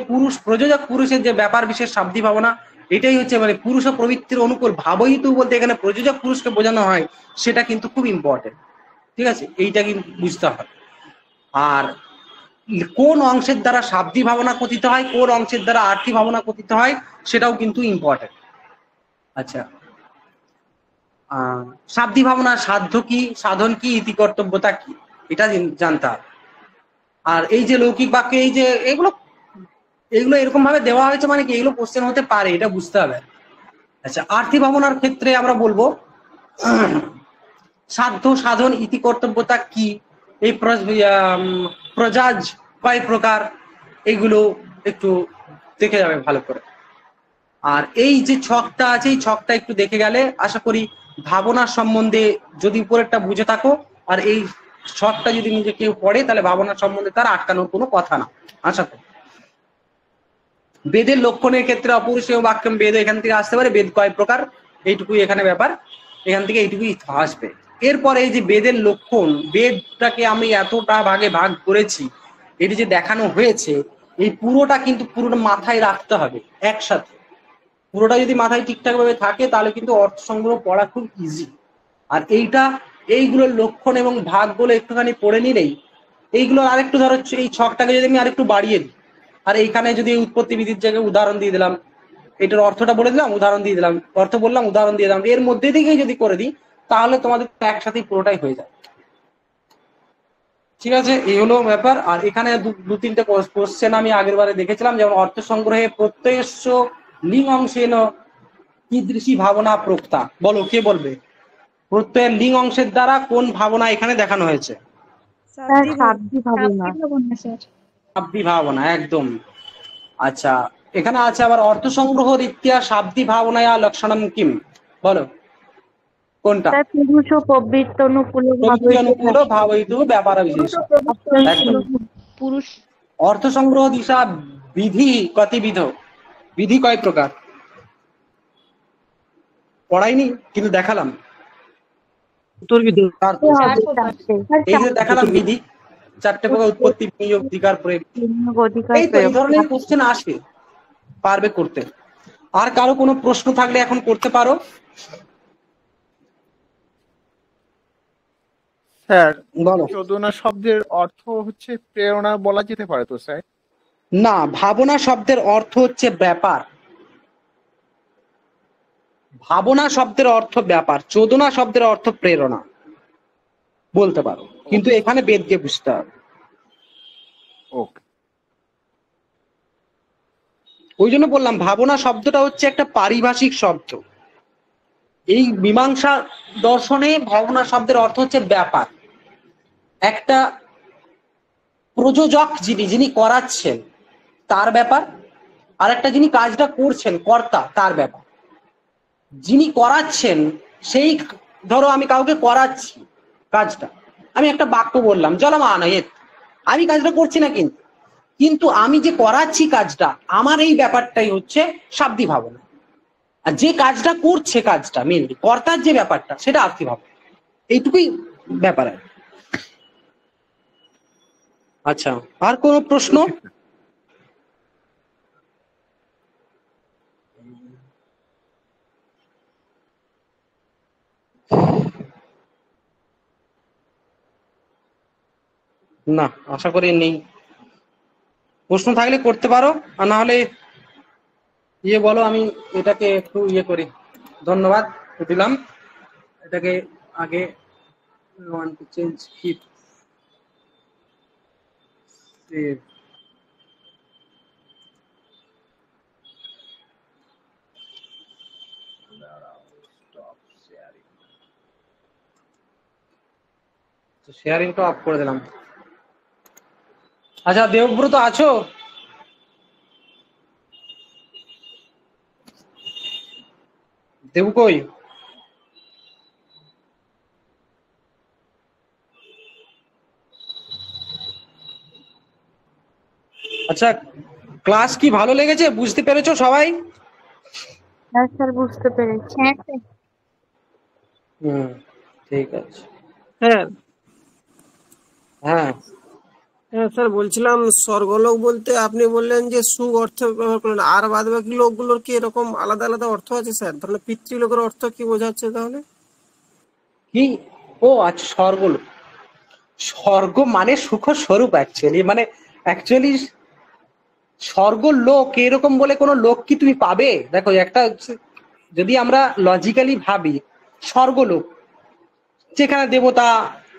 প্রযোজক পুরুষের যে ব্যাপার বিশেষ শাব্দিক ভাবনা, এটাই হচ্ছে মানে পুরুষ ও প্রবৃত্তির অনুকূল। ভাবয়িতু বলতে এখানে প্রযোজক পুরুষকে বোঝানো হয়, সেটা কিন্তু খুব ইম্পর্টেন্ট, ঠিক আছে? এইটা কিন্তু বুঝতে হবে। আর কোন অংশের দ্বারা শাব্দিক ভাবনা কথিত হয়, কোন অংশের দ্বারা আর্থিক ভাবনা কথিত হয়, সেটাও কিন্তু ইম্পর্টেন্ট। আচ্ছা, শাব্দিক ভাবনা সাধ্য কি, সাধন কি, ইতিকর্তব্যতা কি, এটা জানতে হবে। আর এই যে লৌকিক বাক্য, এই যে এগুলো এরকম ভাবে দেওয়া হয়েছে, মানে কি এগুলো কোশ্চেন হতে পারে, এটা বুঝতে হবে। আচ্ছা, আর্থিক ভাবনার ক্ষেত্রে আমরা বলবো সাধ্য সাধন ইতি কর্তব্যতা কি, এই প্রজাজ কয় প্রকার, এইগুলো একটু দেখে যাবে ভালো করে। আর এই যে ছকটা আছে এই ছকটা একটু দেখে গেলে আশা করি ভাবনার সম্বন্ধে যদি উপরেরটা বুঝে থাকো আর এই ছকটা যদি নিজে কেউ পড়ে তাহলে ভাবনার সম্বন্ধে তার আটকানোর কোনো কথা না আশা করি। বেদের লক্ষণের ক্ষেত্রে অপৌরুষেয় বাক্যম বেদ এখান থেকে আসতে পারে, বেদ কয় প্রকার এইটুকুই এখানে ব্যাপার, এখান থেকে এইটুকুই আসবে। এরপরে এই যে বেদের লক্ষণ, বেদটাকে আমি এতটা ভাগে ভাগ করেছি, এটি যে দেখানো হয়েছে এই পুরোটা কিন্তু পুরোটা মাথায় রাখতে হবে একসাথে। পুরোটা যদি মাথায় ঠিকঠাক ভাবে থাকে তাহলে কিন্তু অর্থ সংগ্রহ পড়া খুব ইজি। আর এইগুলোর লক্ষণ এবং ভাগগুলো একটুখানি পড়ে নিলেই, এইগুলো আরেকটু ধরো এই ছকটাকে যদি আমি আরেকটু বাড়িয়ে দিই, আর এইখানে যদি এই উৎপত্তি বিধির জায়গায় উদাহরণ দিয়ে দিলাম, এটার অর্থটা বলে দিলাম, উদাহরণ দিয়ে দিলাম, অর্থ বললাম, উদাহরণ দিয়ে দিলাম, এর মধ্যে থেকেই যদি করে দিই তাহলে তোমাদের একসাথেই পুরোটাই হয়ে যায়। ঠিক আছে, এই হলো ব্যাপার। আর এখানে দু তিনটে কোশ্চেন আমি আগের বারে দেখেছিলাম, যেমন অর্থ সংগ্রহে প্রত্যয়স্য লিঙ্গ অংশেন কীদৃশী ভাবনা প্রক্তা। বলো, কে বলবে? প্রত্যয়ের লিঙ্গ অংশের দ্বারা কোন ভাবনা এখানে দেখানো হয়েছে? স্যার শাব্দি ভাবনা। শাব্দি ভাবনা, একদম। আচ্ছা, এখানে আছে আবার অর্থ সংগ্রহ রীত্যা শাব্দি ভাবনায়া লক্ষণম কিম। বলো কোনটা? স্যার পুরুষ ও প্রবৃত্তানুকূল অনুকূল ভাবয়িত ব্যাপার বিশেষ। পুরুষ। অর্থ সংগ্রহ দিশা বিধি কতিবিধ, বিধি কয় প্রকার? পড়াইনি কিন্তু দেখালাম, এই যে দেখালাম বিধি, 4টে প্রকার: উৎপত্তি, বিনিয়োগ, অধিকার, প্রয়োগ। এই তো এই ধরনের কোশ্চেন আসে, পারবে করতে। আর কারো কোনো প্রশ্ন থাকলে এখন করতে পারো। স্যার, বলো। চোদনা শব্দের অর্থ হচ্ছে প্রেরণা বলা যেতে পারে তো স্যার? না, ভাবনা শব্দের অর্থ হচ্ছে ব্যাপার। ভাবনা শব্দের অর্থ ব্যাপার, চোদনা শব্দের অর্থ প্রেরণা বলতে পারো, কিন্তু এখানে বেদকে বুঝতে হবে। ওকে। ওই জন্য বললাম ভাবনা শব্দটা হচ্ছে একটা পারিভাষিক শব্দ। এই মীমাংসা দর্শনে ভাবনা শব্দের অর্থ হচ্ছে ব্যাপার, একটা প্রযোজক যিনি করাচ্ছেন তার ব্যাপার, আর একটা যিনি কাজটা করছেন কর্তা তার ব্যাপার। যিনি করাচ্ছেন সেই, ধরো আমি কাউকে করাচ্ছি কাজটা, আমি একটা বাক্য বললাম জলমানয়েত, আমি কাজটা করছি না, কিন্তু আমি যে করাচ্ছি কাজটা, আমার এই ব্যাপারটাই হচ্ছে শাব্দি ভাবনা। আর যে কাজটা করছে, কাজটা মেনলি কর্তার যে ব্যাপারটা, সেটা আর্থিক ভাবনা। এইটুকুই ব্যাপার। আচ্ছা, আর কোনো প্রশ্ন? না, আশা করি নেই। প্রশ্ন থাকলে করতে পারো, আর না হলে বলো, আমি এটাকে একটু করি। ধন্যবাদ দিলাম। এটাকে আগে চেঞ্জ কিপ সেভ। শেয়ারিংটা অফ করে দিলাম। আচ্ছা, দেবব্রত আছো? দেবু কই? আচ্ছা, ক্লাস কি ভালো লেগেছে? বুঝতে পেরেছো সবাই? হ্যাঁ স্যার, বুঝতে পেরেছি। ঠিক আছে। হ্যাঁ হ্যাঁ হ্যাঁ স্যার, বলছিলাম স্বর্গলোক বলতে আপনি বললেন যে সুখ অর্থ ব্যবহার করলেন, আর বাদ বাকি লোকগুলোর কি এরকম আলাদা আলাদা অর্থ আছে স্যার? তাহলে পিতৃলোকের অর্থ কি বোঝাচ্ছে তাহলে? কি? ও আচ্ছা, স্বর্গলোক। স্বর্গ মানে সুখ স্বরূপ, অ্যাকচুয়ালি স্বর্গলোক এরকম বলে কোনো লোক কি তুমি পাবে? দেখো, একটা যদি আমরা লজিক্যালি ভাবি, স্বর্গলোক যেখানে দেবতা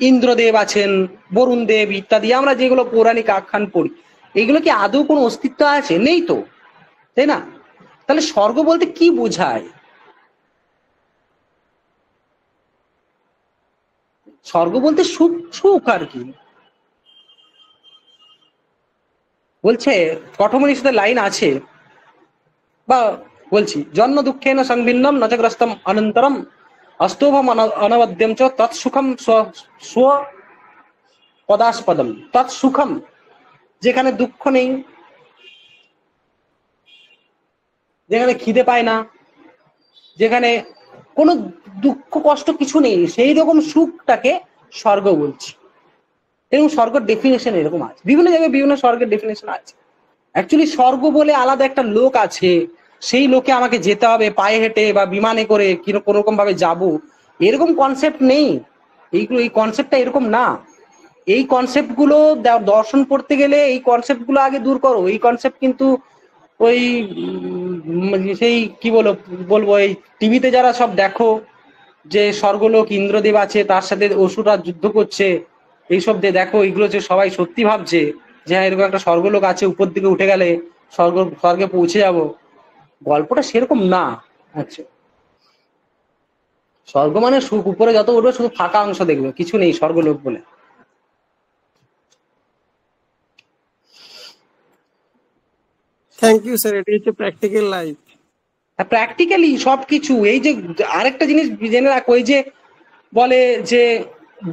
ইন্দ্রদেব আছেন, বরুণ দেব ইত্যাদি, আমরা যেগুলো পৌরাণিক আখ্যান পড়ি, এগুলো কি আদৌ কোনো অস্তিত্ব আছে? নেই তো, তাই না? তাহলে স্বর্গ বলতে কি বোঝায়? স্বর্গ বলতে সুখ, সুখ আর কি। বলছে কঠোপনিষদের লাইন আছে, বা বলছি, জন্ম দুঃখেন সংভিন্নম নচগ্রস্তম অনন্তরম অস্তোভম অনবদ্যম চ তৎসুখম স্ব পদাস্পদম। তৎসুখম, যেখানে দুঃখ নেই, যেখানে খিদে পায় না, যেখানে কোনো দুঃখ কষ্ট কিছু নেই, সেই রকম সুখটাকে স্বর্গ বলছি। এরকম স্বর্গের ডেফিনেশন এরকম আছে, বিভিন্ন জায়গায় বিভিন্ন স্বর্গের ডেফিনেশন আছে। অ্যাকচুয়ালি স্বর্গ বলে আলাদা একটা লোক আছে, সেই লোকে আমাকে যেতে হবে পায়ে হেঁটে বা বিমানে করে কোনো রকম ভাবে যাবো, এরকম কনসেপ্ট নেই। এইগুলো, এই কনসেপ্টটা এরকম না। এই কনসেপ্ট গুলো দর্শন পড়তে গেলে এই কনসেপ্ট গুলো আগে দূর করো। এই কনসেপ্ট কিন্তু ওই সেই কি বলবো এই টিভিতে যারা সব দেখো যে স্বর্গলোক ইন্দ্রদেব আছে, তার সাথে অসুররা যুদ্ধ করছে, এইসব দিয়ে দেখো, এগুলো যে সবাই সত্যি ভাবছে যে হ্যাঁ এরকম একটা স্বর্গলোক আছে, উপর দিকে উঠে গেলে স্বর্গে পৌঁছে যাব। গল্পটা সেরকম না। আচ্ছা, স্বর্গ মানে সুখ, উপরে যত উঠবে শুধু ফাঁকা অংশ দেখবে, কিছু নেই স্বর্গলোক বলে। থ্যাংক ইউ স্যার, এটি হচ্ছে প্র্যাকটিক্যাল লাইফ। প্র্যাকটিক্যালি সবকিছু। এই যে আরেকটা জিনিস জেনে রাখো, এই যে বলে যে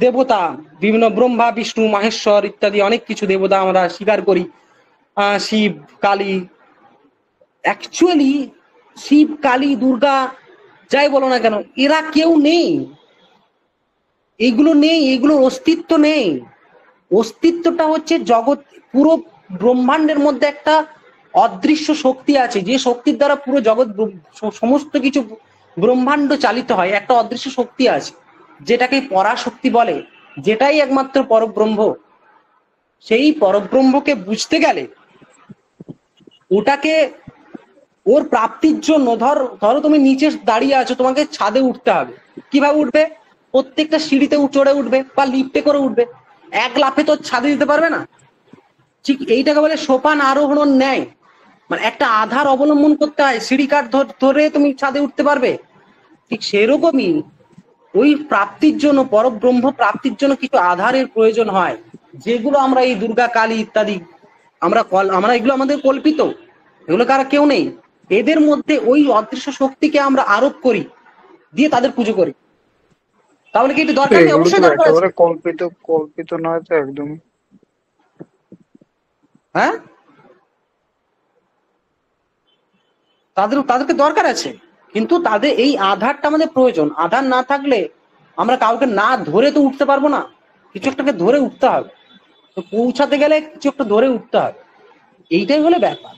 দেবতা বিভিন্ন ব্রহ্মা বিষ্ণু মাহেশ্বর ইত্যাদি অনেক কিছু দেবতা আমরা স্বীকার করি, শিব কালী। অ্যাকচুয়ালি শিব কালী দুর্গা যাই বলো না কেন, এরা কেউ নেই, এইগুলো নেই, এইগুলোর অস্তিত্ব নেই। অস্তিত্বটা হচ্ছে জগৎ, পুরো ব্রহ্মাণ্ডের মধ্যে একটা অদৃশ্য শক্তি আছে, যে শক্তির দ্বারা পুরো জগৎ সমস্ত কিছু ব্রহ্মাণ্ড চালিত হয়। একটা অদৃশ্য শক্তি আছে যেটাকে পরাশক্তি বলে, যেটাই একমাত্র পরব্রহ্ম। সেই পরব্রহ্মকে বুঝতে গেলে ওটাকে, ওর প্রাপ্তির জন্য ধরো তুমি নিচে দাঁড়িয়ে আছো, তোমাকে ছাদে উঠতে হবে। কিভাবে উঠবে? প্রত্যেকটা সিঁড়িতে চড়ে উঠবে বা লিফটে করে উঠবে, এক লাফে তো ছাদে দিতে পারবে না। ঠিক এইটাকে বলে সোপান আরোহণ ন্যায়, মানে একটা আধার অবলম্বন করতে হয়, সিঁড়ি কাঠ ধরে তুমি ছাদে উঠতে পারবে। ঠিক সেরকমই ওই প্রাপ্তির জন্য, পরব্রহ্ম প্রাপ্তির জন্য কিছু আধারের প্রয়োজন হয়, যেগুলো আমরা এই দুর্গা কালী ইত্যাদি আমরা এগুলো আমাদের কল্পিত, এগুলো কারা কেউ নেই। এদের মধ্যে ওই অদৃশ্য শক্তিকে আমরা আরোপ করি, দিয়ে তাদের পুজো করি। তাহলে কি এটা দরকার নেই? অবশ্যই দরকার আছে। একেবারে কল্পিত নয় তো একদমই। হ্যাঁ, তাদেরকে দরকার আছে, কিন্তু তাদের এই আধারটা আমাদের প্রয়োজন। আধার না থাকলে আমরা কাউকে না ধরে তো উঠতে পারবো না, কিছু একটাকে ধরে উঠতে হবে। তো পৌঁছাতে গেলে কিছু একটা ধরে উঠতে হবে, এইটাই হলো ব্যাপার।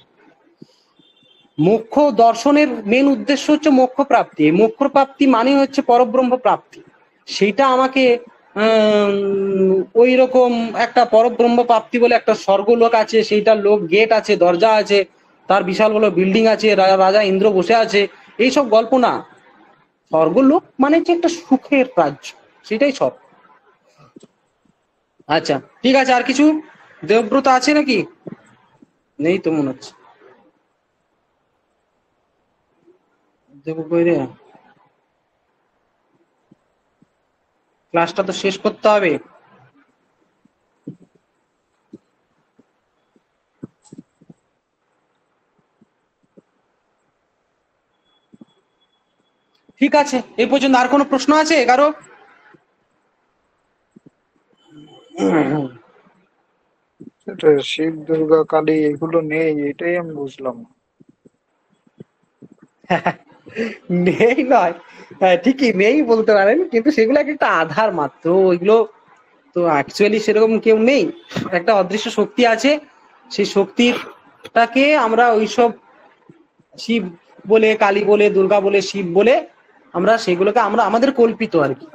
মোক্ষ দর্শনের মেন উদ্দেশ্য হচ্ছে মোক্ষ প্রাপ্তি। মোক্ষ প্রাপ্তি মানে হচ্ছে পরব্রহ্ম প্রাপ্তি। সেইটা আমাকে ওই রকম একটা পরব্রহ্ম প্রাপ্তি বলে একটা স্বর্গলোক আছে, সেইটার লোক গেট আছে, দরজা আছে, তার বিশাল বড় বিল্ডিং আছে, রাজা ইন্দ্র বসে আছে, এইসব গল্প না। স্বর্গলোক মানে হচ্ছে একটা সুখের রাজ্য, সেটাই সব। আচ্ছা ঠিক আছে, আর কিছু দেবব্রত আছে নাকি? নেই তো মনে হচ্ছে। দেবো কই রে, ক্লাসটা তো শেষ করতে হবে। ঠিক আছে, এই পর্যন্ত। আর কোনো প্রশ্ন আছে কারো? সেটা শিব দুর্গা কালী এগুলো নেই, এটাই আমি বুঝলাম। নেই নয়, হ্যাঁ ঠিকই নেই বলতে পারেন, কিন্তু সেগুলো একটা আধার মাত্র। ওইগুলো তো অ্যাকচুয়ালি সেরকম কেউ নেই, একটা অদৃশ্য শক্তি আছে। সেই শক্তিটাকে আমরা ওইসব শিব বলে, কালী বলে, দুর্গা বলে, শিব বলে, আমরা সেগুলোকে আমরা আমাদের কল্পিত আর কি।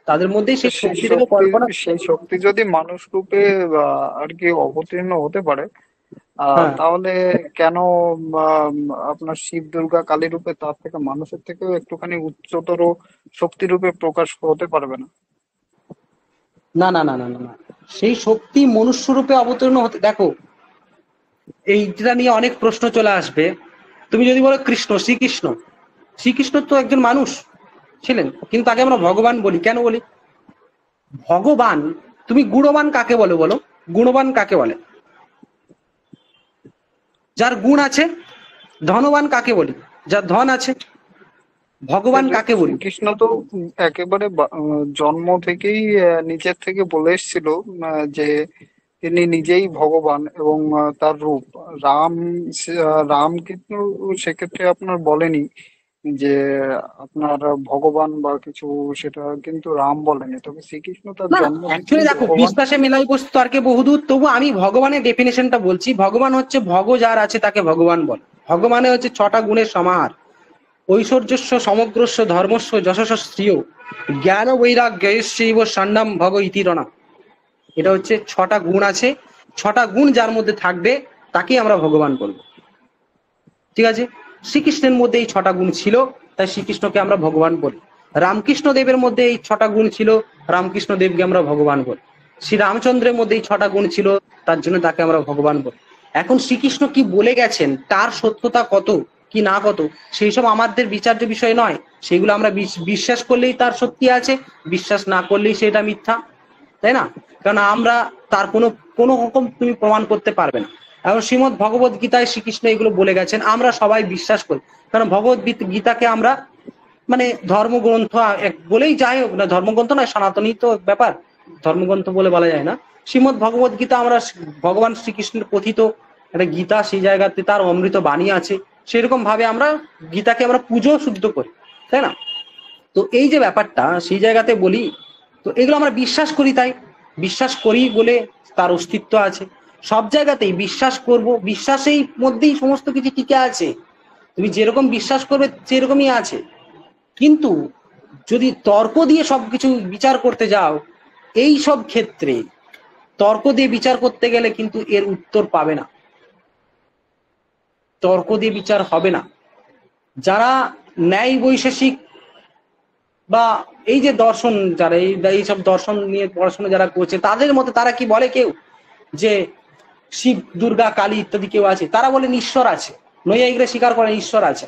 তাদের মধ্যে সেই শক্তিটাকে কল্পনা, সেই শক্তি যদি মানুষ রূপে আর কি অবতীর্ণ হতে পারে, হ্যাঁ তাহলে কেন আপনার শিব দুর্গা কালী রূপে তার থেকে মানুষের থেকেও একটুখানি উচ্চতর শক্তি রূপে প্রকাশ হতে পারবে না? না না না না না না, সেই শক্তি মনুষ্য রূপে অবতীর্ণ হতে, দেখো এইটা নিয়ে অনেক প্রশ্ন চলে আসবে। তুমি যদি বলো শ্রীকৃষ্ণ তো একজন মানুষ ছিলেন, কিন্তু তাকে আমরা ভগবান বলি, কেন বলি? ভগবান, তুমি গুণবান কাকে বলো বলো? গুণবান কাকে বলে? যার গুণ আছে। ধনবান কাকে বলি? যার ধন আছে। ভগবান কাকে বলি? কৃষ্ণ তো একেবারে জন্ম থেকেই নিজের থেকে বলে এসেছিল যে তিনি নিজেই ভগবান এবং তার রূপ। রাম কিন্তু সেক্ষেত্রে আপনার বলেনি যে আপনার ভগবান বা কিছু, সেটা কিন্তু রাম বলেনি। তবে শ্রীকৃষ্ণ তার না, জন্ম অ্যাকচুয়ালি থেকেই দেখো, ভগবান। বিশ্বাসে মেলাই বস্তু তর্কে বহুদূর। তবু আমি ভগবানের ডেফিনেশনটা বলছি। ভগবান হচ্ছে ভগ যার আছে তাকে ভগবান বলে। ভগবানে হচ্ছে 6টা গুণের সমাহার। ঐশ্বর্যস্য সমগ্রস্য ধর্মস্য যশস্য শ্রিয় জ্ঞান বৈরাগ্যৈব ষণ্যম ভগ ইতিরণা। এটা হচ্ছে 6টা গুণ আছে। 6টা গুণ যার মধ্যে থাকবে তাকেই আমরা ভগবান বলবো। ঠিক আছে? শ্রীকৃষ্ণের মধ্যে এই 6টা গুণ ছিল, তাই শ্রীকৃষ্ণকে আমরা ভগবান বলি। রামকৃষ্ণ দেবের মধ্যে এই 6টা গুণ ছিল, রামকৃষ্ণ দেবকে আমরা ভগবান বলি। শ্রী রামচন্দ্রের মধ্যে এই 6টা গুণ ছিল, তার জন্য তাকে আমরা ভগবান বলি। এখন শ্রীকৃষ্ণ কি বলে গেছেন, তার সত্যতা কত কি না কত, সেই সব আমাদের বিচার্য বিষয় নয়। সেগুলো আমরা বিশ্বাস করলেই তার সত্যি আছে, বিশ্বাস না করলেই সেটা মিথ্যা, তাই না? কারণ আমরা তার কোনো রকম তুমি প্রমাণ করতে পারবে না। এবং শ্রীমদ ভগবত গীতায় শ্রীকৃষ্ণ এগুলো বলে গেছেন, আমরা সবাই বিশ্বাস করি। কারণ ভগবত গীতাকে আমরা মানে ধর্মগ্রন্থ বলেই যাই হোক না, ধর্মগ্রন্থ নয়, সনাতনী তো ব্যাপার, ধর্মগ্রন্থ বলে বলা যায় না। শ্রীমদ ভগবত গীতা আমরা ভগবান শ্রীকৃষ্ণের কথিত একটা গীতা, সেই জায়গাতে তার অমৃত বাণী আছে। সেরকম ভাবে আমরা গীতাকে আমরা পুজো শুদ্ধ করি, তাই না? তো এই যে ব্যাপারটা, সেই জায়গাতে বলি, তো এগুলো আমরা বিশ্বাস করি, তাই বিশ্বাস করি বলে তার অস্তিত্ব আছে। সব জায়গাতেই বিশ্বাস করব, বিশ্বাসের মধ্যেই সমস্ত কিছু টিকে আছে। তুমি যেরকম বিশ্বাস করবে সেরকমই আছে। কিন্তু যদি তর্ক দিয়ে সবকিছু বিচার করতে যাও, এই সব ক্ষেত্রে তর্ক দিয়ে বিচার করতে গেলে কিন্তু এর উত্তর পাবে না, তর্ক দিয়ে বিচার হবে না। যারা ন্যায় বৈশেষিক বা এই যে দর্শন, যারা এইসব দর্শন নিয়ে পড়াশোনা যারা করছে, তাদের মতে তারা কি বলে কেউ যে শিব দুর্গা কালী ইত্যাদি কেউ আছে? তারা বলেন ঈশ্বর আছে। নৈয়ায়িকরা স্বীকার করেন ঈশ্বর আছে।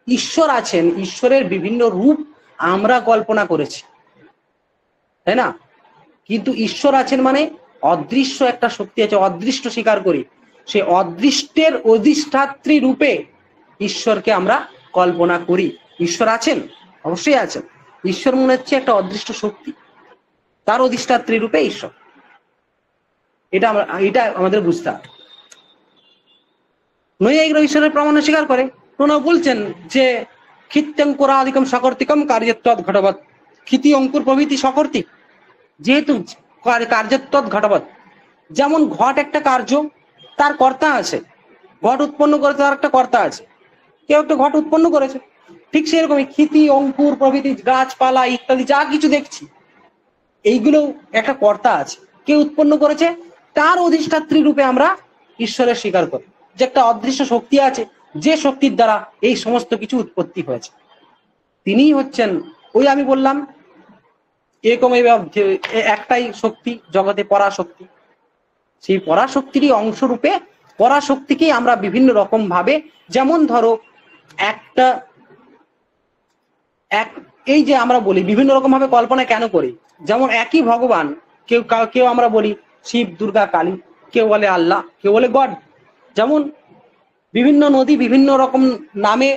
ঈশ্বর আছেন, ঈশ্বরের বিভিন্ন রূপ আমরা কল্পনা করেছি, তাই না? কিন্তু ঈশ্বর আছেন মানে অদৃশ্য একটা শক্তি আছে, অদৃষ্ট স্বীকার করি। সেই অদৃষ্টের অধিষ্ঠাত্রী রূপে ঈশ্বরকে আমরা কল্পনা করি। ঈশ্বর আছেন, অবশ্যই আছেন। ঈশ্বর মনে হচ্ছে একটা অদৃষ্ট শক্তি, তার অধিষ্ঠাত্রী রূপে ঈশ্বর। এটা আমাদের বুঝতে হবে। নৈয়ায়িকরা ঈশ্বরের প্রমাণ স্বীকার করে। প্রণব বলছেন যে ক্ষিত্যঙ্কুরাদিকম সকর্তিকম কার্যত্বৎ ঘটবৎ। ক্ষিতি অঙ্কুর প্রভৃতি সকর্তিক, যেহেতু কার্যত্বৎ ঘটবৎ। যেমন ঘট একটা কার্য, তার কর্তা আছে। ঘট উৎপন্ন করেছে, তার একটা কর্তা আছে। কেউ একটা ঘট উৎপন্ন করেছে, ঠিক সেরকমই ক্ষিতি অঙ্কুর প্রভৃতি গাছপালা ইত্যাদি যা কিছু দেখছি, এইগুলো একটা কর্তা আছে, কে উৎপন্ন করেছে, তার অধিষ্ঠাত্রী রূপে আমরা ঈশ্বরের স্বীকার করি যে একটা অদৃশ্য শক্তি আছে, যে শক্তির দ্বারা এই সমস্ত কিছু উৎপত্তি হয়েছে। তিনিই হচ্ছেন ওই আমি বললাম একটাই শক্তি জগতে, পরাশক্তি। সেই পরাশক্তিরই অংশ রূপে পরাশক্তিকেই আমরা বিভিন্ন রকম ভাবে, যেমন ধরো এই যে আমরা বলি বিভিন্ন রকম ভাবে কল্পনা কেন করি। যেমন একই ভগবান, কেউ আমরা বলি শিব দুর্গা কালী, কেউ বলে আল্লাহ, কেউ বলে গড। যেমন বিভিন্ন নদী বিভিন্ন রকম নামে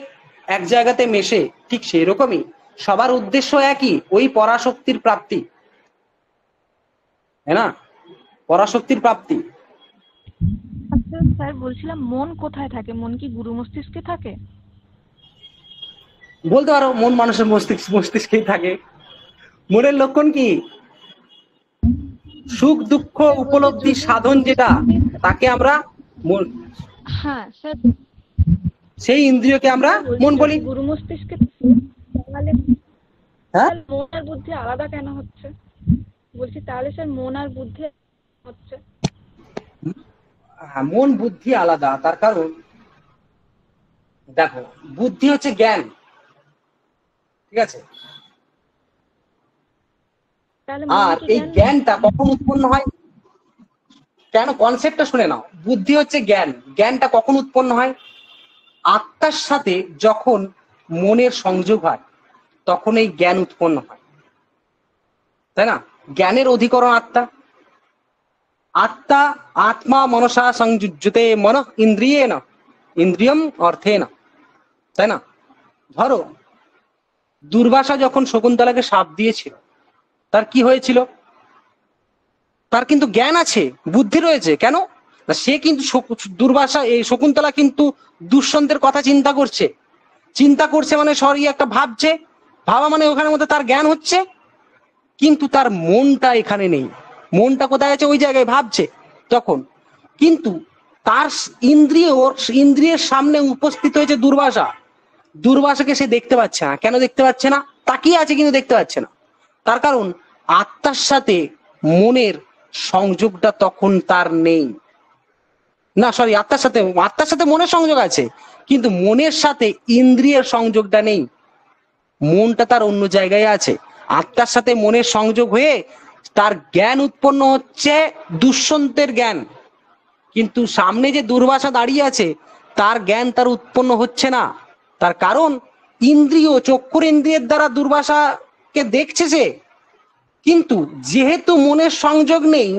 এক জায়গাতে মেশে, ঠিক সেই রকমই সবার উদ্দেশ্য একই, ওই পরাশক্তির প্রাপ্তি, তাই না? পরাশক্তির প্রাপ্তি। আচ্ছা স্যার, বলছিলাম মন কোথায় থাকে? মন কি গুরু মস্তিষ্কে থাকে? বলতে পারো, মন মানুষের মস্তিষ্কেই থাকে। মনের লক্ষণ কি? সুখ দুঃখ উপলব্ধি সাধন যেটা, তাকে আমরা মন, হ্যাঁ স্যার, সেই ইন্দ্রিয়কে আমরা মন বলি। গুরু মস্তিষ্কে তাহলে হ্যাঁ, মন আর বুদ্ধি আলাদা কেন হচ্ছে? বলছি তাহলে স্যার মন আর বুদ্ধি হচ্ছে? মন বুদ্ধি আলাদা, তার কারণ দেখো, বুদ্ধি হচ্ছে জ্ঞান, ঠিক আছে? আর এই জ্ঞানটা কখন উৎপন্ন হয়? কেন, কনসেপ্টটা শুনে নাও। বুদ্ধি হচ্ছে জ্ঞান, জ্ঞানটা কখন উৎপন্ন হয়? আত্মার সাথে যখন মনের সংযোগ হয়, তখন এই জ্ঞান উৎপন্ন হয়, তাই না? জ্ঞানের অধিকরণ আত্মা। আত্মা আত্মা মনসা সংযুজ্যতে মন ইন্দ্রিয়ে না ইন্দ্রিয়ম অর্থে না, তাই না? ধরো দুর্বাসা যখন শকুন্তলাকে শাপ দিয়েছিল, তার কি হয়েছিল? তার কিন্তু জ্ঞান আছে, বুদ্ধি রয়েছে। কেন না, সে কিন্তু দুর্বাসা এই শকুন্তলা কিন্তু দুষ্যন্তের কথা চিন্তা করছে মানে সরি একটা ভাবছে, ভাবা মানে ওখানের মধ্যে তার জ্ঞান হচ্ছে, কিন্তু তার মনটা এখানে নেই। মনটা কোথায় আছে? ওই জায়গায় ভাবছে তখন। কিন্তু তার ইন্দ্রিয়ের সামনে উপস্থিত হয়েছে দুর্বাসাকে সে দেখতে পাচ্ছে না। কেন দেখতে পাচ্ছে না? তাকিয়ে আছে কিন্তু দেখতে পাচ্ছে না। তার কারণ আত্মার সাথে মনের সংযোগটা তখন তার নেই। না সরি, আত্মার সাথে মনের সংযোগ আছে, কিন্তু মনের সাথে ইন্দ্রিয়ের সংযোগটা নেই। মনটা তার অন্য জায়গায় আছে। আত্মার সাথে মনের সংযোগ হয়ে তার জ্ঞান উৎপন্ন হচ্ছে, দুষ্যন্তের জ্ঞান। কিন্তু সামনে যে দুর্বাসা দাঁড়িয়ে আছে, তার জ্ঞান তার উৎপন্ন হচ্ছে না। তার কারণ চক্ষুর ইন্দ্রিয়ের দ্বারা দুর্বাসাকে দেখছে সে, কিন্তু যেহেতু মনের সংযোগ নেই,